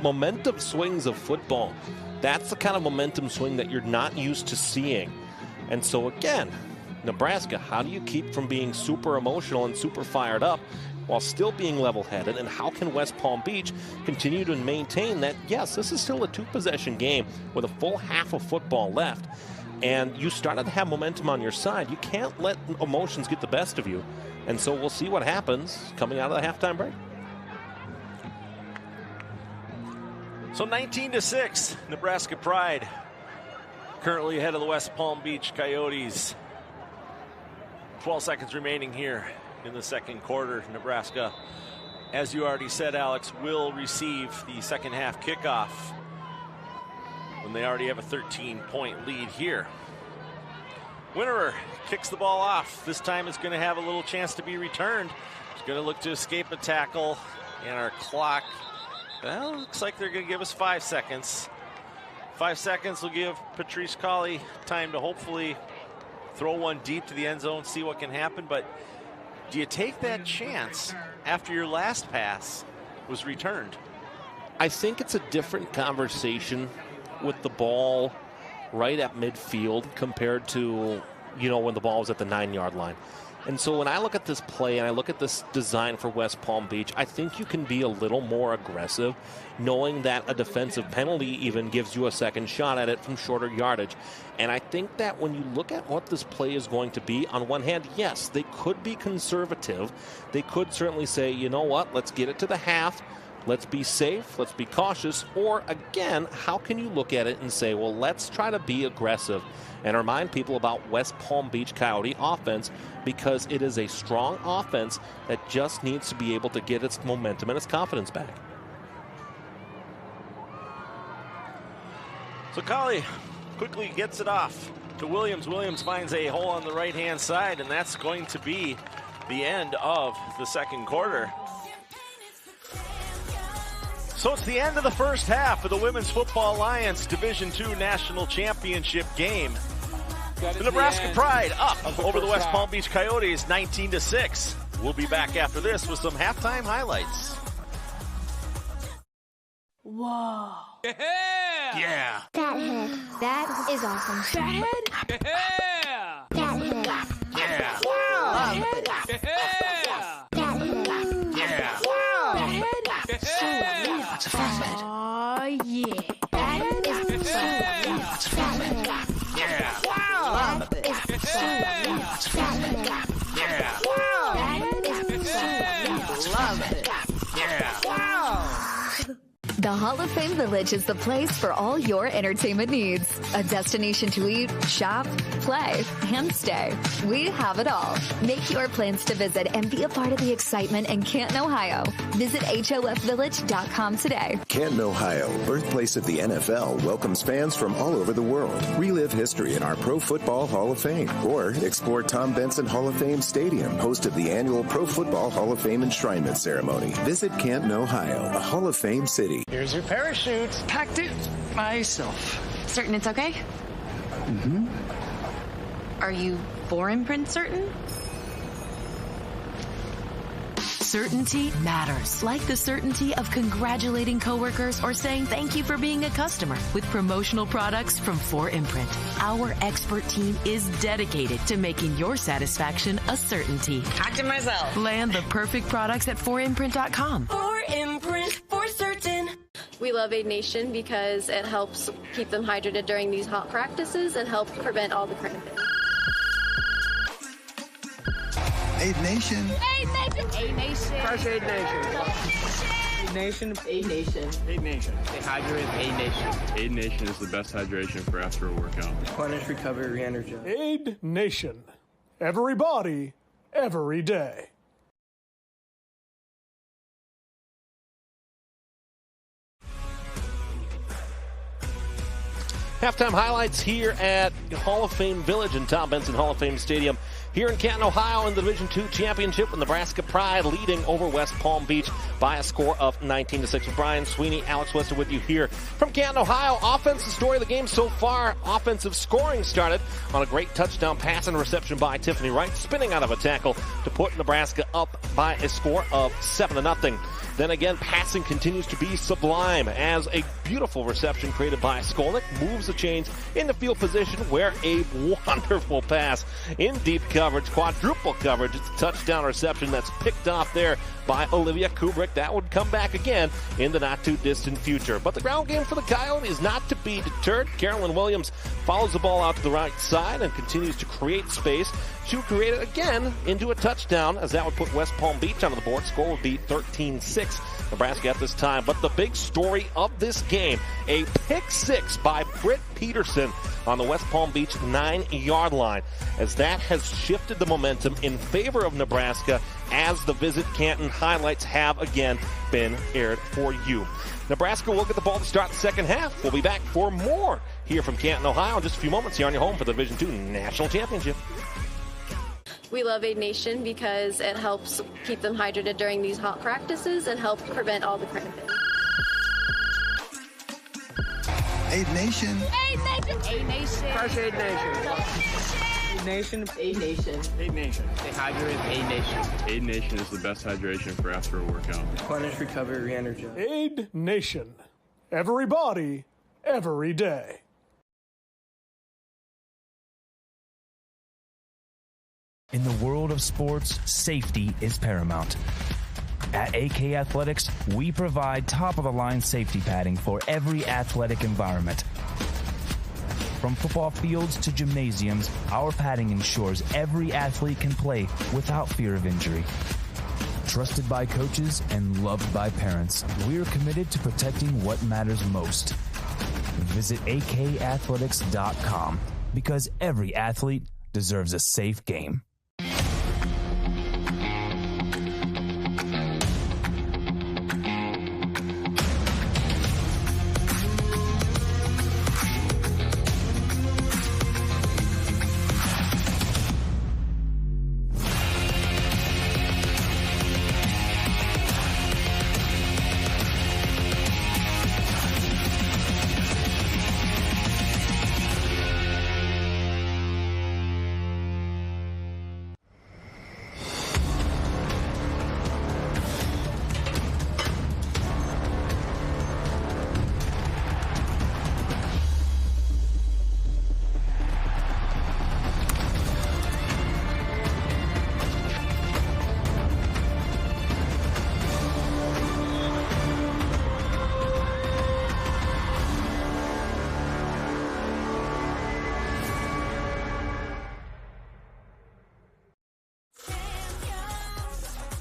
S6: momentum swings of football, that's the kind of momentum swing that you're not used to seeing. And so again, Nebraska, how do you keep from being super emotional and super fired up while still being level-headed? And how can West Palm Beach continue to maintain that, yes, this is still a 2-possession game with a full half of football left, and you started to have momentum on your side. You can't let emotions get the best of you. And so we'll see what happens coming out of the halftime break.
S5: So 19-6, Nebraska Pride currently ahead of the West Palm Beach Coyotes. 12 seconds remaining here in the second quarter. Nebraska, as you already said, Alex, will receive the second half kickoff when they already have a 13-point lead here. Winterer kicks the ball off. This time it's going to have a little chance to be returned. It's going to look to escape a tackle, and our clock, well, looks like they're going to give us 5 seconds. 5 seconds will give Patrice Colley time to hopefully throw one deep to the end zone, see what can happen. But do you take that chance after your last pass was returned?
S6: I think it's a different conversation with the ball right at midfield compared to, when the ball was at the 9-yard line. And so when I look at this play and I look at this design for West Palm Beach, I think you can be a little more aggressive, knowing that a defensive penalty even gives you a second shot at it from shorter yardage. And I think that when you look at what this play is going to be, on one hand, yes, they could be conservative. They could certainly say, you know what, let's get it to the half. Let's be safe, let's be cautious. Or again, how can you look at it and say, well, let's try to be aggressive and remind people about West Palm Beach Coyote offense, because it is a strong offense that just needs to be able to get its momentum and its confidence back.
S5: So Colley quickly gets it off to Williams. Williams finds a hole on the right-hand side, and that's going to be the end of the second quarter. So it's the end of the first half of the Women's Football Alliance Division II National Championship game. The Nebraska Pride up over the West Palm Beach Coyotes 19-6. We'll be back after this with some halftime highlights.
S14: Whoa.
S5: Yeah. Yeah.
S14: Fathead. That is awesome. Fathead?
S5: Yeah.
S14: Fathead.
S5: Yeah.
S14: Wow.
S5: Fathead.
S14: Fathead.
S5: Yeah.
S14: Wow. Fathead.
S5: Yeah.
S14: What's a fathead? Aw, yeah. Fathead is so yeah. What's a fathead?
S5: Yeah.
S14: Wow. That is so yeah. What's a fathead?
S5: Yeah.
S14: Wow. That is so yeah.
S5: Love it. Yeah.
S14: Wow. The
S15: The Hall of Fame Village is the place for all your entertainment needs. A destination to eat, shop, play, and stay. We have it all. Make your plans to visit and be a part of the excitement in Canton, Ohio. Visit HOFvillage.com today.
S16: Canton, Ohio, birthplace of the NFL, welcomes fans from all over the world. Relive history in our Pro Football Hall of Fame. Or explore Tom Benson Hall of Fame Stadium, host of the annual Pro Football Hall of Fame enshrinement ceremony. Visit Canton, Ohio, a Hall of Fame city.
S3: Here's your parachute. Packed it myself.
S17: Certain it's okay?
S3: Mm-hmm.
S17: Are you for imprint certain? Certainty matters. Like the certainty of congratulating coworkers or saying thank you for being a customer with promotional products from 4imprint. Our expert team is dedicated to making your satisfaction a certainty.
S14: Packed it myself.
S17: Land the perfect products at 4imprint.com.
S14: 4imprint, for certain.
S9: We love Aid Nation because it helps keep them hydrated during these hot practices and help prevent all the cramping.
S10: Aid Nation.
S14: Aid Nation.
S3: Aid Nation. Crush Aid Nation. Aid Nation.
S14: Aid Nation.
S3: Aid Nation. Stay hydrated. Aid Nation.
S11: Aid Nation is the best hydration for after a workout.
S3: Replenish, recover, re-energize.
S12: Aid Nation. Everybody, every day.
S6: Halftime highlights here at Hall of Fame Village and Tom Benson Hall of Fame Stadium. Here in Canton, Ohio, in the Division II Championship, with Nebraska Pride leading over West Palm Beach by a score of 19-6. With Brian Sweeney, Alex Wester with you here from Canton, Ohio. Offense, the story of the game so far. Offensive scoring started on a great touchdown pass and reception by Tiffany Wright, spinning out of a tackle to put Nebraska up by a score of 7-0. Then again, passing continues to be sublime as a beautiful reception created by Skolnick moves the chains into field position where a wonderful pass in deep coverage, quadruple coverage. It's a touchdown reception that's picked off there by Olivia Kubrick. That would come back again in the not-too-distant future. But the ground game for the Coyotes is not to be deterred. Carolyn Williams follows the ball out to the right side and continues to create space to create it again into a touchdown, as that would put West Palm Beach on the board. Score would be 13-6 Nebraska at this time. But the big story of this game, a pick six by Britt Peterson on the West Palm Beach 9-yard line, as that has shifted the momentum in favor of Nebraska, as the Visit Canton highlights have again been aired for you. Nebraska will get the ball to start the second half. We'll be back for more here from Canton, Ohio in just a few moments here on your home for the Division II National Championship.
S9: We love Aid Nation because it helps keep them hydrated during these hot practices and help prevent all the cramping.
S10: Aid Nation.
S14: Aid Nation.
S3: Aid Nation. Crush Aid Nation. Aid Nation.
S14: Aid Nation.
S3: Aid Nation. Stay hydrated. Aid Nation.
S11: Aid Nation is the best hydration for after a workout.
S3: Replenish, recover, re-energize.
S12: Aid Nation. Everybody, every day.
S13: In the world of sports, safety is paramount. At AK Athletics, we provide top-of-the-line safety padding for every athletic environment. From football fields to gymnasiums, our padding ensures every athlete can play without fear of injury. Trusted by coaches and loved by parents, we're committed to protecting what matters most. Visit akathletics.com, because every athlete deserves a safe game.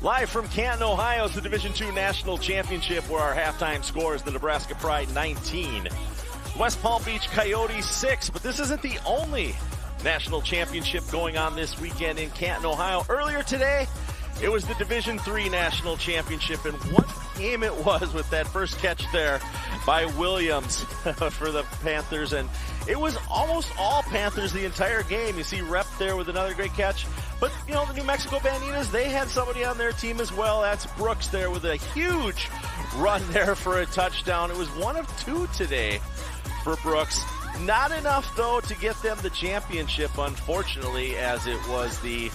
S5: Live from Canton, Ohio, it's the Division II National Championship, where our halftime score is the Nebraska Pride 19. West Palm Beach Coyotes 6, but this isn't the only national championship going on this weekend in Canton, Ohio. Earlier today, it was the Division III National Championship, and what game it was with that first catch there by Williams for the Panthers. And it was almost all Panthers the entire game. You see Rep there with another great catch. But, you know, the New Mexico Banditas, they had somebody on their team as well. That's Brooks there with a huge run there for a touchdown. It was 1 of 2 today for Brooks. Not enough, though, to get them the championship, unfortunately, as it was the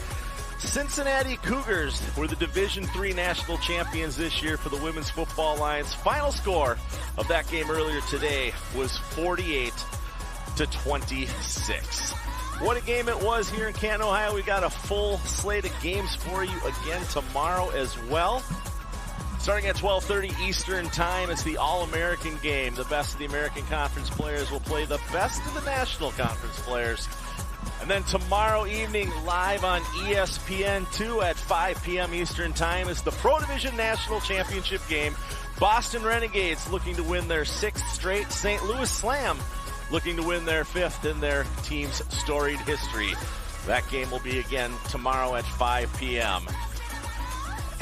S5: Cincinnati Cougars were the Division III national champions this year for the Women's Football Lions. Final score of that game earlier today was 48-26. What a game it was here in Canton, Ohio. We got a full slate of games for you again tomorrow as well. Starting at 12:30 Eastern Time, it's the All-American game. The best of the American Conference players will play the best of the National Conference players. And then tomorrow evening, live on ESPN2 at 5 p.m. Eastern Time, is the Pro Division National Championship game. Boston Renegades looking to win their 6th straight. St. Louis Slam looking to win their 5th in their team's storied history. That game will be again tomorrow at 5 p.m.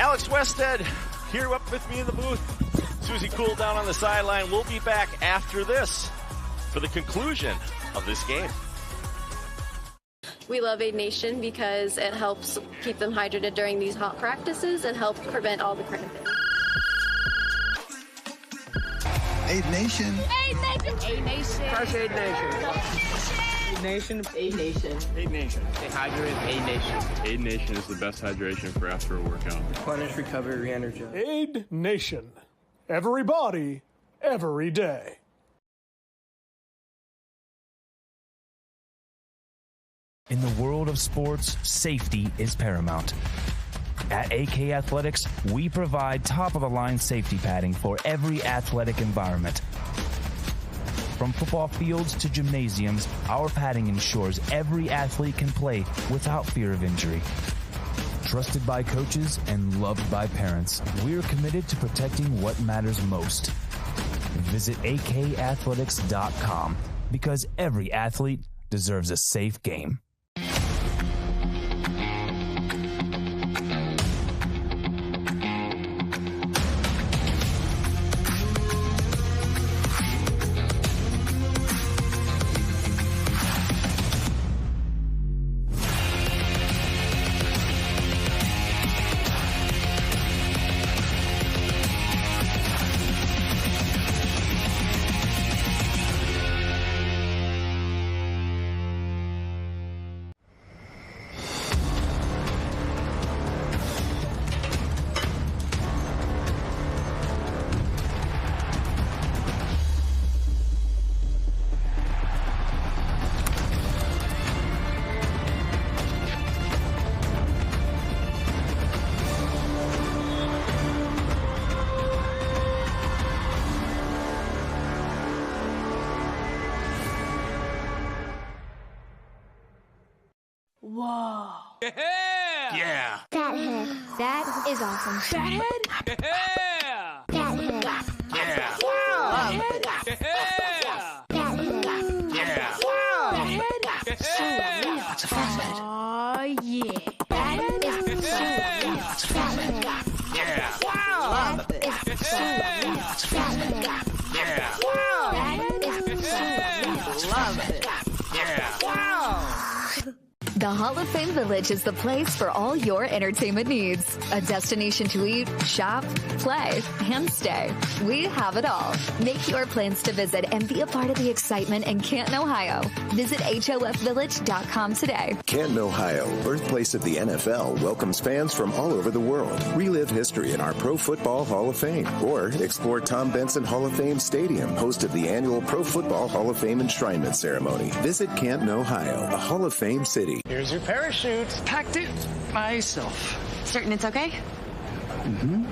S5: Alex Westhead here up with me in the booth. Susie Cool down on the sideline. We'll be back after this for the conclusion of this game.
S9: We love Aid Nation because it helps keep them hydrated during these hot practices and help prevent all the cramping.
S10: Aid Nation.
S14: Aid Nation. Aid Nation.
S3: Crush Aid Nation. Aid Nation. Aid Nation. Aid Nation. Stay hydrated. Aid Nation.
S11: Aid Nation is the best hydration for after a workout.
S3: Replenish, recover, re-energize.
S12: Aid Nation. Everybody, every day.
S13: In the world of sports, safety is paramount. At AK Athletics, we provide top-of-the-line safety padding for every athletic environment. From football fields to gymnasiums, our padding ensures every athlete can play without fear of injury. Trusted by coaches and loved by parents, we're committed to protecting what matters most. Visit akathletics.com because every athlete deserves a safe game.
S14: Whoa.
S1: Yeah.
S14: That head. That is awesome. That head.
S1: Yeah.
S14: That head.
S1: Yeah.
S14: Wow.
S1: Yeah.
S14: That head.
S1: Yeah.
S14: Wow. That head.
S1: Yeah.
S14: That's a fast head. Oh yeah. That head is
S1: That's a fast head. Yeah.
S14: wow. That is
S1: That's a fast head. Yeah.
S14: wow. That is
S1: Love it. Yeah.
S14: wow.
S15: The Hall of Fame Village is the place for all your entertainment needs. A destination to eat, shop, play, and stay. We have it all. Make your plans to visit and be a part of the excitement in Canton, Ohio. Visit HOFvillage.com today.
S16: Canton, Ohio, birthplace of the NFL, welcomes fans from all over the world. Relive history in our Pro Football Hall of Fame. Or explore Tom Benson Hall of Fame Stadium, host of the annual Pro Football Hall of Fame enshrinement ceremony. Visit Canton, Ohio, a Hall of Fame city.
S3: Here's your parachute. Packed it myself.
S18: Certain it's okay?
S3: Mm-hmm.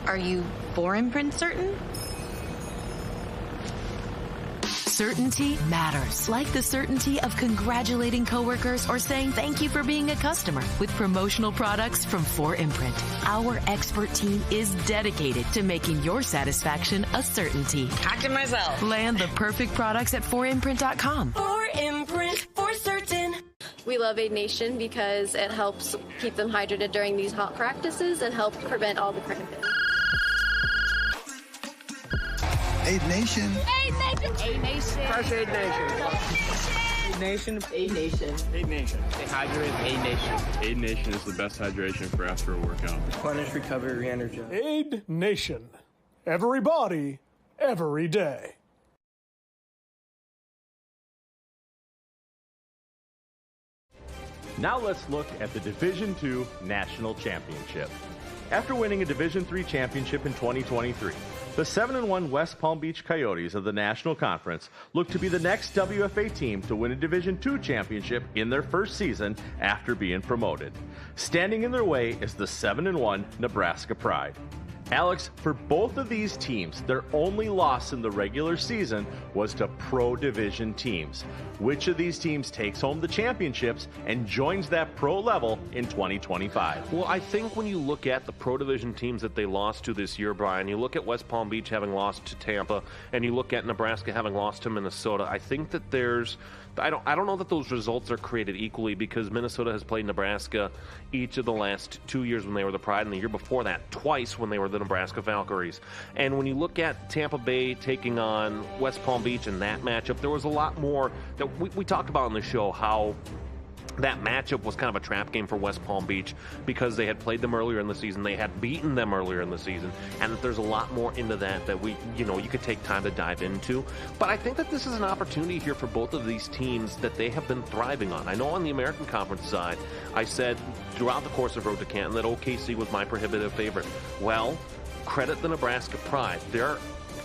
S18: Are you for imprint certain?
S17: Certainty matters, like the certainty of congratulating coworkers or saying thank you for being a customer with promotional products from 4imprint. Our expert team is dedicated to making your satisfaction a certainty.
S3: Talk to myself.
S17: Land the perfect products at 4imprint.com.
S9: 4imprint, for certain. We love Aid Nation because it helps keep them hydrated during these hot practices and help prevent all the cramping.
S10: Aid Nation.
S14: Aid Nation.
S3: Aid Nation. Crush Aid Nation. Aid Nation. Aid Nation. Aid Nation. Stay hydrated. Aid Nation.
S11: Aid Nation is the best hydration for after a workout.
S3: Replenish, recover, re-energize.
S12: Aid Nation. Everybody, every day.
S18: Now let's look at the Division II National Championship. After winning a Division III championship in 2023, the 7-1 West Palm Beach Coyotes of the National Conference look to be the next WFA team to win a Division II championship in their first season after being promoted. Standing in their way is the 7-1 Nebraska Pride. Alex, for both of these teams, their only loss in the regular season was to pro division teams. Which of these teams takes home the championships and joins that pro level in 2025?
S6: Well, I think when you look at the pro division teams that they lost to this year, Brian, you look at West Palm Beach having lost to Tampa, and you look at Nebraska having lost to Minnesota, I think that I don't know that those results are created equally, because Minnesota has played Nebraska each of the last 2 years when they were the Pride, and the year before that twice when they were the Nebraska Valkyries. And when you look at Tampa Bay taking on West Palm Beach in that matchup, there was a lot more that we talked about on the show, how that matchup was kind of a trap game for West Palm Beach because they had played them earlier in the season, they had beaten them earlier in the season, and that there's a lot more into that you could take time to dive into. But I think that this is an opportunity here for both of these teams that they have been thriving on. I know on the American Conference side, I said throughout the course of Road to Canton that OKC was my prohibitive favorite. Well, credit the Nebraska Pride. Their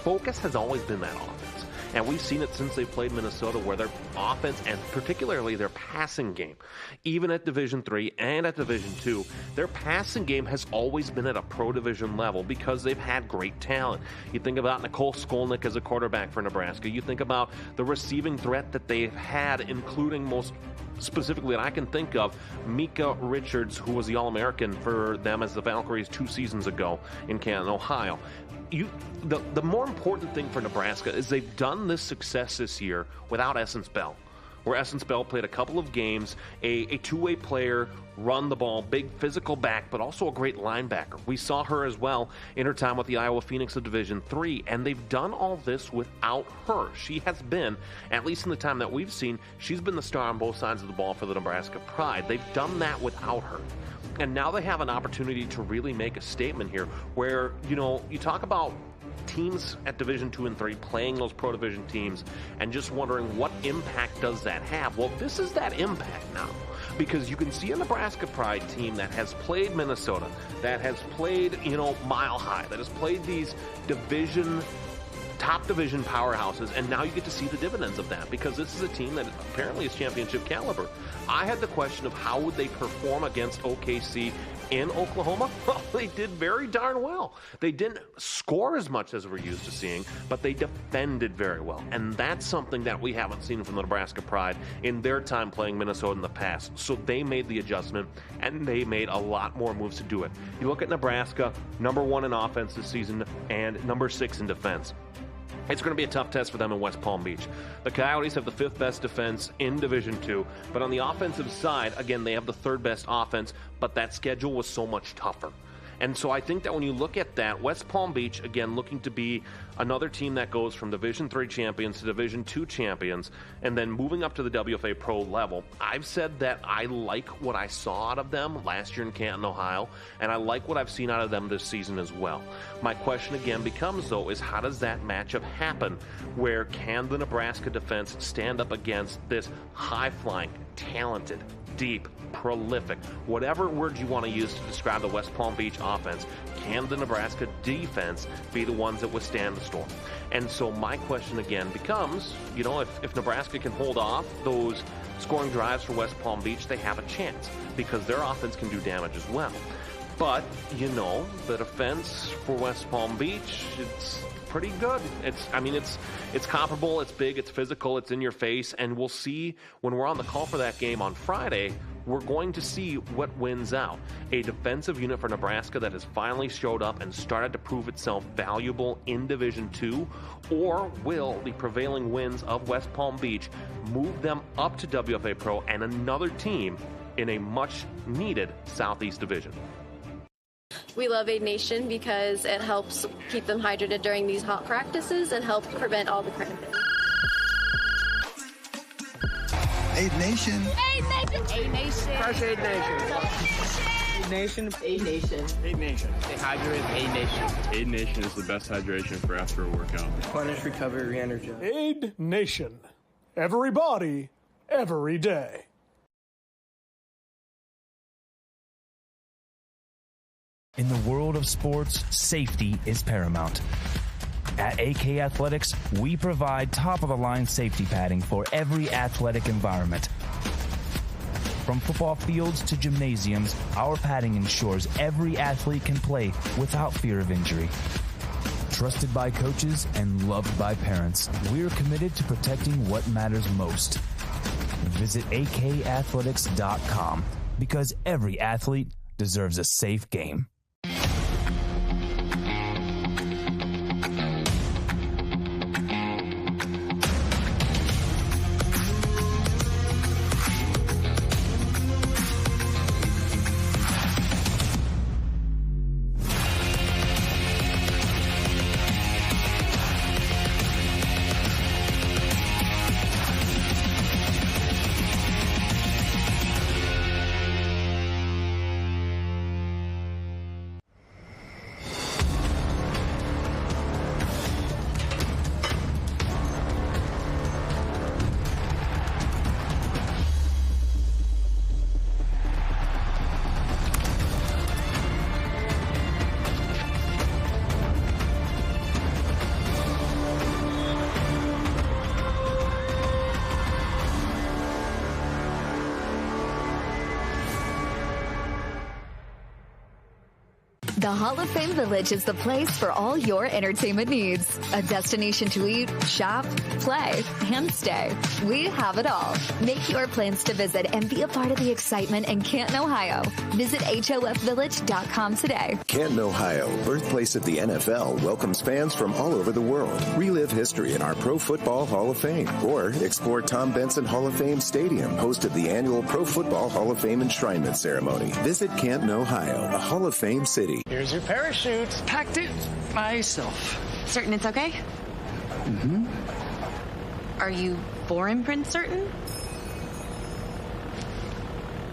S6: focus has always been that offense. And we've seen it since they played Minnesota, where their offense and particularly their passing game, even at Division III and at Division II, their passing game has always been at a pro division level because they've had great talent. You think about Nicole Skolnick as a quarterback for Nebraska. You think about the receiving threat that they've had, including most specifically that I can think of, Mika Richards, who was the All-American for them as the Valkyries 2 seasons ago in Canton, Ohio. The more important thing for Nebraska is they've done this success this year without Essence Bell, where Essence Bell played a couple of games, a two-way player, run the ball, big physical back, but also a great linebacker. We saw her as well in her time with the Iowa Phoenix of Division III, and they've done all this without her. She has been, at least in the time that we've seen, she's been the star on both sides of the ball for the Nebraska Pride. They've done that without her. And now they have an opportunity to really make a statement here where, you talk about teams at Division II and III playing those pro division teams and just wondering what impact does that have. Well, this is that impact now, because you can see a Nebraska Pride team that has played Minnesota, that has played, Mile High, that has played these top division powerhouses, and now you get to see the dividends of that, because this is a team that apparently is championship caliber. I had the question of how would they perform against OKC in Oklahoma. Well, they did very darn well. They didn't score as much as we're used to seeing, but they defended very well, and that's something that we haven't seen from the Nebraska Pride in their time playing Minnesota in the past. So they made the adjustment, and they made a lot more moves to do it. You look at Nebraska, number 1 in offense this season and number 6 in defense. It's going to be a tough test for them in West Palm Beach. The Coyotes have the 5th best defense in Division II, but on the offensive side, again, they have the 3rd best offense, but that schedule was so much tougher. And so I think that when you look at that, West Palm Beach, again, looking to be another team that goes from Division III champions to Division II champions, and then moving up to the WFA Pro level. I've said that I like what I saw out of them last year in Canton, Ohio, and I like what I've seen out of them this season as well. My question again becomes, though, is how does that matchup happen? Where can the Nebraska defense stand up against this high-flying, talented, deep, prolific, whatever word you want to use to describe the West Palm Beach offense, can the Nebraska defense be the ones that withstand the storm? And so my question again becomes, if Nebraska can hold off those scoring drives for West Palm Beach, they have a chance, because their offense can do damage as well. But, you know, the defense for West Palm Beach, it's pretty good. It's comparable, it's big, it's physical, it's in your face, and we'll see when we're on the call for that game on Friday, we're going to see what wins out. A defensive unit for Nebraska that has finally showed up and started to prove itself valuable in Division II, or will the prevailing wins of West Palm Beach move them up to WFA Pro and another team in a much-needed Southeast Division?
S9: We love Aid Nation because it helps keep them hydrated during these hot practices and help prevent all the cramping.
S10: Aid Nation.
S14: Aid Nation. Aid Nation.
S3: Crush Aid Nation. Aid Nation. Aid Nation. Aid Nation. Stay hydrated. Aid Nation.
S11: Aid Nation is the best hydration for after a workout.
S3: Replenish, recover, re-energize.
S12: Aid Nation. Everybody, every day.
S13: In the world of sports, safety is paramount. At AK Athletics, we provide top-of-the-line safety padding for every athletic environment. From football fields to gymnasiums, our padding ensures every athlete can play without fear of injury. Trusted by coaches and loved by parents, we're committed to protecting what matters most. Visit akathletics.com because every athlete deserves a safe game.
S15: The Hall of Fame Village is the place for all your entertainment needs. A destination to eat, shop, play, and stay. We have it all. Make your plans to visit and be a part of the excitement in Canton, Ohio. Visit HOFvillage.com today.
S16: Canton, Ohio, birthplace of the NFL, welcomes fans from all over the world. Relive history in our Pro Football Hall of Fame. Or explore Tom Benson Hall of Fame Stadium, host of the annual Pro Football Hall of Fame enshrinement ceremony. Visit Canton, Ohio, a Hall of Fame city.
S3: Here's your parachute. Packed it myself.
S17: Certain it's okay?
S3: Mm-hmm.
S17: Are you for imprint certain?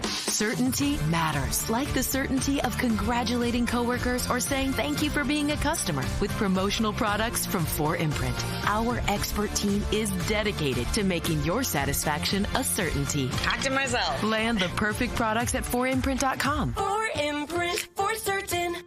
S17: Certainty matters, like the certainty of congratulating coworkers or saying thank you for being a customer with promotional products from 4imprint. Our expert team is dedicated to making your satisfaction a certainty.
S3: Packed it myself.
S17: Land the perfect products at 4imprint.com.
S14: 4imprint, for certain.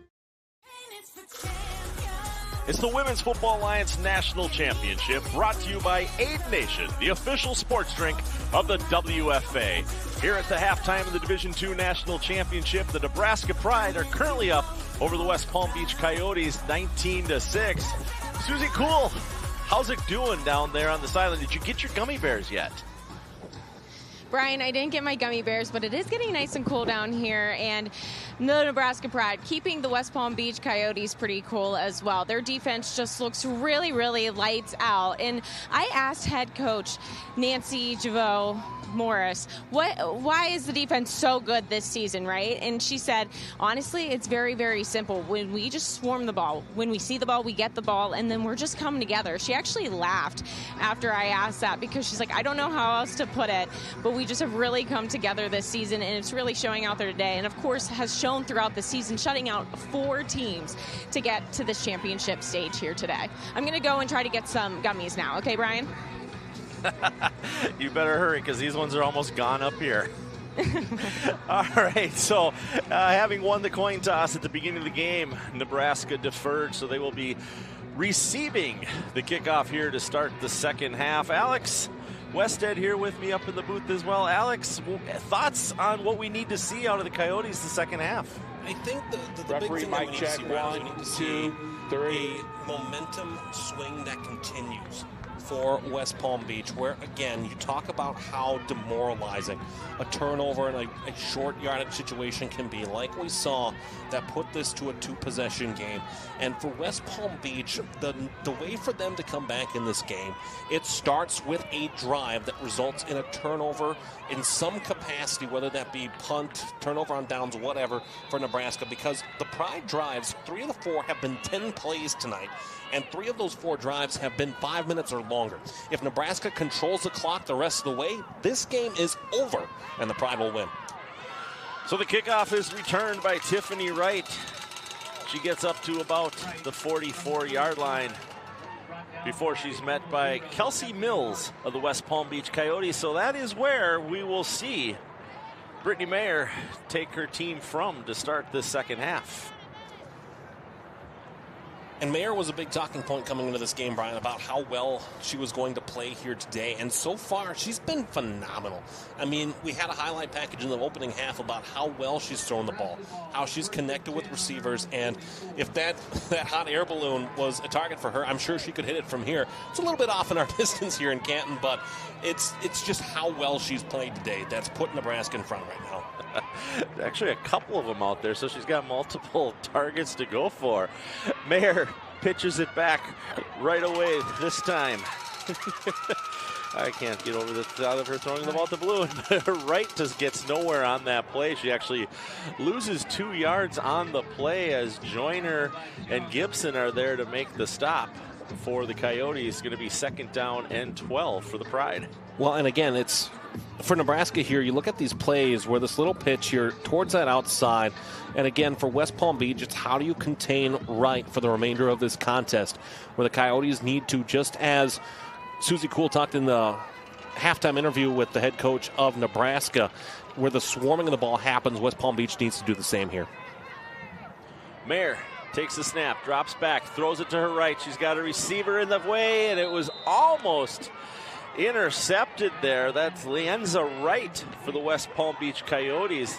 S5: It's the Women's Football Alliance National Championship, brought to you by Aid Nation, the official sports drink of the WFA. Here at the halftime of the Division II National Championship, the Nebraska Pride are currently up over the West Palm Beach Coyotes 19-6. Susie Cool, how's it doing down there on the sideline? Did you get your gummy bears yet?
S7: Brian, I didn't get my gummy bears, but it is getting nice and cool down here. And the Nebraska Pride keeping the West Palm Beach Coyotes pretty cool as well. Their defense just looks really, really lights out. And I asked head coach Nancy Javot Morris, why is the defense so good this season, right? And she said, honestly, it's very, very simple. When we just swarm the ball, when we see the ball, we get the ball, and then we're just coming together. She actually laughed after I asked that because she's like, I don't know how else to put it, but we just have really come together this season, and it's really showing out there today. And, of course, has shown throughout the season, shutting out 4 teams to get to this championship stage here today. I'm going to go and try to get some gummies now. Okay, Brian?
S5: You better hurry because these ones are almost gone up here. All right, so having won the coin toss at the beginning of the game, Nebraska deferred, so they will be receiving the kickoff here to start the second half. Alex, Westhead here with me up in the booth as well. Alex, thoughts on what we need to see out of the Coyotes the second half?
S6: I think the big thing that we need to see, we need to see a momentum swing that continues for West Palm Beach, where, again, you talk about how demoralizing a turnover in a short yardage situation can be, like we saw that put this to a 2-possession game. And for West Palm Beach, the way for them to come back in this game, it starts with a drive that results in a turnover in some capacity, whether that be punt, turnover on downs, whatever, for Nebraska, because the Pride drives, 3 of the 4 have been 10 plays tonight, and 3 of those 4 drives have been 5 minutes or longer. If Nebraska controls the clock the rest of the way, this game is over, and the Pride will win.
S5: So the kickoff is returned by Tiffany Wright. She gets up to about the 44-yard line before she's met by Kelsey Mills of the West Palm Beach Coyotes. So that is where we will see Brittany Mayer take her team from to start this second half.
S6: And Mayer was a big talking point coming into this game, Brian, about how well she was going to play here today. And so far, she's been phenomenal. I mean, we had a highlight package in the opening half about how well she's thrown the ball, how she's connected with receivers. And if that hot air balloon was a target for her, I'm sure she could hit it from here. It's a little bit off in our distance here in Canton, but it's just how well she's played today that's put Nebraska in front right now.
S5: Actually, a couple of them out there, so she's got multiple targets to go for. Mayer pitches it back right away this time. I can't get over the thought of her throwing the ball at the balloon. Wright just gets nowhere on that play. She actually loses 2 yards on the play as Joyner and Gibson are there to make the stop for the Coyotes. It's going to be 2nd down and 12 for the Pride.
S6: Well, and again, it's for Nebraska here, you look at these plays where this little pitch here towards that outside, and again, for West Palm Beach, it's how do you contain Wright for the remainder of this contest, where the Coyotes need to, just as Susie Kuhl talked in the halftime interview with the head coach of Nebraska, where the swarming of the ball happens, West Palm Beach needs to do the same here.
S5: Mayer takes the snap, drops back, throws it to her right. She's got a receiver in the way, and it was almost intercepted there. That's Lienza Wright for the West Palm Beach Coyotes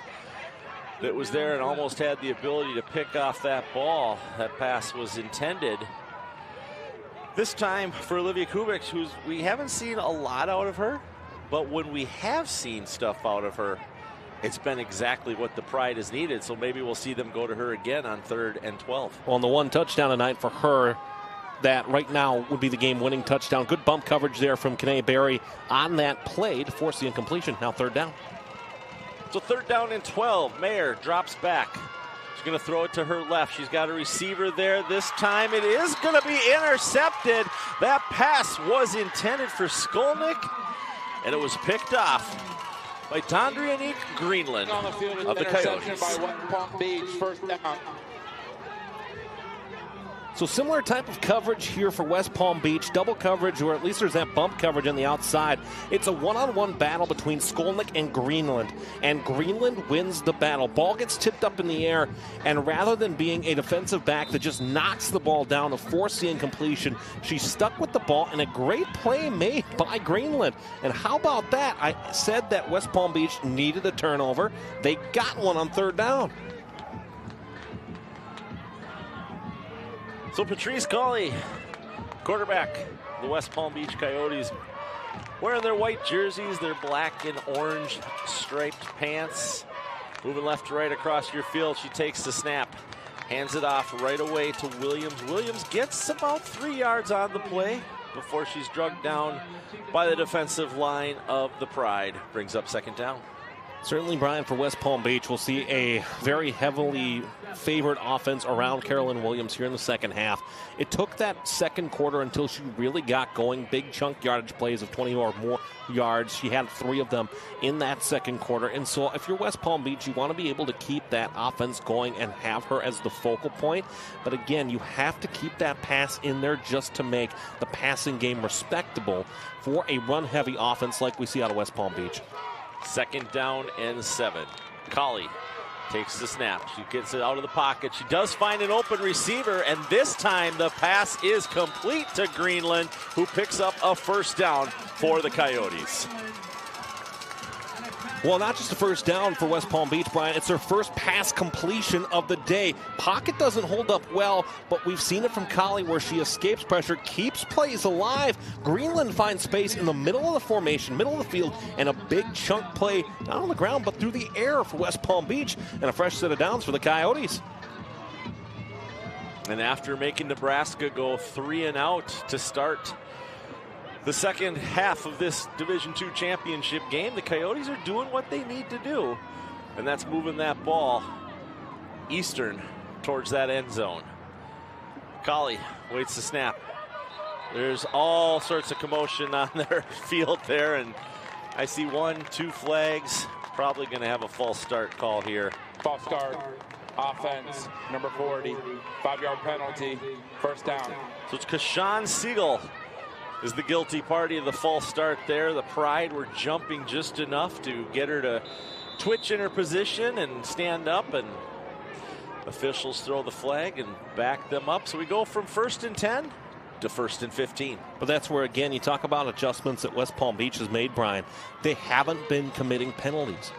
S5: that was there and almost had the ability to pick off that ball. That pass was intended. This time for Olivia Kubik, who's we haven't seen a lot out of her, but when we have seen stuff out of her, it's been exactly what the Pride has needed. So maybe we'll see them go to her again on 3rd and 12.
S6: Well, and the 1 touchdown tonight for her, that right now would be the game-winning touchdown. Good bump coverage there from Kanae Berry on that play to force the incompletion. Now 3rd down.
S5: So 3rd down and 12. Mayer drops back. She's going to throw it to her left. She's got a receiver there. This time it is going to be intercepted. That pass was intended for Skolnick, and it was picked off by Tondrianique Greenland
S8: on the field
S5: of the Coyotes.
S8: By West Palm Beach, 1st down.
S6: So similar type of coverage here for West Palm Beach. Double coverage, or at least there's that bump coverage on the outside. It's a one-on-one battle between Skolnick and Greenland. And Greenland wins the battle. Ball gets tipped up in the air, and rather than being a defensive back that just knocks the ball down to force the incompletion, she's stuck with the ball, and a great play made by Greenland. And how about that? I said that West Palm Beach needed a turnover. They got one on 3rd down.
S5: So Patrice Colley, quarterback, the West Palm Beach Coyotes, wearing their white jerseys, their black and orange striped pants, moving left to right across your field. She takes the snap, hands it off right away to Williams. Williams gets about 3 yards on the play before she's drugged down by the defensive line of the Pride. Brings up 2nd down.
S6: Certainly, Brian, for West Palm Beach, we'll see a very heavily favored offense around Carolyn Williams here in the second half. It took that second quarter until she really got going. Big chunk yardage plays of 20 or more yards. She had 3 of them in that second quarter. And so if you're West Palm Beach, you want to be able to keep that offense going and have her as the focal point. But again, you have to keep that pass in there just to make the passing game respectable for a run-heavy offense like we see out of West Palm Beach.
S5: 2nd down and 7. Colley takes the snap. She gets it out of the pocket. She does find an open receiver, and this time the pass is complete to Greenland, who picks up a first down for the Coyotes.
S6: Well, not just a first down for West Palm Beach, Brian. It's their first pass completion of the day. Pocket doesn't hold up well, but we've seen it from Collie where she escapes pressure, keeps plays alive. Greenland finds space in the middle of the formation, middle of the field, and a big chunk play not on the ground, but through the air for West Palm Beach, and a fresh set of downs for the Coyotes.
S5: And after making Nebraska go 3 and out to start the second half of this Division II championship game, the Coyotes are doing what they need to do, and that's moving that ball eastern towards that end zone. Collie waits the snap. There's all sorts of commotion on their field there, and I see 1, 2 flags. Probably going to have a false start call here.
S8: False start, offense, number 40, 5-yard penalty, first down.
S5: So it's Kashawn Siegel is the guilty party of the false start there. The Pride were jumping just enough to get her to twitch in her position and stand up, and officials throw the flag and back them up. So we go from 1st and 10 to 1st and 15.
S6: But that's where, again, you talk about adjustments that West Palm Beach has made, Brian. They haven't been committing penalties.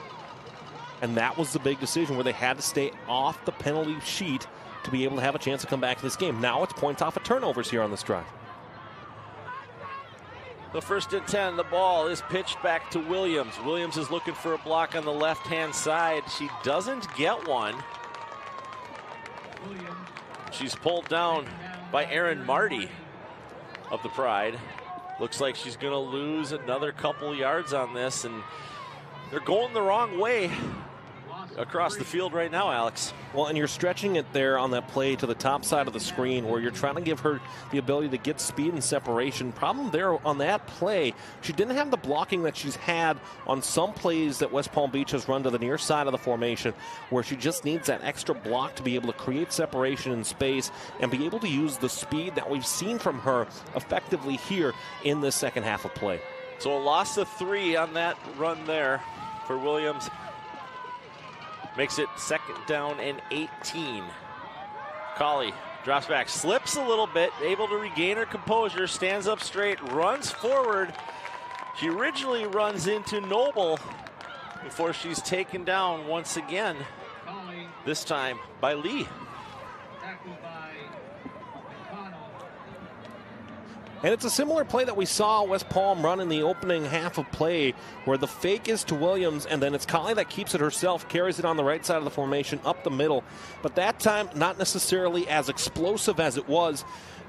S6: And that was the big decision where they had to stay off the penalty sheet to be able to have a chance to come back to this game. Now it's points off of turnovers here on this drive.
S5: The 1st and 10, the ball is pitched back to Williams. Williams is looking for a block on the left-hand side. She doesn't get one. She's pulled down by Erin Marty of the Pride. Looks like she's going to lose another couple yards on this, and they're going the wrong way across the field right now, Alex.
S6: Well, and you're stretching it there on that play to the top side of the screen where you're trying to give her the ability to get speed and separation. Problem there on that play, she didn't have the blocking that she's had on some plays that West Palm Beach has run to the near side of the formation, where she just needs that extra block to be able to create separation in space and be able to use the speed that we've seen from her effectively here in this second half of play.
S5: So a loss of 3 on that run there for Williams. Makes it 2nd down and 18. Collie drops back, slips a little bit, able to regain her composure, stands up straight, runs forward. She originally runs into Noble before she's taken down once again, this time by Lee.
S6: And it's a similar play that we saw West Palm run in the opening half of play, where the fake is to Williams, and then it's Collie that keeps it herself, carries it on the right side of the formation up the middle. But that time, not necessarily as explosive as it was.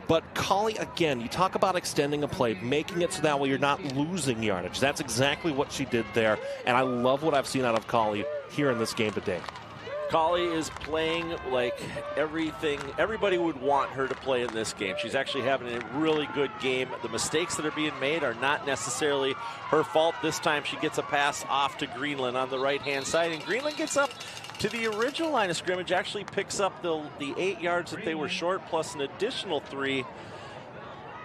S6: But Collie, again, you talk about extending a play, making it so that way you're not losing yardage. That's exactly what she did there, and I love what I've seen out of Collie here in this game today.
S5: Collie is playing like everything everybody would want her to play in this game. She's actually having a really good game. The mistakes that are being made are not necessarily her fault. This time she gets a pass off to Greenland on the right-hand side, and Greenland gets up to the original line of scrimmage, actually picks up the 8 yards that they were short, plus an additional 3.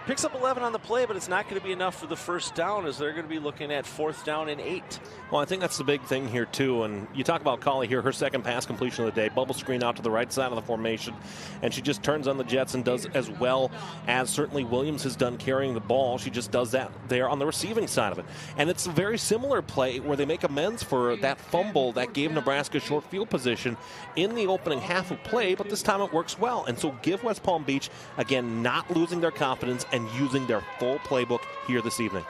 S5: Picks up 11 on the play, but it's not going to be enough for the first down, as they're going to be looking at 4th down and 8.
S6: Well, I think that's the big thing here, too. And you talk about Collie here, her second pass completion of the day, bubble screen out to the right side of the formation, and she just turns on the jets and does as well as certainly Williams has done carrying the ball. She just does that there on the receiving side of it. And it's a very similar play where they make amends for that fumble that gave Nebraska short field position in the opening half of play, but this time it works well. And so give West Palm Beach, again, not losing their confidence and using their full playbook here this evening.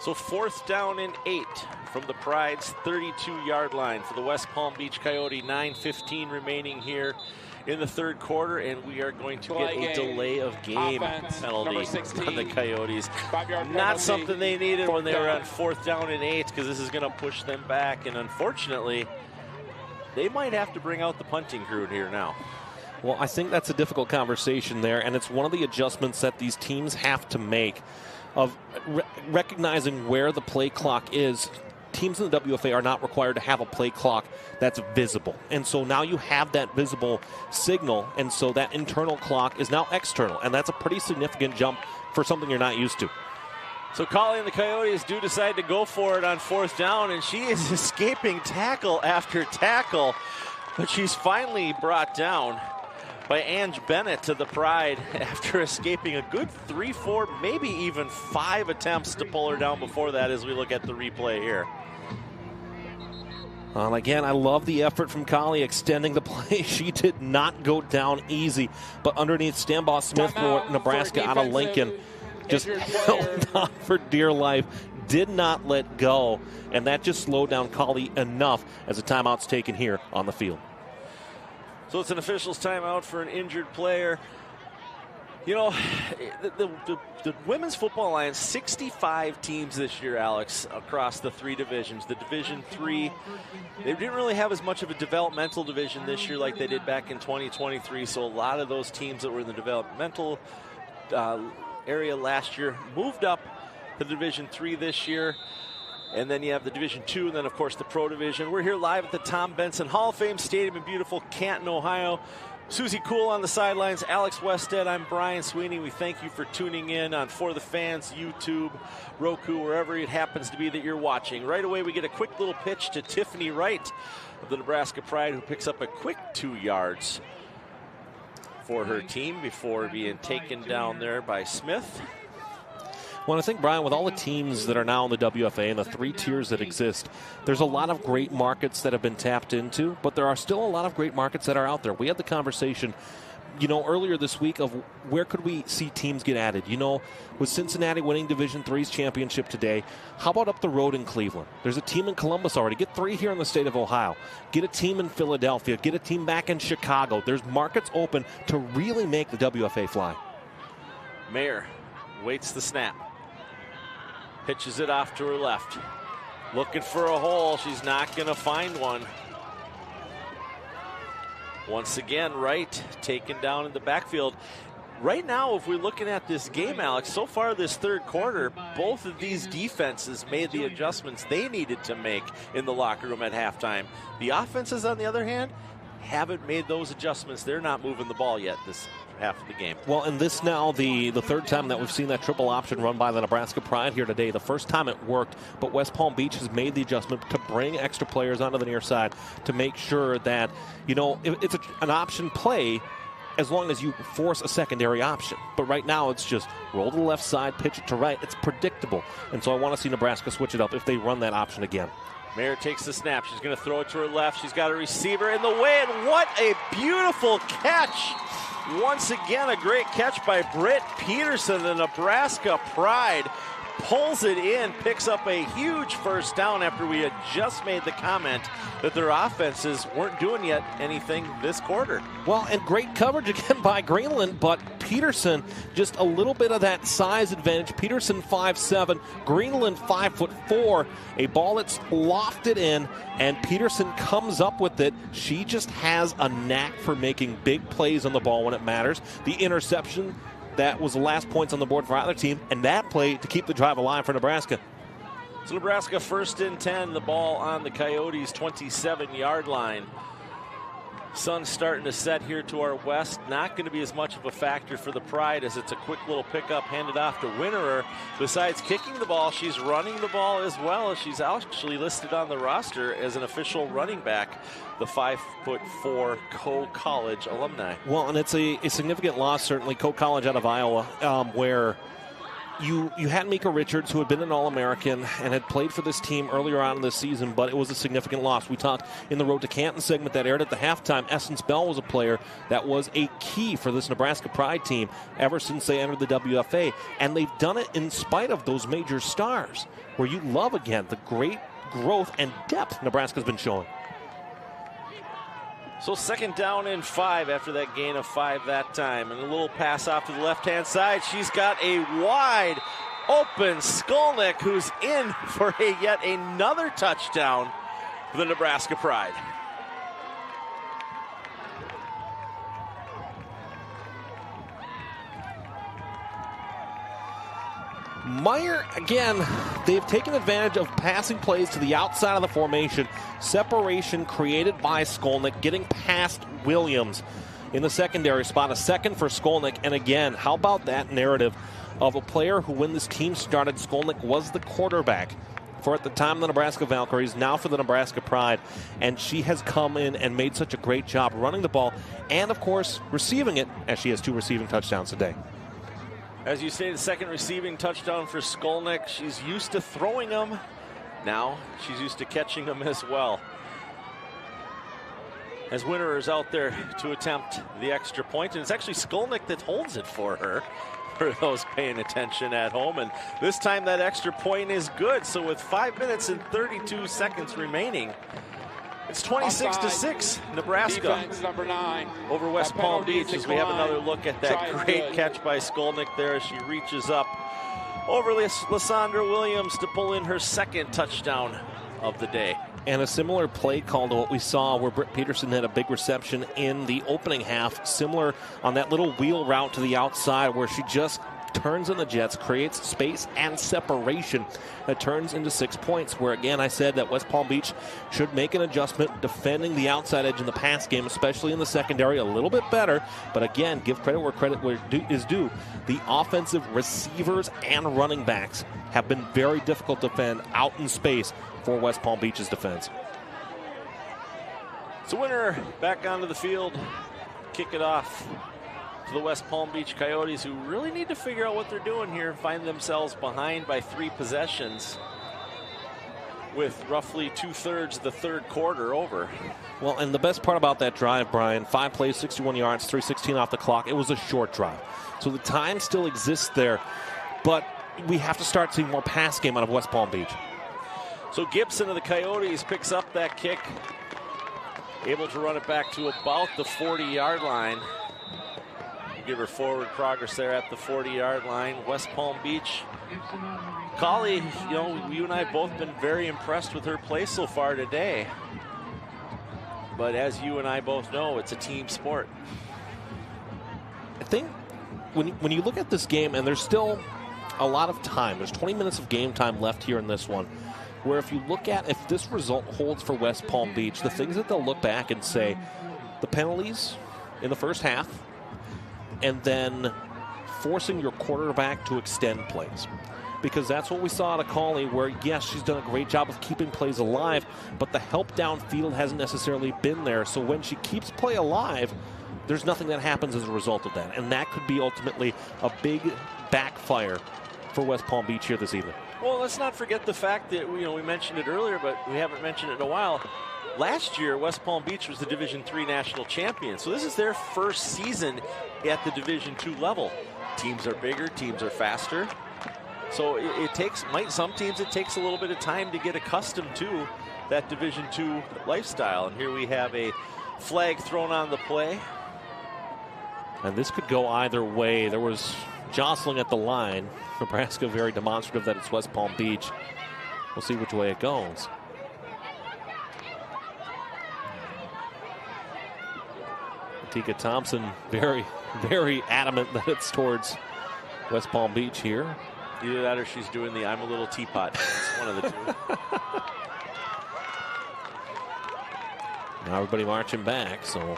S5: So 4th down and 8 from the Pride's 32-yard line for the West Palm Beach Coyote. 9:15 remaining here in the 3rd quarter, and we are going to get a delay of game penalty on the Coyotes. Not something they needed when they were on 4th down and 8, because this is going to push them back, and unfortunately, they might have to bring out the punting crew here now.
S6: Well, I think that's a difficult conversation there, and it's one of the adjustments that these teams have to make of recognizing where the play clock is. Teams in the WFA are not required to have a play clock that's visible. And so now you have that visible signal, and so that internal clock is now external, and that's a pretty significant jump for something you're not used to.
S5: So Collie and the Coyotes do decide to go for it on 4th down, and she is escaping tackle after tackle, but she's finally brought down by Ange Bennett to the Pride after escaping a good 3, 4, maybe even 5 attempts to pull her down before that as we look at the replay here.
S6: Again, I love the effort from Collie extending the play. She did not go down easy, but underneath Stambaugh Smith for Nebraska out of Lincoln just held on for dear life, did not let go, and that just slowed down Collie enough as a timeout's taken here on the field.
S5: So it's an official's timeout for an injured player. You know, the Women's Football Alliance, 65 teams this year, Alex, across the 3 divisions. The Division 3, they didn't really have as much of a developmental division this year like they did back in 2023, so a lot of those teams that were in the developmental area last year moved up to Division 3 this year. And then you have the Division 2, and then, of course, the Pro Division. We're here live at the Tom Benson Hall of Fame Stadium in beautiful Canton, Ohio. Susie Kuhl on the sidelines, Alex Westhead. I'm Brian Sweeney. We thank you for tuning in on For the Fans, YouTube, Roku, wherever it happens to be that you're watching. Right away, we get a quick little pitch to Tiffany Wright of the Nebraska Pride, who picks up a quick 2 yards for her team before being taken down there by Smith.
S6: Well, I think, Brian, with all the teams that are now in the WFA and the 3 tiers that exist, there's a lot of great markets that have been tapped into, but there are still a lot of great markets that are out there. We had the conversation, earlier this week of where could we see teams get added. With Cincinnati winning Division III's championship today, how about up the road in Cleveland? There's a team in Columbus already. Get 3 here in the state of Ohio. Get a team in Philadelphia. Get a team back in Chicago. There's markets open to really make the WFA fly.
S5: Mayer waits the snap. Pitches it off to her left. Looking for a hole. She's not going to find one. Once again, Wright taken down in the backfield. Right now, if we're looking at this game, Alex, so far this 3rd quarter, both of these defenses made the adjustments they needed to make in the locker room at halftime. The offenses, on the other hand, haven't made those adjustments. They're not moving the ball yet this half of the game.
S6: Well, and this now the 3rd time that we've seen that triple option run by the Nebraska Pride here today. The first time it worked, but West Palm Beach has made the adjustment to bring extra players onto the near side to make sure that, it's an option play as long as you force a secondary option. But right now it's just roll to the left side, pitch it to right. It's predictable. And so I want to see Nebraska switch it up if they run that option again.
S5: Mayer takes the snap. She's going to throw it to her left. She's got a receiver in the way, and what a beautiful catch. Once again, a great catch by Britt Peterson. The Nebraska Pride pulls it in, picks up a huge 1st down after we had just made the comment that their offenses weren't doing yet anything this quarter.
S6: Well, and great coverage again by Greenland, but Peterson, just a little bit of that size advantage. Peterson 5'7", Greenland 5'4", a ball that's lofted in, and Peterson comes up with it. She just has a knack for making big plays on the ball when it matters. The interception, that was the last points on the board for either team, and that play to keep the drive alive for Nebraska.
S5: So Nebraska 1st and 10, the ball on the Coyotes' 27-yard line. Sun's starting to set here to our west. Not going to be as much of a factor for the Pride as it's a quick little pickup handed off to Winterer. Besides kicking the ball, she's running the ball as well, as she's actually listed on the roster as an official running back, the 5'4" Coe College alumni.
S6: Well, and it's a significant loss, certainly. Coe College out of Iowa, where you had Mika Richards, who had been an All-American and had played for this team earlier on in the season, but it was a significant loss. We talked in the Road to Canton segment that aired at the halftime. Essence Bell was a player that was a key for this Nebraska Pride team ever since they entered the WFA, and they've done it in spite of those major stars, where you love, again, the great growth and depth Nebraska's been showing.
S5: So 2nd down and 5 after that gain of 5 that time. And a little pass off to the left-hand side. She's got a wide open Skolnick, who's in for yet another touchdown for the Nebraska Pride.
S6: Meyer, again, they've taken advantage of passing plays to the outside of the formation. Separation created by Skolnick, getting past Williams in the secondary spot. A second for Skolnick. And again, how about that narrative of a player who, when this team started, Skolnick was the quarterback for, at the time, the Nebraska Valkyries, now for the Nebraska Pride. And she has come in and made such a great job running the ball and, of course, receiving it, as she has 2 receiving touchdowns today.
S5: As you say, the second receiving touchdown for Skolnick. She's used to throwing them. Now she's used to catching them as well. As Winter is out there to attempt the extra point, and it's actually Skolnick that holds it for her, for those paying attention at home. And this time that extra point is good. So with 5 minutes and 32 seconds remaining, it's 26-6, Nebraska.
S8: Defense number 9
S5: over West Palm Beach, as we have another look at that great catch by Skolnick there as she reaches up over Lysandra Williams to pull in her second touchdown of the day.
S6: And a similar play call to what we saw where Britt Peterson had a big reception in the opening half, similar on that little wheel route to the outside where she just turns in the jets, creates space and separation that turns into 6 points, where again I said that West Palm Beach should make an adjustment defending the outside edge in the pass game, especially in the secondary, a little bit better. But again, give credit where credit is due. The offensive receivers and running backs have been very difficult to defend out in space for West Palm Beach's defense.
S5: So Winter back onto the field, kick it off to the West Palm Beach Coyotes, who really need to figure out what they're doing here, find themselves behind by 3 possessions with roughly 2/3 the third quarter over.
S6: Well, and the best part about that drive, Brian, 5 plays, 61 yards, 3:16 off the clock. It was a short drive. So the time still exists there, but we have to start seeing more pass game out of West Palm Beach.
S5: So Gibson of the Coyotes picks up that kick, able to run it back to about the 40-yard line. Give her forward progress there at the 40-yard line. West Palm Beach. Collie, you know, you and I have both been very impressed with her play so far today. But as you and I both know, it's a team sport.
S6: I think when you look at this game, and there's still a lot of time, there's 20 minutes of game time left here in this one, where if you look at if this result holds for West Palm Beach, the things that they'll look back and say, the penalties in the first half, and then forcing your quarterback to extend plays. Because that's what we saw out of Collie, where, yes, she's done a great job of keeping plays alive, but the help downfield hasn't necessarily been there. So when she keeps play alive, there's nothing that happens as a result of that. And that could be ultimately a big backfire for West Palm Beach here this evening.
S5: Well, let's not forget the fact that, you know, we mentioned it earlier, but we haven't mentioned it in a while. Last year, West Palm Beach was the Division III national champion. So this is their first season at the Division II level. Teams are bigger, teams are faster. So it takes, some teams it takes a little bit of time to get accustomed to that Division II lifestyle. And here we have a flag thrown on the play.
S6: And this could go either way. There was jostling at the line. Nebraska very demonstrative that it's West Palm Beach. We'll see which way it goes. Tika Thompson very, very adamant that it's towards West Palm Beach here.
S5: Either that or she's doing the I'm a little teapot. It's one of the two.
S6: Now everybody marching back, so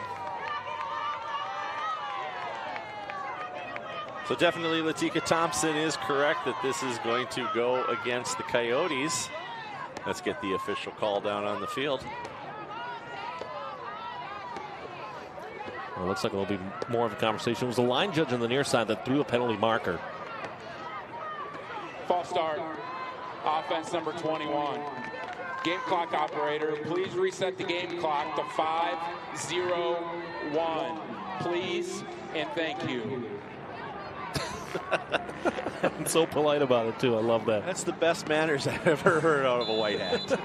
S5: definitely Latika Thompson is correct that this is going to go against the Coyotes. Let's get the official call down on the field.
S6: Well, it looks like it'll be more of a conversation. It was the line judge on the near side that threw a penalty marker.
S8: False start. Offense number 21. Game clock operator, please reset the game clock to 5:01. Please and thank you.
S6: I'm so polite about it, too. I love that.
S5: That's the best manners I've ever heard out of a white hat.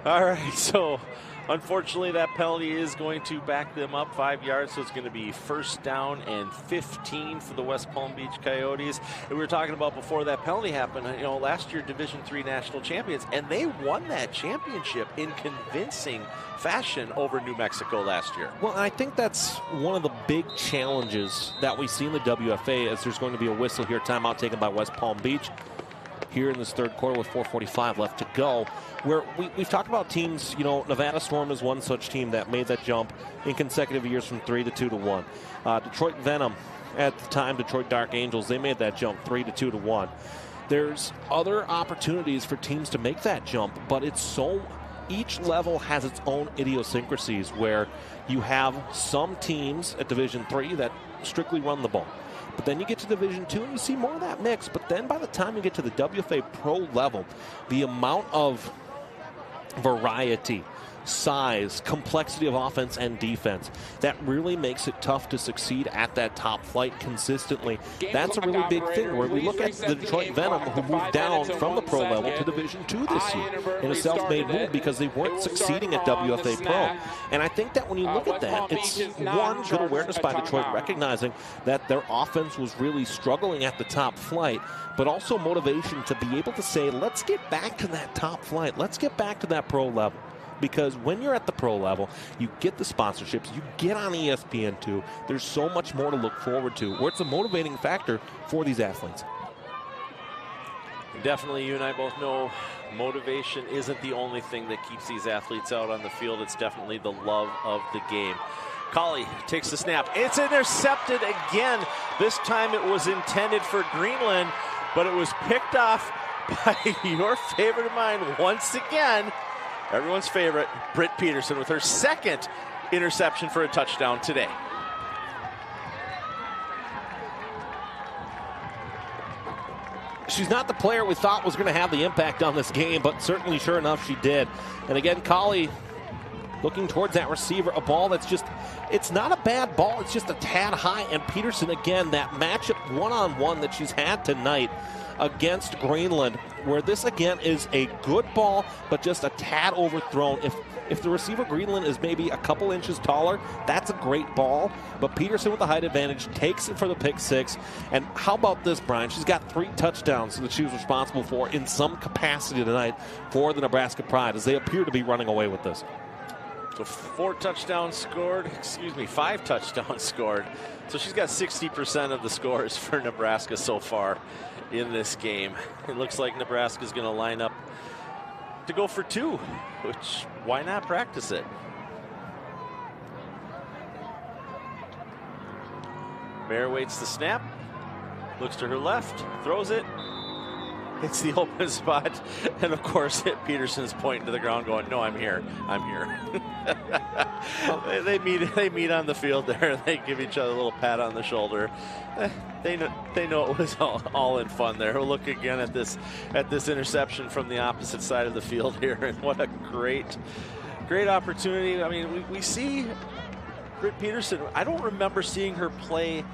S5: All right, so unfortunately that penalty is going to back them up 5 yards, so it's going to be 1st down and 15 for the West Palm Beach Coyotes. And we were talking about before that penalty happened, you know, last year Division III national champions, and they won that championship in convincing fashion over New Mexico last year.
S6: Well, I think that's one of the big challenges that we see in the WFA, as there's going to be a whistle here, timeout taken by West Palm Beach. here in this third quarter with 4:45 left to go. Where we've talked about teams, Nevada Storm is one such team that made that jump in consecutive years from 3 to 2 to 1. Detroit Venom, at the time, Detroit Dark Angels, they made that jump 3 to 2 to 1. There's other opportunities for teams to make that jump, but each level has its own idiosyncrasies where you have some teams at Division III that strictly run the ball. But then you get to Division II and you see more of that mix. But then by the time you get to the WFA Pro level, the amount of variety, size, complexity of offense and defense, that really makes it tough to succeed at that top flight consistently. That's a really big thing where we look at the Detroit Venom, who moved down from the pro level to Division II this year in a self-made move because they weren't succeeding at WFA Pro. And I think that when you look at that, it's one, good awareness by Detroit recognizing that their offense was really struggling at the top flight, but also motivation to be able to say, let's get back to that top flight. Let's get back to that pro level. Because when you're at the pro level, you get the sponsorships, you get on ESPN2. There's so much more to look forward to, where it's a motivating factor for these athletes.
S5: Definitely, you and I both know motivation isn't the only thing that keeps these athletes out on the field. It's definitely the love of the game. Colley takes the snap. It's intercepted again. This time it was intended for Greenland, but it was picked off by your favorite of mine once again. Everyone's favorite, Britt Peterson, with her second interception for a touchdown today.
S6: She's not the player we thought was going to have the impact on this game, but certainly, sure enough, she did. And again, Colley looking towards that receiver, a ball that's just, it's not a bad ball, it's just a tad high. And Peterson, again, that matchup one-on-one that she's had tonight against Greenland, where this again is a good ball, but just a tad overthrown. If the receiver Greenland is maybe a couple inches taller, that's a great ball. But Peterson with the height advantage takes it for the pick six. And how about this, Brian? She's got 3 touchdowns that she was responsible for in some capacity tonight for the Nebraska Pride, as they appear to be running away with this.
S5: So 5 touchdowns scored. So she's got 60% of the scores for Nebraska so far in this game. It looks like Nebraska's going to line up to go for 2, which why not practice it? Bear waits the snap, looks to her left, throws it. It's the open spot, and of course, Peterson's pointing to the ground, going, "No, I'm here. I'm here." They meet on the field there. They give each other a little pat on the shoulder. They know it was all in fun there. We'll look again at this interception from the opposite side of the field here, and what a great opportunity. I mean, we see Britt Peterson. I don't remember seeing her play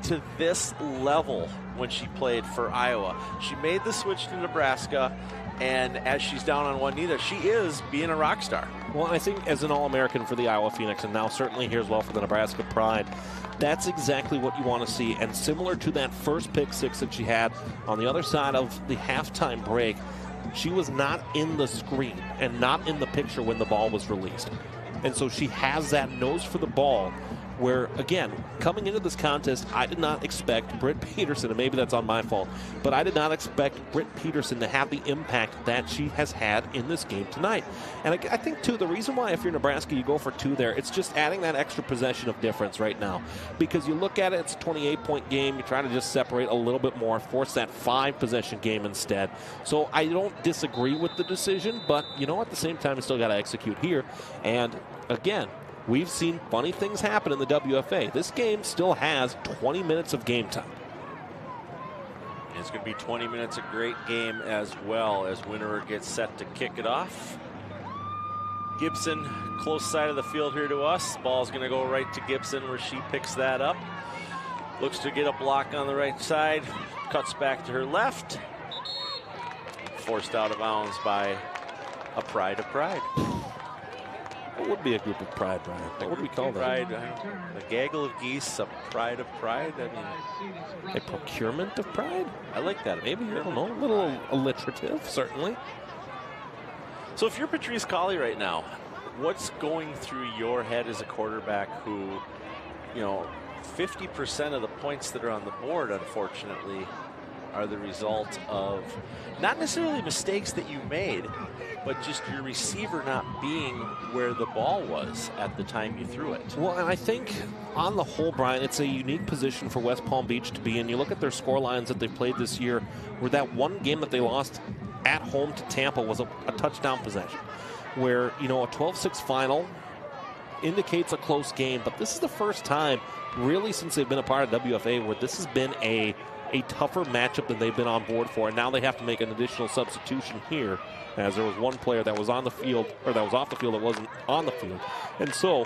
S5: to this level when she played for Iowa. She made the switch to Nebraska, and as she's down on one knee there, she is being a rock star.
S6: Well, I think as an All-American for the Iowa Phoenix, and now certainly here as well for the Nebraska Pride, that's exactly what you want to see. And similar to that first pick six that she had on the other side of the halftime break, she was not in the screen and not in the picture when the ball was released. And so she has that nose for the ball, where, again, coming into this contest, I did not expect Britt Peterson, and maybe that's on my fault, but I did not expect Britt Peterson to have the impact that she has had in this game tonight. And I think, too, the reason why if you're Nebraska, you go for 2 there, it's just adding that extra possession of difference right now. Because you look at it, it's a 28-point game. You try to just separate a little bit more, force that 5-possession game instead. So I don't disagree with the decision, but, at the same time, you still got to execute here. And, again, we've seen funny things happen in the WFA. This game still has 20 minutes of game time.
S5: It's going to be 20 minutes of great game as well, as Winterer gets set to kick it off. Gibson, close side of the field here to us. Ball's going to go right to Gibson, where she picks that up. Looks to get a block on the right side. Cuts back to her left. Forced out of bounds by a Pride of Pride.
S6: What would be a group of pride, Brian? What would we call that?
S5: A gaggle of geese, a pride of pride. I mean,
S6: a procurement of pride?
S5: I like that.
S6: Maybe, I don't know, a little alliterative, certainly.
S5: So if you're Patrice Colley right now, what's going through your head as a quarterback who, 50% of the points that are on the board, unfortunately, are the result of not necessarily mistakes that you made, but just your receiver not being where the ball was at the time you threw it.
S6: Well, and I think on the whole, Brian, it's a unique position for West Palm Beach to be in. You look at their score lines that they played this year, where that one game that they lost at home to Tampa was a touchdown possession, where, you know, a 12-6 final indicates a close game, but this is the first time really since they've been a part of WFA where this has been a tougher matchup than they've been on board for, and now they have to make an additional substitution here, as there was one player that was on the field, or that was off the field that wasn't on the field. And so,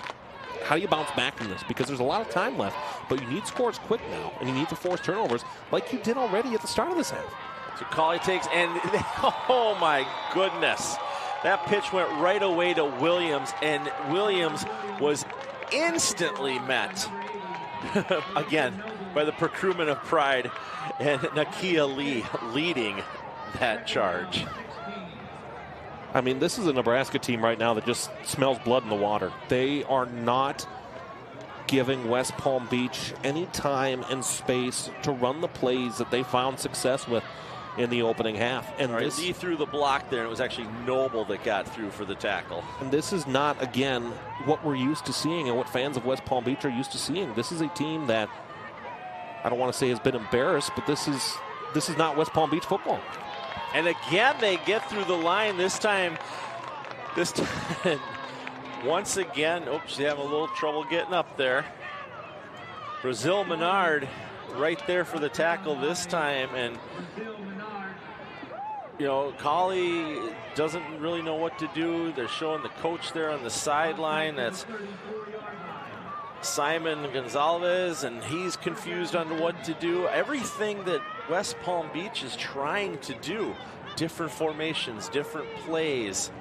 S6: how do you bounce back from this? Because there's a lot of time left, but you need scores quick now, and you need to force turnovers like you did already at the start of this half.
S5: So Colley takes, and oh my goodness. That pitch went right away to Williams, and Williams was instantly met, again, by the procurement of pride, and Nakia Lee leading that charge.
S6: I mean, this is a Nebraska team right now that just smells blood in the water. They are not giving West Palm Beach any time and space to run the plays that they found success with in the opening half. And this,
S5: Lee threw the block there, and it was actually Noble that got through for the tackle.
S6: And this is not, again, what we're used to seeing and what fans of West Palm Beach are used to seeing. This is a team that, I don't want to say has been embarrassed, but this is not West Palm Beach football.
S5: And again, they get through the line this time. Once again, oops, they have a little trouble getting up there. Brazil Menard right there for the tackle this time, and you know, Colley doesn't really know what to do. They're showing the coach there on the sideline. That's Simon Gonzalez, and he's confused on what to do. Everything that West Palm Beach is trying to do, different formations, different plays.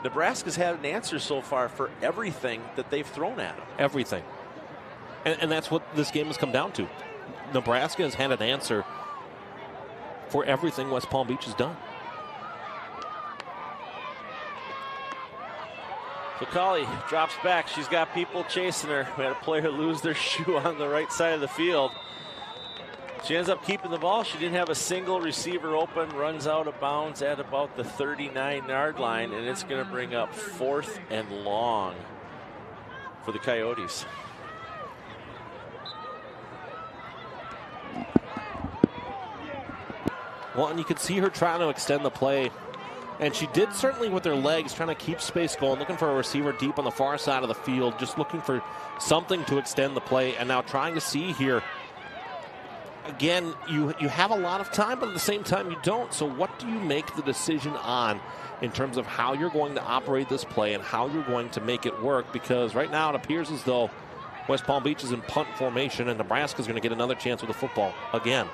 S5: Nebraska's had an answer so far for everything that they've thrown at them.
S6: Everything. And that's what this game has come down to. Nebraska has had an answer for everything West Palm Beach has done.
S5: So Colley drops back. She's got people chasing her. We had a player lose their shoe on the right side of the field. She ends up keeping the ball. She didn't have a single receiver open. Runs out of bounds at about the 39-yard line, and it's going to bring up 4th and long for the Coyotes.
S6: Well, and you can see her trying to extend the play. And she did certainly with her legs, trying to keep space going, looking for a receiver deep on the far side of the field, just looking for something to extend the play, and now trying to see here. Again, you have a lot of time, but at the same time you don't. So what do you make the decision on in terms of how you're going to operate this play and how you're going to make it work? Because right now it appears as though West Palm Beach is in punt formation, and Nebraska's going to get another chance with the football again.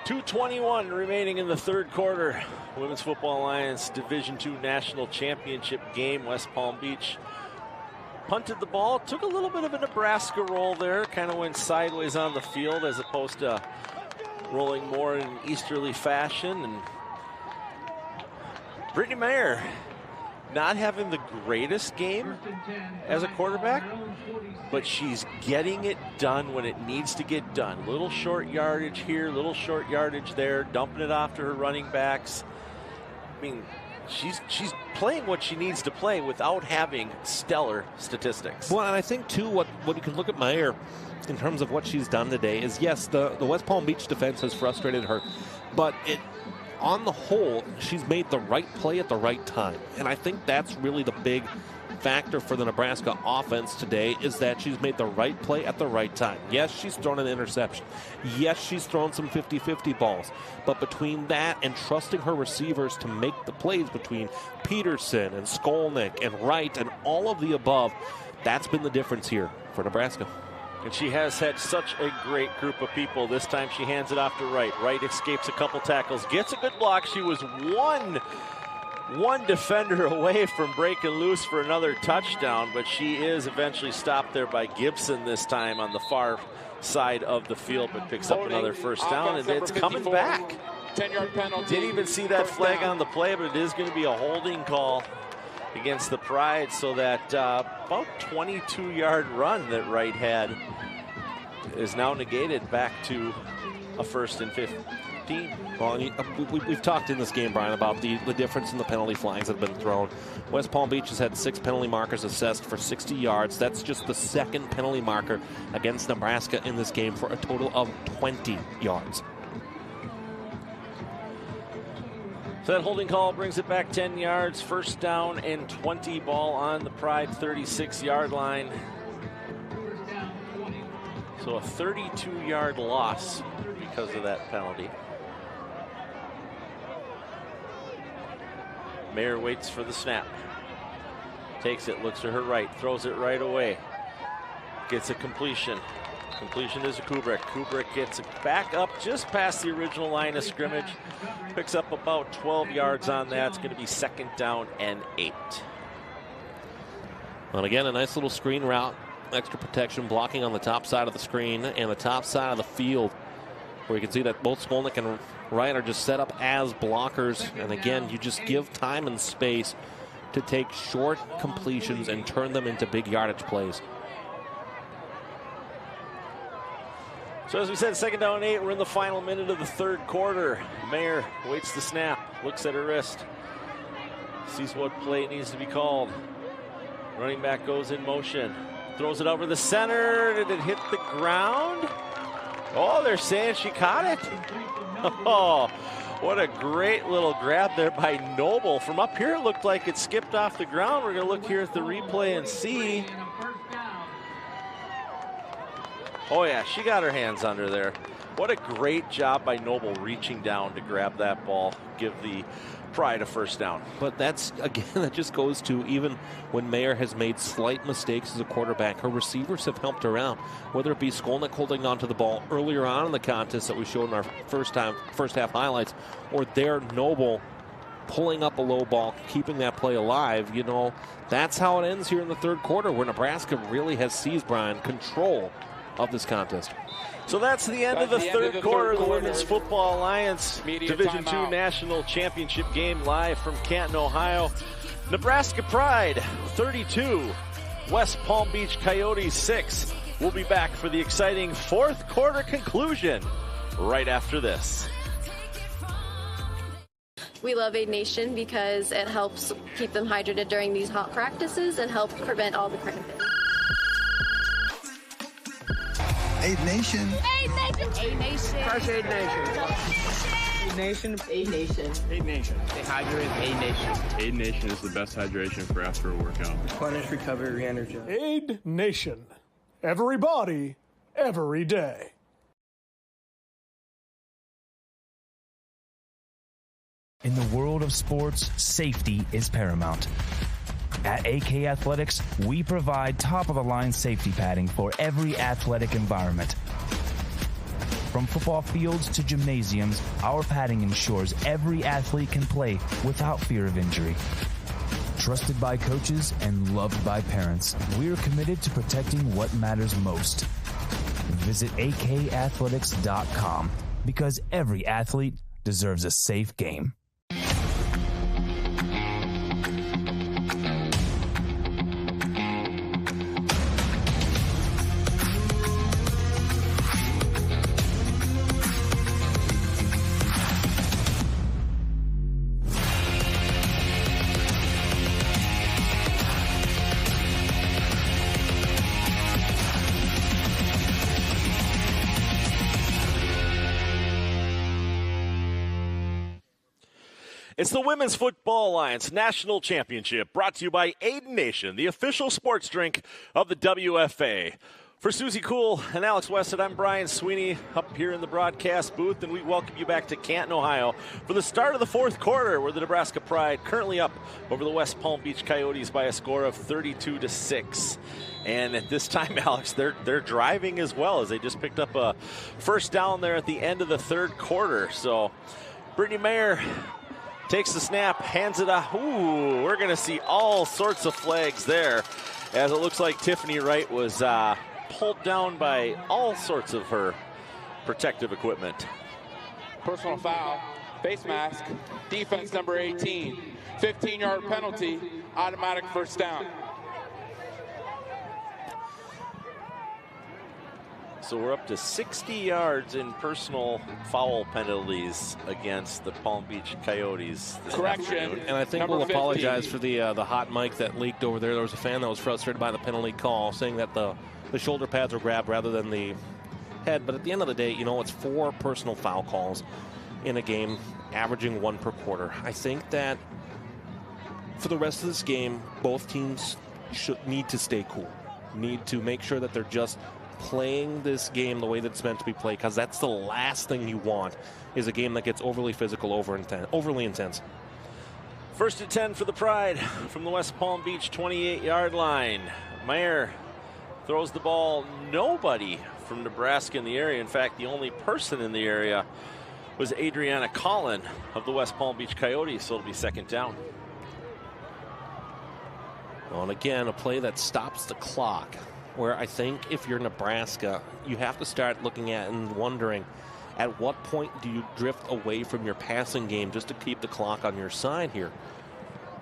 S5: 2:21 remaining in the third quarter. Women's Football Alliance Division II National Championship game. West Palm Beach punted the ball, took a little bit of a Nebraska roll there, kind of went sideways on the field as opposed to rolling more in easterly fashion. And Brittany Mayer not having the greatest game as a quarterback, but she's getting it done when it needs to get done. Little short yardage here, little short yardage there, dumping it off to her running backs. I mean, she's playing what she needs to play without having stellar statistics.
S6: Well, and I think, too, what you can look at Mayer in terms of what she's done today is, yes, the West Palm Beach defense has frustrated her, but on the whole, she's made the right play at the right time. And I think that's really the big factor for the Nebraska offense today, is that she's made the right play at the right time. Yes, she's thrown an interception. Yes, she's thrown some 50-50 balls. But between that and trusting her receivers to make the plays between Peterson and Skolnick and Wright and all of the above, that's been the difference here for Nebraska.
S5: And she has had such a great group of people. This time she hands it off to Wright. Wright escapes a couple tackles, gets a good block. She was one defender away from breaking loose for another touchdown, but she is eventually stopped there by Gibson this time on the far side of the field, but picks up another first down, and it's coming back.
S8: 10-yard penalty.
S5: Didn't even see that flag on the play, but it is going to be a holding call against the Pride, so that about 22-yard run that Wright had is now negated back to a 1st and 15.
S6: Well, we've talked in this game, Brian, about the difference in the penalty flags that have been thrown. West Palm Beach has had 6 penalty markers assessed for 60 yards. That's just the 2nd penalty marker against Nebraska in this game for a total of 20 yards.
S5: So that holding call brings it back 10 yards. 1st down and 20, ball on the Pride 36-yard line. So a 32-yard loss because of that penalty. Mayer waits for the snap. Takes it, looks to her right, throws it right away. Gets a completion. Completion is a Kubrick. Kubrick gets it back up just past the original line of scrimmage. Picks up about 12 yards on that. It's going to be 2nd down and 8.
S6: Well, again, a nice little screen route. Extra protection blocking on the top side of the screen and the top side of the field, where you can see that both Skolnick and Wright are just set up as blockers. And again, you just give time and space to take short completions and turn them into big yardage plays.
S5: So as we said, 2nd down and 8. We're in the final minute of the 3rd quarter. Mayer waits the snap, looks at her wrist, sees what play needs to be called. Running back goes in motion, throws it over the center. Did it hit the ground? Oh, they're saying she caught it. Oh, what a great little grab there by Noble. From up here, it looked like it skipped off the ground. We're going to look here at the replay and see. Oh, yeah, she got her hands under there. What a great job by Noble reaching down to grab that ball, give the Pride a 1st down.
S6: But that's, again, that just goes to even when Mayer has made slight mistakes as a quarterback, her receivers have helped her out, whether it be Skolnick holding onto the ball earlier on in the contest that we showed in our first half highlights, or there Noble pulling up a low ball, keeping that play alive. You know, that's how it ends here in the 3rd quarter, where Nebraska really has seized, Brian, control of this contest.
S5: So that's the end of the 3rd quarter of the Women's Football Alliance Division II National Championship game, live from Canton, Ohio. Nebraska Pride 32, West Palm Beach Coyotes 6. We'll be back for the exciting 4th quarter conclusion right after this.
S9: We love Aid Nation because it helps keep them hydrated during these hot practices and help prevent all the cramping.
S10: Aid Nation.
S14: Aid Nation. Aid Nation.
S3: Crush Aid Nation. Aid Nation. Aid Nation. Aid Nation. Stay hydrated. Aid Nation.
S11: Aid Nation is the best hydration for after a workout.
S3: Replenish, recover, re-energize.
S12: Aid Nation. Everybody, every day.
S13: In the world of sports, safety is paramount. At AK Athletics, we provide top-of-the-line safety padding for every athletic environment. From football fields to gymnasiums, our padding ensures every athlete can play without fear of injury. Trusted by coaches and loved by parents, we're committed to protecting what matters most. Visit akathletics.com, because every athlete deserves a safe game.
S5: It's the Women's Football Alliance National Championship, brought to you by Aid Nation, the official sports drink of the WFA. For Susie Kuhl and Alex Weston, I'm Brian Sweeney up here in the broadcast booth, and we welcome you back to Canton, Ohio for the start of the 4th quarter, where the Nebraska Pride currently up over the West Palm Beach Coyotes by a score of 32-6. And at this time, Alex, they're driving as well, as they just picked up a 1st down there at the end of the 3rd quarter. So Brittany Mayer takes the snap, hands it off. Ooh, we're going to see all sorts of flags there, as it looks like Tiffany Wright was pulled down by all sorts of her protective equipment.
S8: Personal foul, face mask, defense number 18, 15-yard penalty, automatic 1st down.
S5: So we're up to 60 yards in personal foul penalties against the Palm Beach Coyotes.
S8: Correction.
S6: And I think we'll apologize for the hot mic that leaked over there. There was a fan that was frustrated by the penalty call, saying that the shoulder pads were grabbed rather than the head. But at the end of the day, it's 4 personal foul calls in a game, averaging 1 per quarter. I think that for the rest of this game, both teams need to stay cool, need to make sure that they're just playing this game the way that it's meant to be played, because that's the last thing you want is a game that gets overly physical, overly intense.
S5: First and 10 for the Pride from the West Palm Beach 28-yard line. Mayer throws the ball. Nobody from Nebraska in the area. In fact, the only person in the area was Adriana Collin of the West Palm Beach Coyotes, so it'll be second down.
S6: Well, and again, a play that stops the clock, where I think if you're Nebraska, you have to start looking at and wondering, at what point do you drift away from your passing game just to keep the clock on your side here?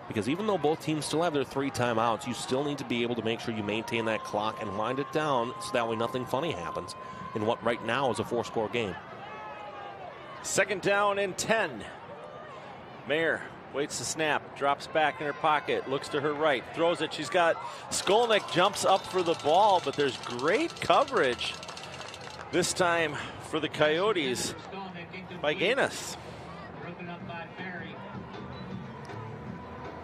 S6: Because even though both teams still have their 3 timeouts, you still need to be able to make sure you maintain that clock and wind it down so that way nothing funny happens in what right now is a 4-score game.
S5: Second down and 10. Mayer waits the snap, drops back in her pocket, looks to her right, throws it. She's got Skolnick, jumps up for the ball, but there's great coverage this time for the Coyotes by Gaines.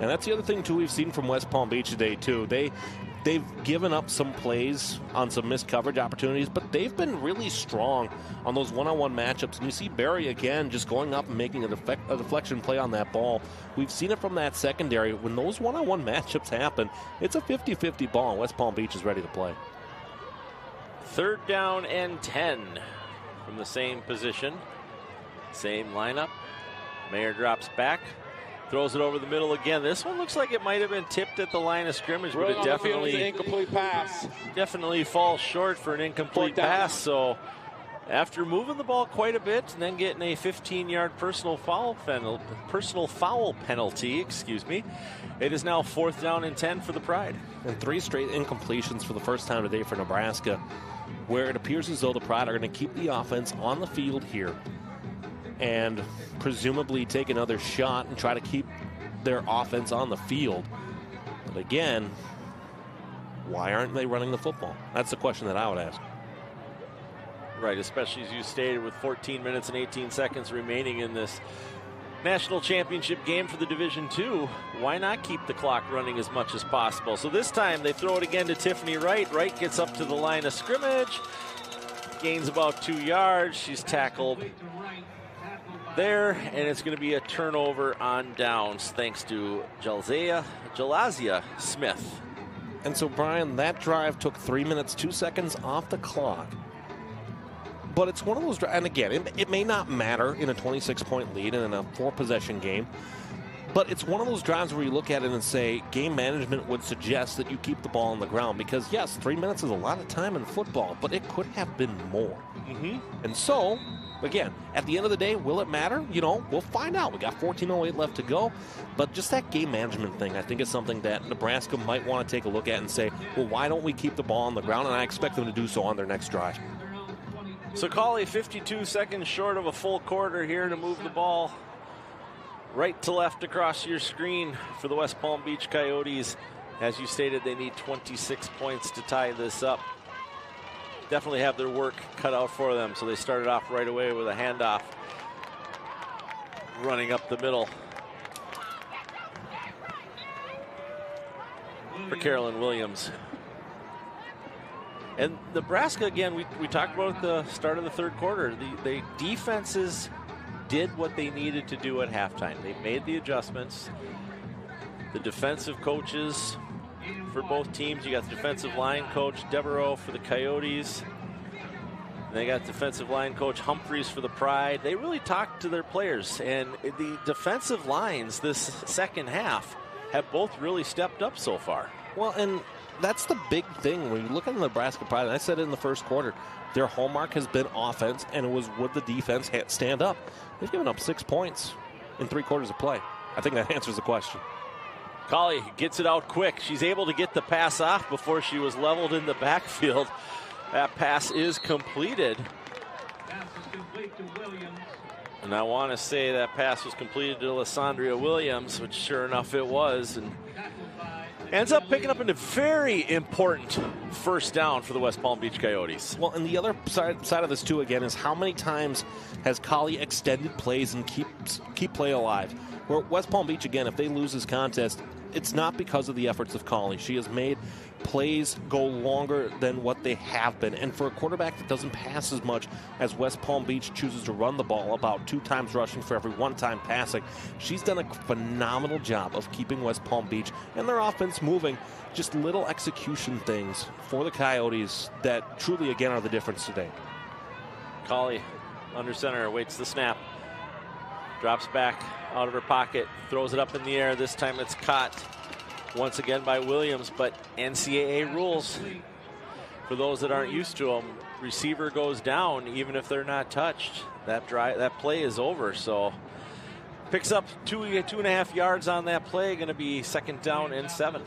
S6: And that's the other thing, too, we've seen from West Palm Beach today, too. They've given up some plays on some missed coverage opportunities, but they've been really strong on those one-on-one matchups. And you see Barry, again, just going up and making a deflection play on that ball. We've seen it from that secondary. When those one-on-one matchups happen, it's a 50-50 ball, and West Palm Beach is ready to play.
S5: Third down and 10 from the same position. Same lineup. Mayer drops back. Throws it over the middle again. This one looks like it might have been tipped at the line of scrimmage,
S8: really,
S5: but it definitely
S8: an incomplete pass.
S5: Definitely falls short for an incomplete pass. So after moving the ball quite a bit and then getting a 15-yard personal foul penalty, it is now 4th down and 10 for the Pride.
S6: And 3 straight incompletions for the first time today for Nebraska, where it appears as though the Pride are going to keep the offense on the field here and presumably take another shot and try to keep their offense on the field. But again, why aren't they running the football? That's the question that I would ask.
S5: Right, especially as you stated, with 14 minutes and 18 seconds remaining in this national championship game for the Division II. Why not keep the clock running as much as possible? So this time they throw it again to Tiffany Wright. Wright gets up to the line of scrimmage, gains about 2 yards. She's tackled there, and it's going to be a turnover on downs thanks to Jalazia Smith.
S6: And so, Brian, that drive took 3 minutes, 2 seconds off the clock. But it's one of those, and again, it may not matter in a 26-point lead and in a 4-possession game, but it's one of those drives where you look at it and say game management would suggest that you keep the ball on the ground, because yes, 3 minutes is a lot of time in football, but it could have been more. And so, again, at the end of the day, will it matter? We'll find out. We got 14:08 left to go, but just that game management thing, I think, is something that Nebraska might want to take a look at and say, well, why don't we keep the ball on the ground? And I expect them to do so on their next drive.
S5: So Colley 52 seconds short of a full quarter here to move the ball right to left across your screen for the West Palm Beach Coyotes. As you stated, they need 26 points to tie this up. Definitely have their work cut out for them, so they started off right away with a handoff running up the middle for Carolyn Williams. And Nebraska, again, we talked about at the start of the third quarter, the defenses did what they needed to do at halftime. They made the adjustments. The defensive coaches for both teams, you got the defensive line coach Devereaux for the Coyotes. And they got defensive line coach Humphreys for the Pride. They really talked to their players, and the defensive lines this second half have both really stepped up so far.
S6: Well, and that's the big thing when you look at the Nebraska Pride, and I said it in the first quarter, their hallmark has been offense, and it was would the defense stand up. They've given up 6 points in 3 quarters of play. I think that answers the question.
S5: Colley gets it out quick. She's able to get the pass off before she was leveled in the backfield That pass is completed.
S4: Pass is complete to Williams.
S5: And I want to say that pass was completed to Alessandria Williams, which sure enough it was. And ends up picking up a very important first down for the West Palm Beach Coyotes.
S6: Well, and the other side of this, too, again, is how many times has Colley extended plays and keep play alive? Where West Palm Beach, again, if they lose this contest, it's not because of the efforts of Colley. She has made plays go longer than what they have been. And for a quarterback that doesn't pass as much as West Palm Beach chooses to run the ball, about 2 times rushing for every 1 time passing, she's done a phenomenal job of keeping West Palm Beach and their offense moving. Just little execution things for the Coyotes that truly, again, are the difference today.
S5: Colley under center, waits the snap, drops back out of her pocket, throws it up in the air. This time it's caught once again by Williams, but NCAA rules, for those that aren't used to them, receiver goes down even if they're not touched. That play is over. So picks up 2.5 yards on that play. Going to be 2nd down and 7.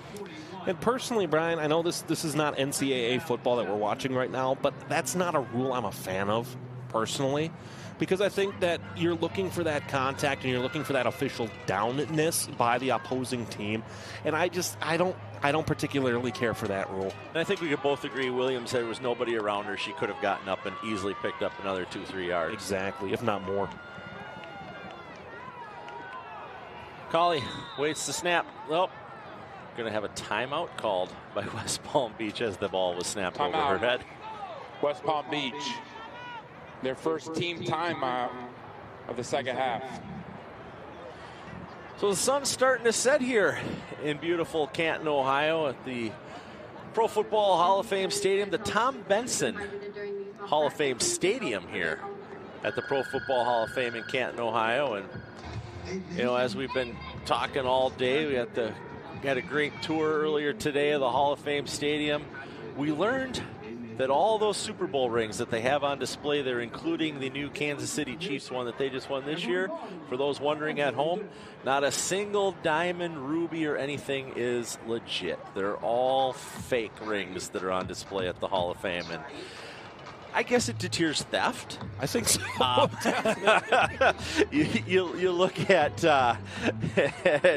S6: And personally, Brian, I know this is not NCAA football that we're watching right now, but that's not a rule I'm a fan of personally, because I think that you're looking for that contact and you're looking for that official downness by the opposing team, and I don't particularly care for that rule.
S5: And I think we could both agree Williams, there was nobody around her. She could have gotten up and easily picked up another 2-3 yards.
S6: Exactly, if not more.
S5: Colley waits the snap. Well, going to have a timeout called by West Palm Beach as the ball was snapped over her head.
S8: West Palm Beach, their first team timeout of the second half.
S5: So the sun's starting to set here in beautiful Canton, Ohio at the Pro Football Hall of Fame Stadium, the Tom Benson Hall of Fame Stadium here at the Pro Football Hall of Fame in Canton, Ohio. And, you know, as we've been talking all day, we had a great tour earlier today of the Hall of Fame Stadium. We learned that all those Super Bowl rings that they have on display there, including the new Kansas City Chiefs one that they just won this year, for those wondering at home, not a single diamond, ruby, or anything is legit. They're all fake rings that are on display at the Hall of Fame. And I guess it deters theft.
S6: I think so.
S5: You look at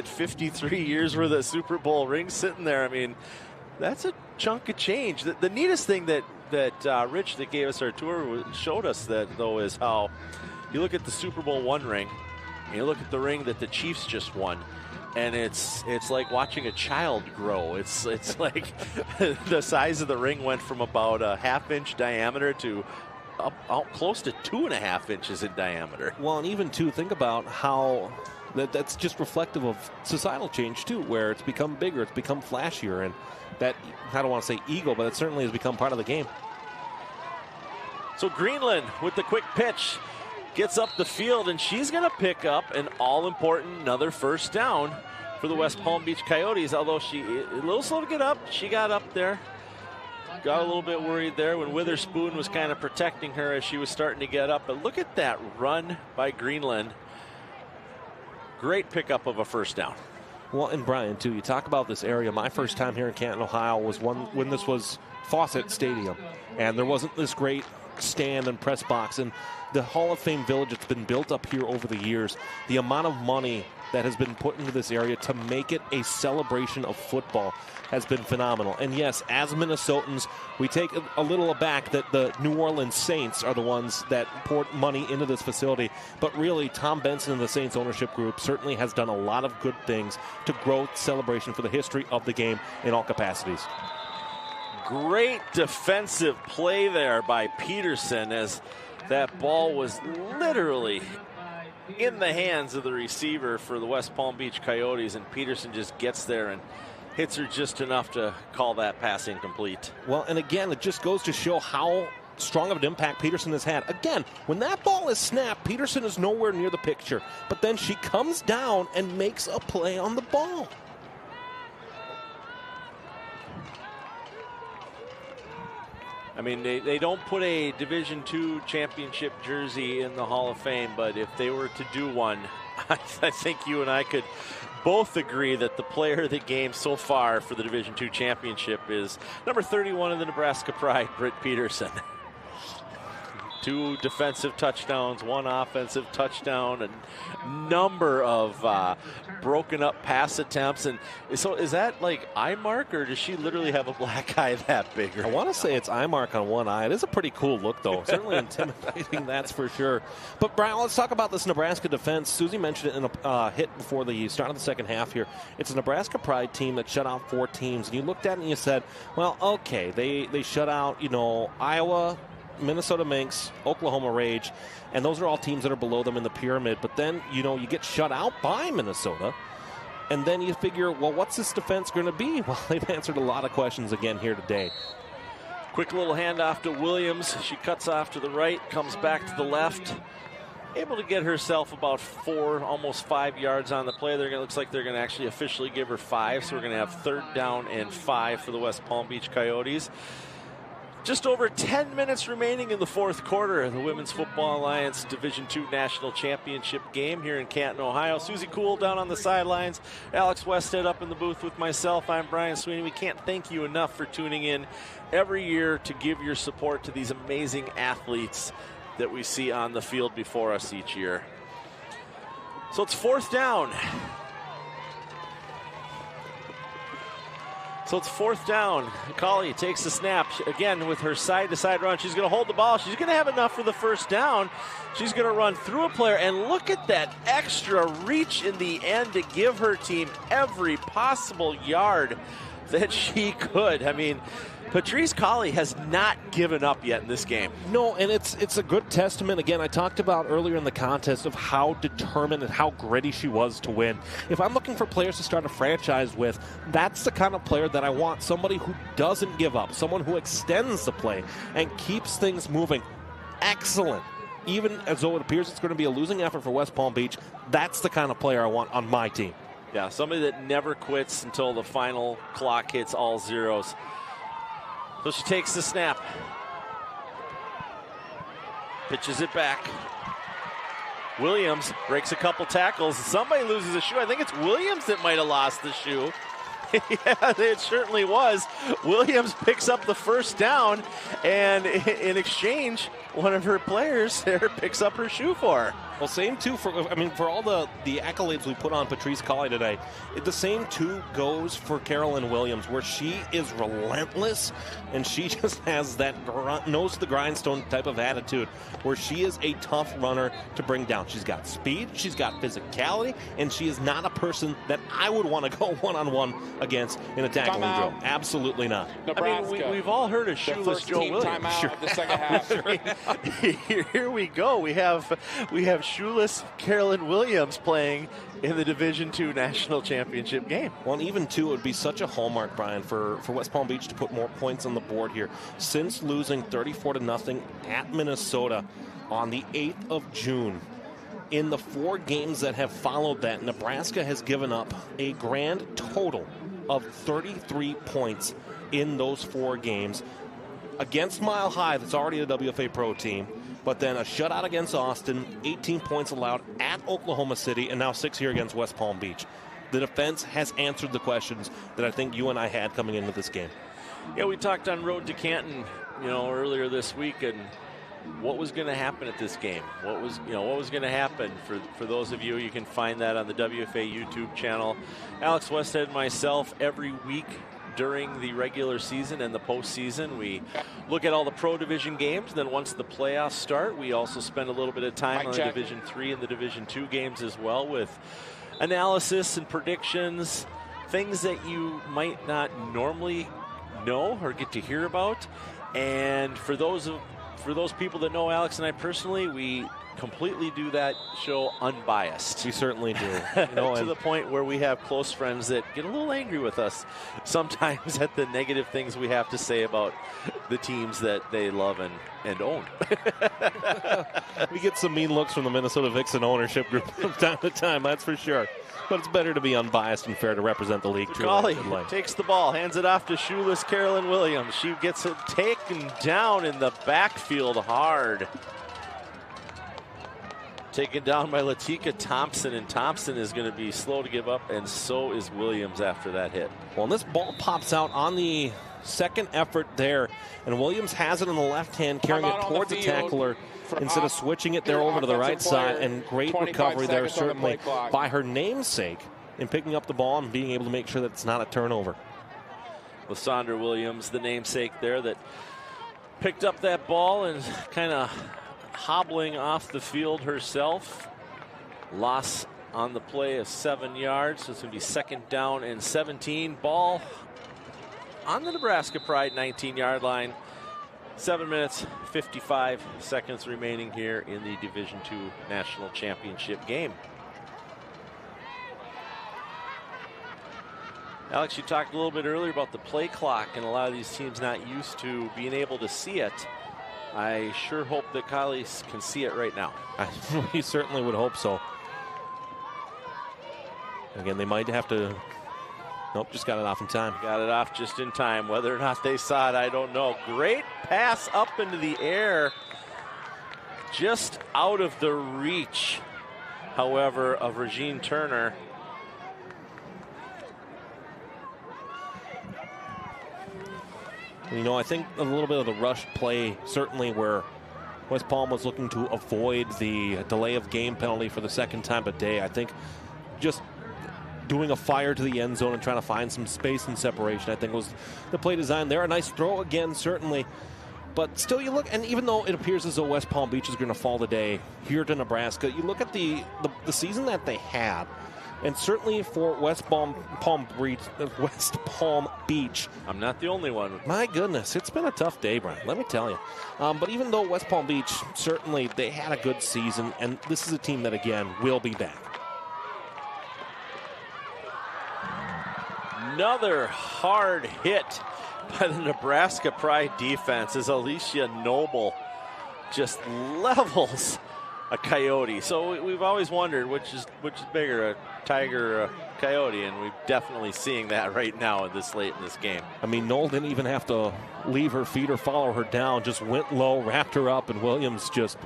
S5: 53 years worth of Super Bowl rings sitting there. I mean, that's a chunk of change. The neatest thing that Rich, that gave us our tour, showed us that, though, is how you look at the Super Bowl I ring, and you look at the ring that the Chiefs just won, and it's like watching a child grow. It's like the size of the ring went from about a 1/2 inch diameter to up close to 2.5 inches in diameter.
S6: Well, and even too, think about how that's just reflective of societal change too, where it's become bigger, it's become flashier, and that, I don't want to say ego, but it certainly has become part of the game.
S5: So Greenland with the quick pitch gets up the field, and she's going to pick up an all-important another first down for the West Palm Beach Coyotes. Although she a little slow to get up, she got up there. Got a little bit worried there when Witherspoon was kind of protecting her as she was starting to get up. But look at that run by Greenland. Great pickup of a first down.
S6: Well, and Brian, too, you talk about this area. My first time here in Canton, Ohio was when this was Fawcett Stadium, and there wasn't this great stand and press box. And the Hall of Fame Village that's been built up here over the years, the amount of money that has been put into this area to make it a celebration of football has been phenomenal. And yes, as Minnesotans, we take a little aback that the New Orleans Saints are the ones that poured money into this facility. But really, Tom Benson and the Saints ownership group certainly has done a lot of good things to grow celebration for the history of the game in all capacities.
S5: Great defensive play there by Peterson as that ball was literally in the hands of the receiver for the West Palm Beach Coyotes, and Peterson just gets there and hits her just enough to call that pass incomplete.
S6: Well, and again, it just goes to show how strong of an impact Peterson has had. Again, when that ball is snapped, Peterson is nowhere near the picture, but then she comes down and makes a play on the ball.
S5: I mean, they don't put a Division II championship jersey in the Hall of Fame, but if they were to do one, I think you and I could both agree that the player of the game so far for the Division II championship is number 31 in the Nebraska Pride, Britt Peterson. 2 defensive touchdowns, 1 offensive touchdown, a number of broken up pass attempts. And so is that like eye mark, or does she literally have a black eye that big?
S6: I want to say it's eye mark on one eye. It is a pretty cool look, though. Certainly intimidating, that's for sure. But, Brian, let's talk about this Nebraska defense. Susie mentioned it in a hit before the start of the second half here. It's a Nebraska Pride team that shut out 4 teams. And you looked at it and you said, well, okay, they shut out, Iowa, Minnesota Minx, Oklahoma Rage, and those are all teams that are below them in the pyramid. But then, you get shut out by Minnesota, and then you figure, well, what's this defense going to be? Well, they've answered a lot of questions again here today.
S5: Quick little handoff to Williams. She cuts off to the right, comes back to the left. Able to get herself about 4, almost 5 yards on the play. Looks like they're going to actually officially give her 5, so we're going to have 3rd down and 5 for the West Palm Beach Coyotes. Just over 10 minutes remaining in the 4th quarter of the Women's Football Alliance Division II National Championship game here in Canton, Ohio. Susie Kuhl down on the sidelines. Alex Westhead up in the booth with myself. I'm Brian Sweeney. We can't thank you enough for tuning in every year to give your support to these amazing athletes that we see on the field before us each year. So it's 4th down. So it's 4th down. Colley takes the snap. Again, with her side-to-side run, she's going to hold the ball. She's going to have enough for the 1st down. She's going to run through a player, and look at that extra reach in the end to give her team every possible yard that she could. I mean, Patrice Colley has not given up yet in this game.
S6: No, and it's a good testament. Again, I talked about earlier in the contest of how determined and how gritty she was to win. If I'm looking for players to start a franchise with, that's the kind of player that I want. Somebody who doesn't give up, someone who extends the play and keeps things moving. Excellent. Even as though it appears it's going to be a losing effort for West Palm Beach, that's the kind of player I want on my team.
S5: Yeah, somebody that never quits until the final clock hits all zeros. So she takes the snap. Pitches it back. Williams breaks a couple tackles. Somebody loses a shoe. I think it's Williams that might have lost the shoe. Yeah, it certainly was. Williams picks up the 1st down, and in exchange, one of her players there picks up her shoe for her.
S6: Well, same too for all the accolades we put on Patrice Colley today. The same too goes for Carolyn Williams, where she is relentless and she just has that nose to the grindstone type of attitude, where she is a tough runner to bring down. She's got speed, she's got physicality, and she is not a person that I would want to go one-on-one against in a tackling drill. Absolutely not.
S8: Nebraska.
S5: I mean, we've all heard of shoeless Joe Williams.
S8: Timeout of the second half.
S5: Here we go. We have shoeless Carolyn Williams playing in the Division II National Championship game.
S6: Well, and even too, it would be such a hallmark, Brian, for West Palm Beach to put more points on the board here. Since losing 34-0 at Minnesota on the 8th of June, in the 4 games that have followed that, Nebraska has given up a grand total of 33 points in those 4 games against Mile High, that's already a WFA Pro team. But then a shutout against Austin, 18 points allowed at Oklahoma City, and now 6 here against West Palm Beach. The defense has answered the questions that I think you and I had coming into this game.
S5: Yeah, we talked on Road to Canton, earlier this week, and what was going to happen at this game. What was going to happen for those of you. You can find that on the WFA YouTube channel. Alex Westhead and myself every week during the regular season and the postseason. We look at all the Pro Division games. Then once the playoffs start, we also spend a little bit of time on the Division III and the Division II games as well, with analysis and predictions, things that you might not normally know or get to hear about. And for those people that know Alex and I personally, we completely do that show unbiased.
S6: We certainly do.
S5: To the point where we have close friends that get a little angry with us sometimes at the negative things we have to say about the teams that they love and own.
S6: We get some mean looks from the Minnesota Vixen ownership group from time to time, that's for sure. But it's better to be unbiased and fair to represent the league.
S5: Colley takes the ball, hands it off to shoeless Carolyn Williams. She gets it taken down in the backfield hard. Taken down by Latika Thompson, and Thompson is going to be slow to give up, and so is Williams after that hit.
S6: Well, this ball pops out on the second effort there, and Williams has it in the left hand, carrying it towards the tackler instead of switching it there over to the right side, and great recovery there certainly by her namesake in picking up the ball and being able to make sure that it's not a turnover.
S5: Lysandra Williams, the namesake there, that picked up that ball and kind of hobbling off the field herself. Loss on the play of 7 yards, so it's going to be 2nd down and 17. Ball on the Nebraska Pride 19-yard line. 7 minutes, 55 seconds remaining here in the Division II National Championship game. Alex, you talked a little bit earlier about the play clock and a lot of these teams not used to being able to see it. I sure hope that colleagues can see it right now.
S6: We certainly would hope so. Again, they might have to. Nope, just got it off in time.
S5: Got it off just in time. Whether or not they saw it, I don't know. Great pass up into the air. Just out of the reach, however, of Regine Turner.
S6: You know, I think a little bit of the rush play, certainly where West Palm was looking to avoid the delay of game penalty for the second time today. I think just doing a fire to the end zone and trying to find some space and separation, I think, was the play design there. A nice throw again, certainly. But still, you look, and even though it appears as though West Palm Beach is going to fall today here to Nebraska, you look at the season that they had. And certainly for West Palm Beach.
S5: I'm not the only one.
S6: My goodness, it's been a tough day, Brian, let me tell you. But even though West Palm Beach, certainly they had a good season, and this is a team that, again, will be back.
S5: Another hard hit by the Nebraska Pride defense as Alicia Noble just levels a Coyote. So we've always wondered which is bigger, a Tiger or a Coyote, and we're definitely seeing that right now this late in this game.
S6: I mean, Noel didn't even have to leave her feet or follow her down, just went low, wrapped her up, and Williams just,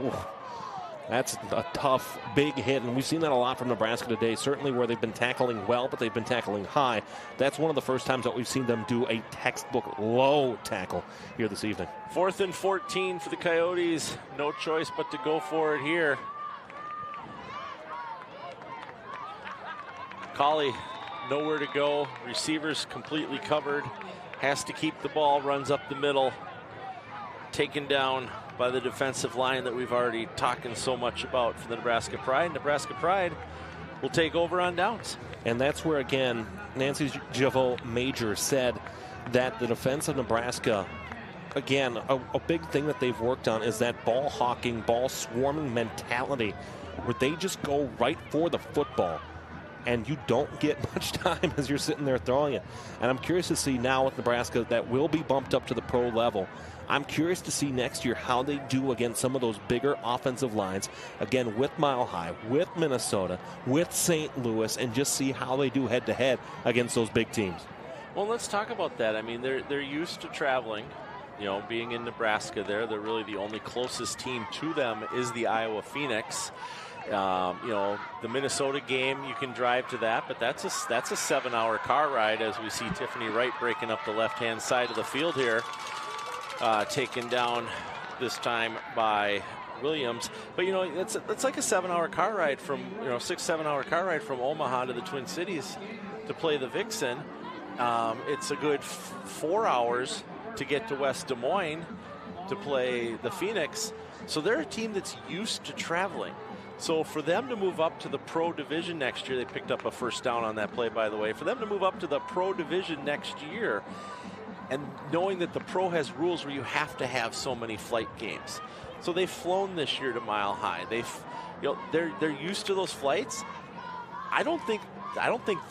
S6: that's a tough, big hit, and we've seen that a lot from Nebraska today, certainly where they've been tackling well, but they've been tackling high. That's one of the first times that we've seen them do a textbook low tackle here this evening.
S5: 4th and 14 for the Coyotes. No choice but to go for it here. Colley nowhere to go. Receivers completely covered. Has to keep the ball, runs up the middle. Taken down by the defensive line that we've already talking so much about for the Nebraska Pride. Nebraska Pride will take over on downs.
S6: And that's where, again, Nancy Javot Major said that the defense of Nebraska, again, a big thing that they've worked on is that ball hawking, ball swarming mentality where they just go right for the football. And you don't get much time as you're sitting there throwing it. And I'm curious to see now with Nebraska that will be bumped up to the pro level. I'm curious to see next year how they do against some of those bigger offensive lines. Again, with Mile High, with Minnesota, with St. Louis, and just see how they do head-to-head against those big teams.
S5: Well, let's talk about that. I mean, they're used to traveling. You know, being in Nebraska they're really the only closest team to them is the Iowa Phoenix. You know, the Minnesota game, you can drive to that, but that's a 7-hour car ride as we see Tiffany Wright breaking up the left-hand side of the field here. Taken down this time by Williams. But, you know, it's like a 7-hour car ride from, 6-7 hour car ride from Omaha to the Twin Cities to play the Vixen. It's a good 4 hours to get to West Des Moines to play the Phoenix. So they're a team that's used to traveling. So for them to move up to the pro division next year, they picked up a first down on that play, by the way. For them to move up to the pro division next year, and knowing that the pro has rules where you have to have so many flight games. So they've flown this year to Mile High. They're used to those flights. I don't think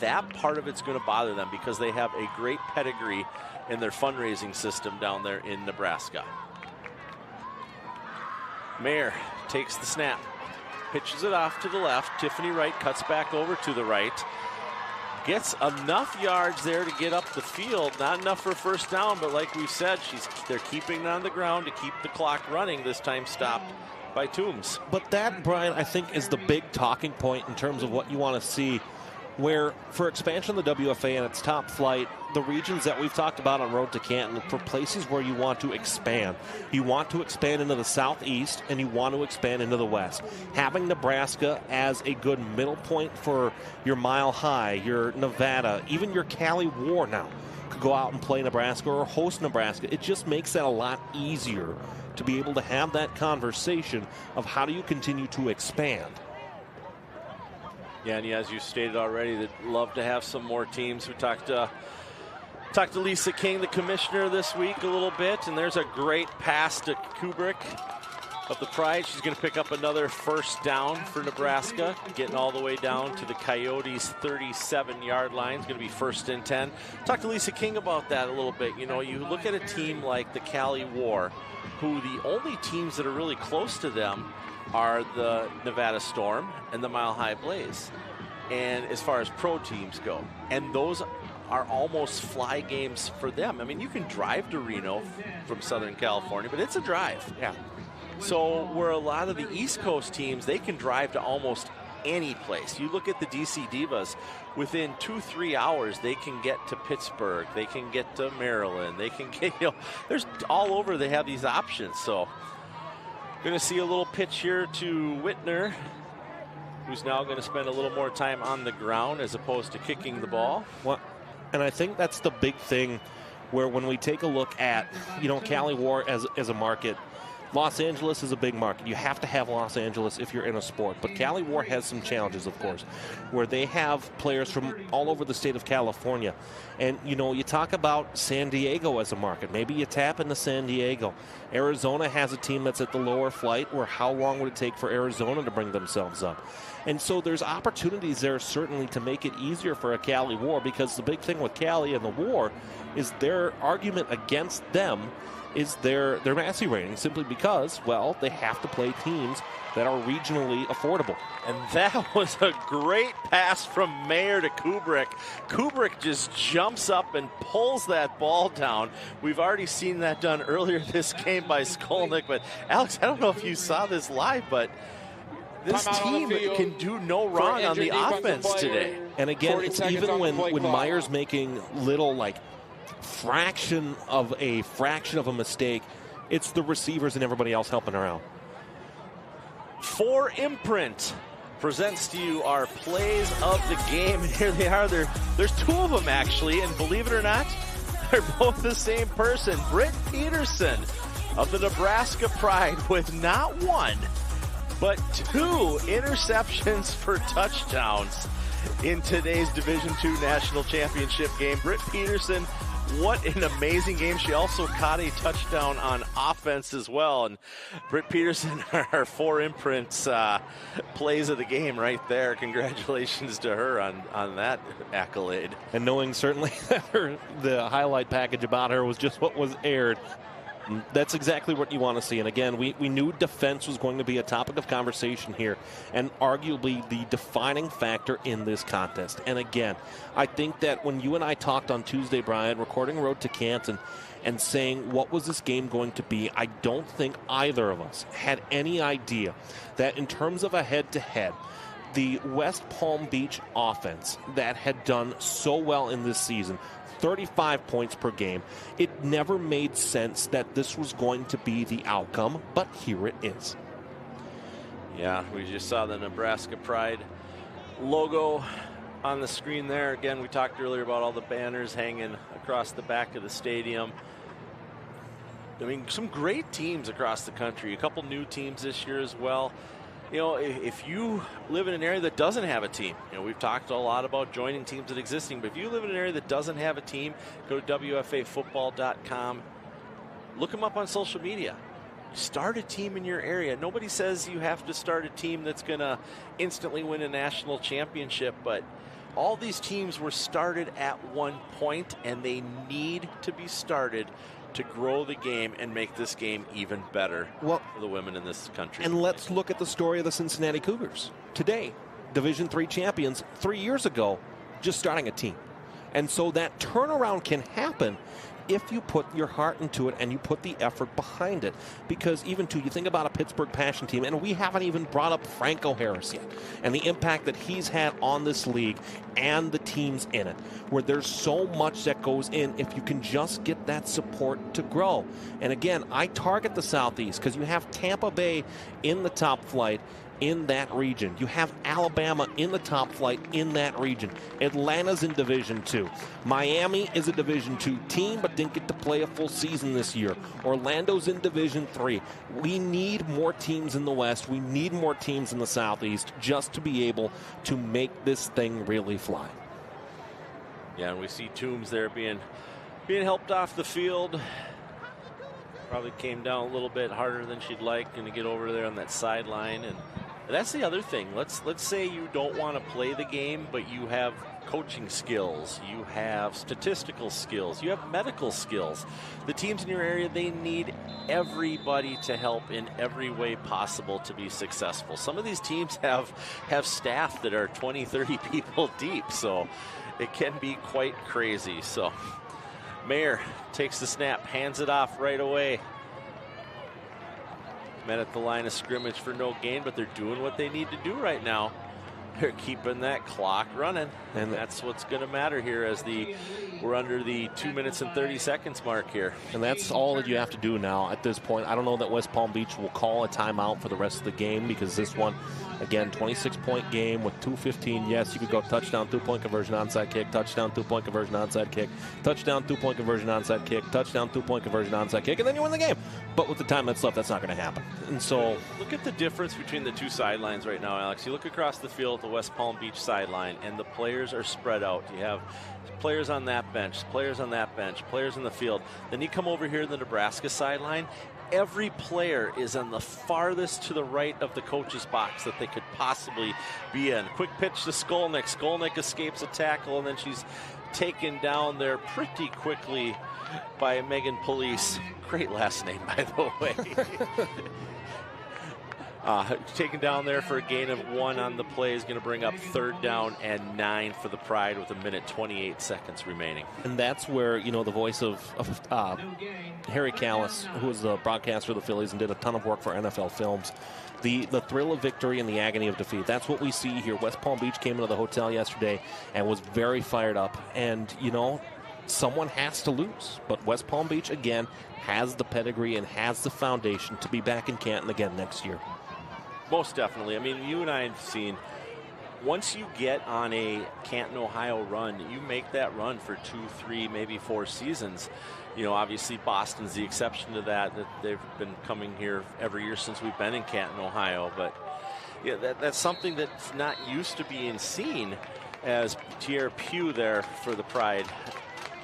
S5: that part of it's going to bother them because they have a great pedigree in their fundraising system down there in Nebraska. Mayer takes the snap. Pitches it off to the left. Tiffany Wright cuts back over to the right. Gets enough yards there to get up the field. Not enough for a first down, but like we said, they're keeping it on the ground to keep the clock running. This time stopped by Toombs.
S6: But that, Brian, I think is the big talking point in terms of what you want to see, where for expansion of the WFA and its top flight, the regions that we've talked about on Road to Canton, for places where you want to expand. You want to expand into the southeast and you want to expand into the west. Having Nebraska as a good middle point for your Mile High, your Nevada, even your Cali War now could go out and play Nebraska or host Nebraska. It just makes that a lot easier to be able to have that conversation of how do you continue to expand.
S5: Yeah, and as you stated already, they'd love to have some more teams. We talked to Lisa King, the commissioner, this week a little bit, and there's a great pass to Kubrick of the Pride. She's going to pick up another first down for Nebraska, getting all the way down to the Coyotes' 37-yard line. It's going to be 1st and 10. Talk to Lisa King about that a little bit. You know, you look at a team like the Cali War, who the only teams that are really close to them are the Nevada Storm and the Mile High Blaze, and as far as pro teams go, and those are almost fly games for them. I mean, you can drive to Reno from Southern California, but it's a drive.
S6: Yeah.
S5: So where a lot of the East Coast teams, they can drive to almost any place. You look at the DC Divas, within 2-3 hours they can get to Pittsburgh, they can get to Maryland, they can get, you know, there's all over, they have these options. So going to see a little pitch here to Whitner, who's now going to spend a little more time on the ground as opposed to kicking the ball.
S6: Well, and I think that's the big thing, where when we take a look at, you know, Cali War as a market, Los Angeles is a big market. You have to have Los Angeles if you're in a sport. But Cali War has some challenges, of course, where they have players from all over the state of California. And, you know, you talk about San Diego as a market. Maybe you tap into San Diego. Arizona has a team that's at the lower flight, where how long would it take for Arizona to bring themselves up? And so there's opportunities there certainly to make it easier for a Cali War, because the big thing with Cali and the War is their argument against them is their Massey rating, simply because, well, they have to play teams that are regionally affordable.
S5: And that was a great pass from Mayer to Kubrick. Kubrick just jumps up and pulls that ball down. We've already seen that done earlier this game by Skolnick, but Alex, I don't know if you saw this live, but this team can do no wrong on the offense today.
S6: And again, it's even when Meyer's making little, like, fraction of a mistake, it's the receivers and everybody else helping her out.
S5: For Imprint presents to you our plays of the game, and here they are. There's two of them, actually, and believe it or not, they're both the same person. Britt Peterson of the Nebraska Pride with not one, but 2 interceptions for touchdowns in today's Division II National Championship game. Britt Peterson, what an amazing game. She also caught a touchdown on offense as well. And Britt Peterson, our 4 imprints plays of the game right there. Congratulations to her on that accolade.
S6: And knowing certainly that the highlight package about her was just what was aired. That's exactly what you want to see. And again, we knew defense was going to be a topic of conversation here, and arguably the defining factor in this contest. And again, I think that when you and I talked on Tuesday, Brian, recording Road to Canton, and saying what was this game going to be, I don't think either of us had any idea that in terms of a head-to-head, the West Palm Beach offense that had done so well in this season, 35 points per game, it never made sense that this was going to be the outcome, but here it is.
S5: Yeah, we just saw the Nebraska Pride logo on the screen there. Again, we talked earlier about all the banners hanging across the back of the stadium. I mean, some great teams across the country, a couple new teams this year as well. You know, if you live in an area that doesn't have a team, you know, we've talked a lot about joining teams that existing, but if you live in an area that doesn't have a team, go to WFAfootball.com, look them up on social media. Start a team in your area. Nobody says you have to start a team that's going to instantly win a national championship, but all these teams were started at one point, and they need to be started to grow the game and make this game even better for the women in this country.
S6: And let's look at the story of the Cincinnati Cougars. Today, Division III champions, 3 years ago, just starting a team. And so that turnaround can happen if you put your heart into it and you put the effort behind it. Because even you think about a Pittsburgh Passion team, and we haven't even brought up Franco Harris yet, and the impact that he's had on this league and the teams in it, where there's so much that goes in if you can just get that support to grow. And again, I target the Southeast because you have Tampa Bay in the top flight in that region. You have Alabama in the top flight in that region. Atlanta's in Division II. Miami is a Division II team but didn't get to play a full season this year. Orlando's in Division III. We need more teams in the West. We need more teams in the Southeast just to be able to make this thing really fly.
S5: Yeah, and we see Toombs there being helped off the field. Probably came down a little bit harder than she'd like, and to get over there on that sideline. And that's the other thing. Let's say you don't want to play the game, but you have coaching skills, you have statistical skills, you have medical skills. The teams in your area, they need everybody to help in every way possible to be successful. Some of these teams have staff that are 20, 30 people deep, so it can be quite crazy. So Mayer takes the snap, hands it off right away. Met at the line of scrimmage for no gain, but they're doing what they need to do right now. They're keeping that clock running, and that's what's going to matter here as we're under the 2 minutes and 30 seconds mark here.
S6: And that's all that you have to do now at this point. I don't know that West Palm Beach will call a timeout for the rest of the game, because this one, again, 26-point game with 2:15. Yes, you could go touchdown, 2-point conversion, onside kick, touchdown, 2-point conversion, onside kick, touchdown, 2-point conversion, onside kick, touchdown, 2-point conversion, onside kick, and then you win the game. But with the time that's left, that's not going to happen. And so
S5: look at the difference between the two sidelines right now, Alex. You look across the field at the West Palm Beach sideline, and the players are spread out. You have players on that bench, players on that bench, players in the field. Then you come over here to the Nebraska sideline. Every player is on the farthest to the right of the coach's box that they could possibly be in. Quick pitch to Skolnick. Skolnick escapes a tackle, and then she's taken down there pretty quickly by Megan Police. Great last name, by the way. Taken down there for a gain of 1 on the play is going to bring up 3rd down and 9 for the Pride with 1:28 seconds remaining.
S6: And that's where, the voice of Harry Callis, who was the broadcaster of the Phillies and did a ton of work for NFL Films, the thrill of victory and the agony of defeat. That's what we see here. West Palm Beach came into the hotel yesterday and was very fired up. And, someone has to lose. But West Palm Beach, again, has the pedigree and has the foundation to be back in Canton again next year.
S5: Most definitely. I mean, you and I have seen, once you get on a Canton, Ohio run, you make that run for 2, 3, maybe 4 seasons. Obviously Boston's the exception to that they've been coming here every year since we've been in Canton, Ohio. But yeah, that's something that's not used to being seen, as Tierra Pugh there for the Pride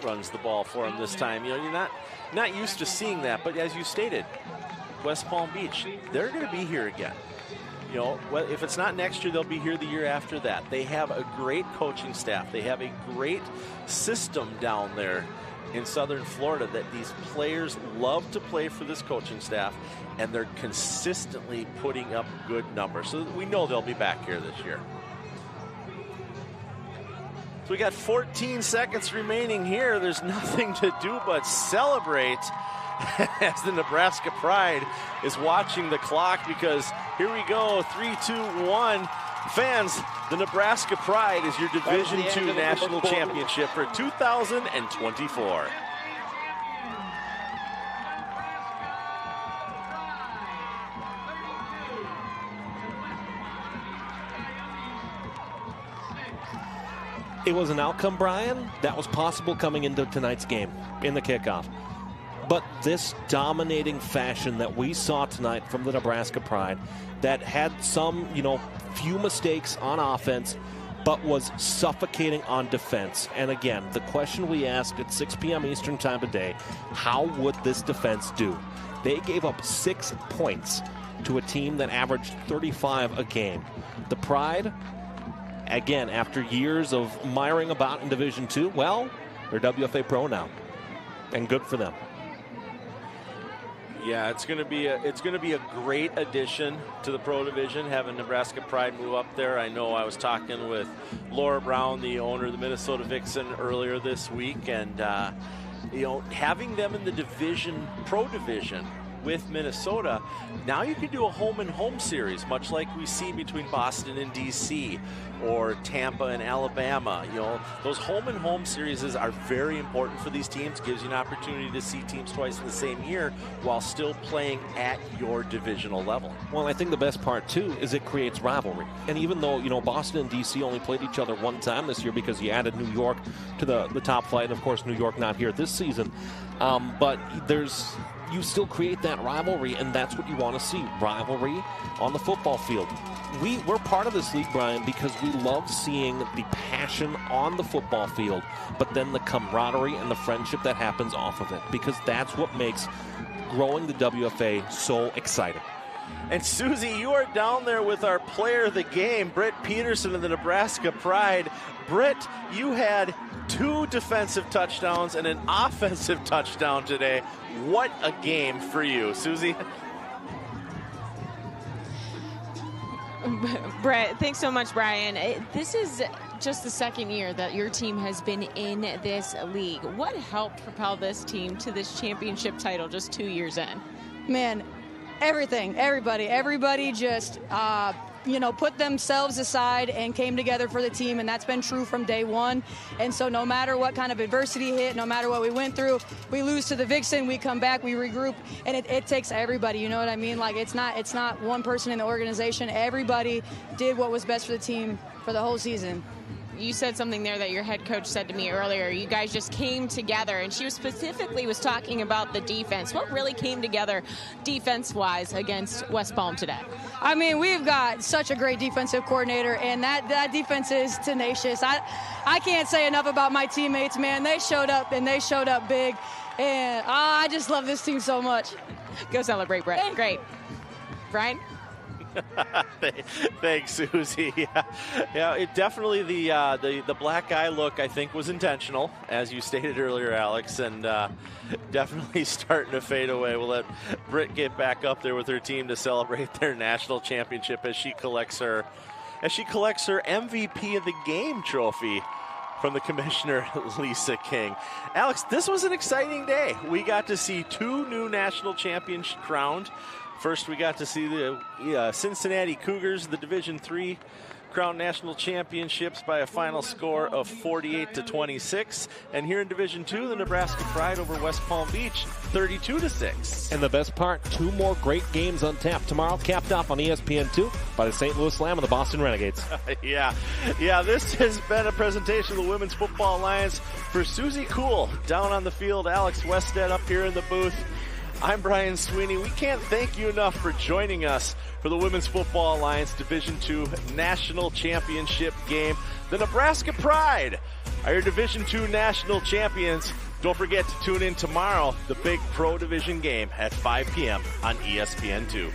S5: runs the ball for him this time. You're not used to seeing that, but as you stated, West Palm Beach, they're going to be here again. If it's not next year, they'll be here the year after that. They have a great coaching staff. They have a great system down there in Southern Florida that these players love to play for this coaching staff, and they're consistently putting up good numbers. So we know they'll be back here this year. So we got 14 seconds remaining here. There's nothing to do but celebrate as the Nebraska Pride is watching the clock, because here we go, 3, 2, 1. Fans, the Nebraska Pride is your Division II National Championship for 2024.
S6: It was an outcome, Brian, that was possible coming into tonight's game in the kickoff. But this dominating fashion that we saw tonight from the Nebraska Pride, that had some, few mistakes on offense, but was suffocating on defense. And again, the question we asked at 6 p.m. Eastern time today, how would this defense do? They gave up 6 points to a team that averaged 35 a game. The Pride, again, after years of miring about in Division II, well, they're WFA Pro now, and good for them.
S5: Yeah, it's going to be a great addition to the Pro Division, having Nebraska Pride move up there. I know I was talking with Laura Brown, the owner of the Minnesota Vixen, earlier this week, and You know, having them in the division, pro division, with Minnesota, now you can do a home and home series, much like we see between Boston and DC or Tampa and Alabama. You know, those home and home series are very important for these teams. Gives you an opportunity to see teams twice in the same year while still playing at your divisional level.
S6: Well, I think the best part too is it creates rivalry. And even though, you know, Boston and DC only played each other one time this year because you added New York to the top flight, and of course New York not here this season, but you still create that rivalry, and that's what you want to see, rivalry on the football field. We're part of this league, Brian, because we love seeing the passion on the football field, but then the camaraderie and the friendship that happens off of it, because that's what makes growing the WFA so exciting.
S5: And Susie, you are down there with our player of the game, Britt Peterson of the Nebraska Pride. Britt, you had 2 defensive touchdowns and an offensive touchdown today. What a game for you, Susie.
S7: Brett, thanks so much, Brian. This is just the second year that your team has been in this league. What helped propel this team to this championship title just 2 years in?
S19: Man, everything, everybody just, put themselves aside and came together for the team, and that's been true from day one. And so no matter what kind of adversity hit, no matter what we went through, we lose to the Vixen, we come back, we regroup, and it takes everybody, you know what I mean? Like, it's not one person in the organization. Everybody did what was best for the team for the whole season.
S7: You said something there that your head coach said to me earlier. You guys just came together, and she was talking about the defense. What really came together defense-wise against West Palm today?
S19: I mean, we've got such a great defensive coordinator, and that defense is tenacious. I can't say enough about my teammates, man. They showed up, and they showed up big, and I just love this team so much.
S7: Go celebrate, Brett. Great. Brian?
S5: Thanks, Susie. Yeah, it definitely the black eye look, I think, was intentional, as you stated earlier, Alex, and definitely starting to fade away. We'll let Britt get back up there with her team to celebrate their national championship as she collects her MVP of the game trophy from the commissioner, Lisa King. Alex, this was an exciting day. We got to see 2 new national champions crowned. First, we got to see the Cincinnati Cougars, the Division III crowned national championships by a final score of 48-26. And here in Division II, the Nebraska Pride over West Palm Beach, 32-6.
S6: And the best part, 2 more great games on tap tomorrow, capped off on ESPN2 by the St. Louis Slam and the Boston Renegades.
S5: Yeah, this has been a presentation of the Women's Football Alliance. For Susie Kuhl down on the field, Alex Wested up here in the booth, I'm Brian Sweeney. We can't thank you enough for joining us for the Women's Football Alliance Division II National Championship game. The Nebraska Pride are your Division II National Champions. Don't forget to tune in tomorrow, the big Pro Division game at 5 p.m. on ESPN2.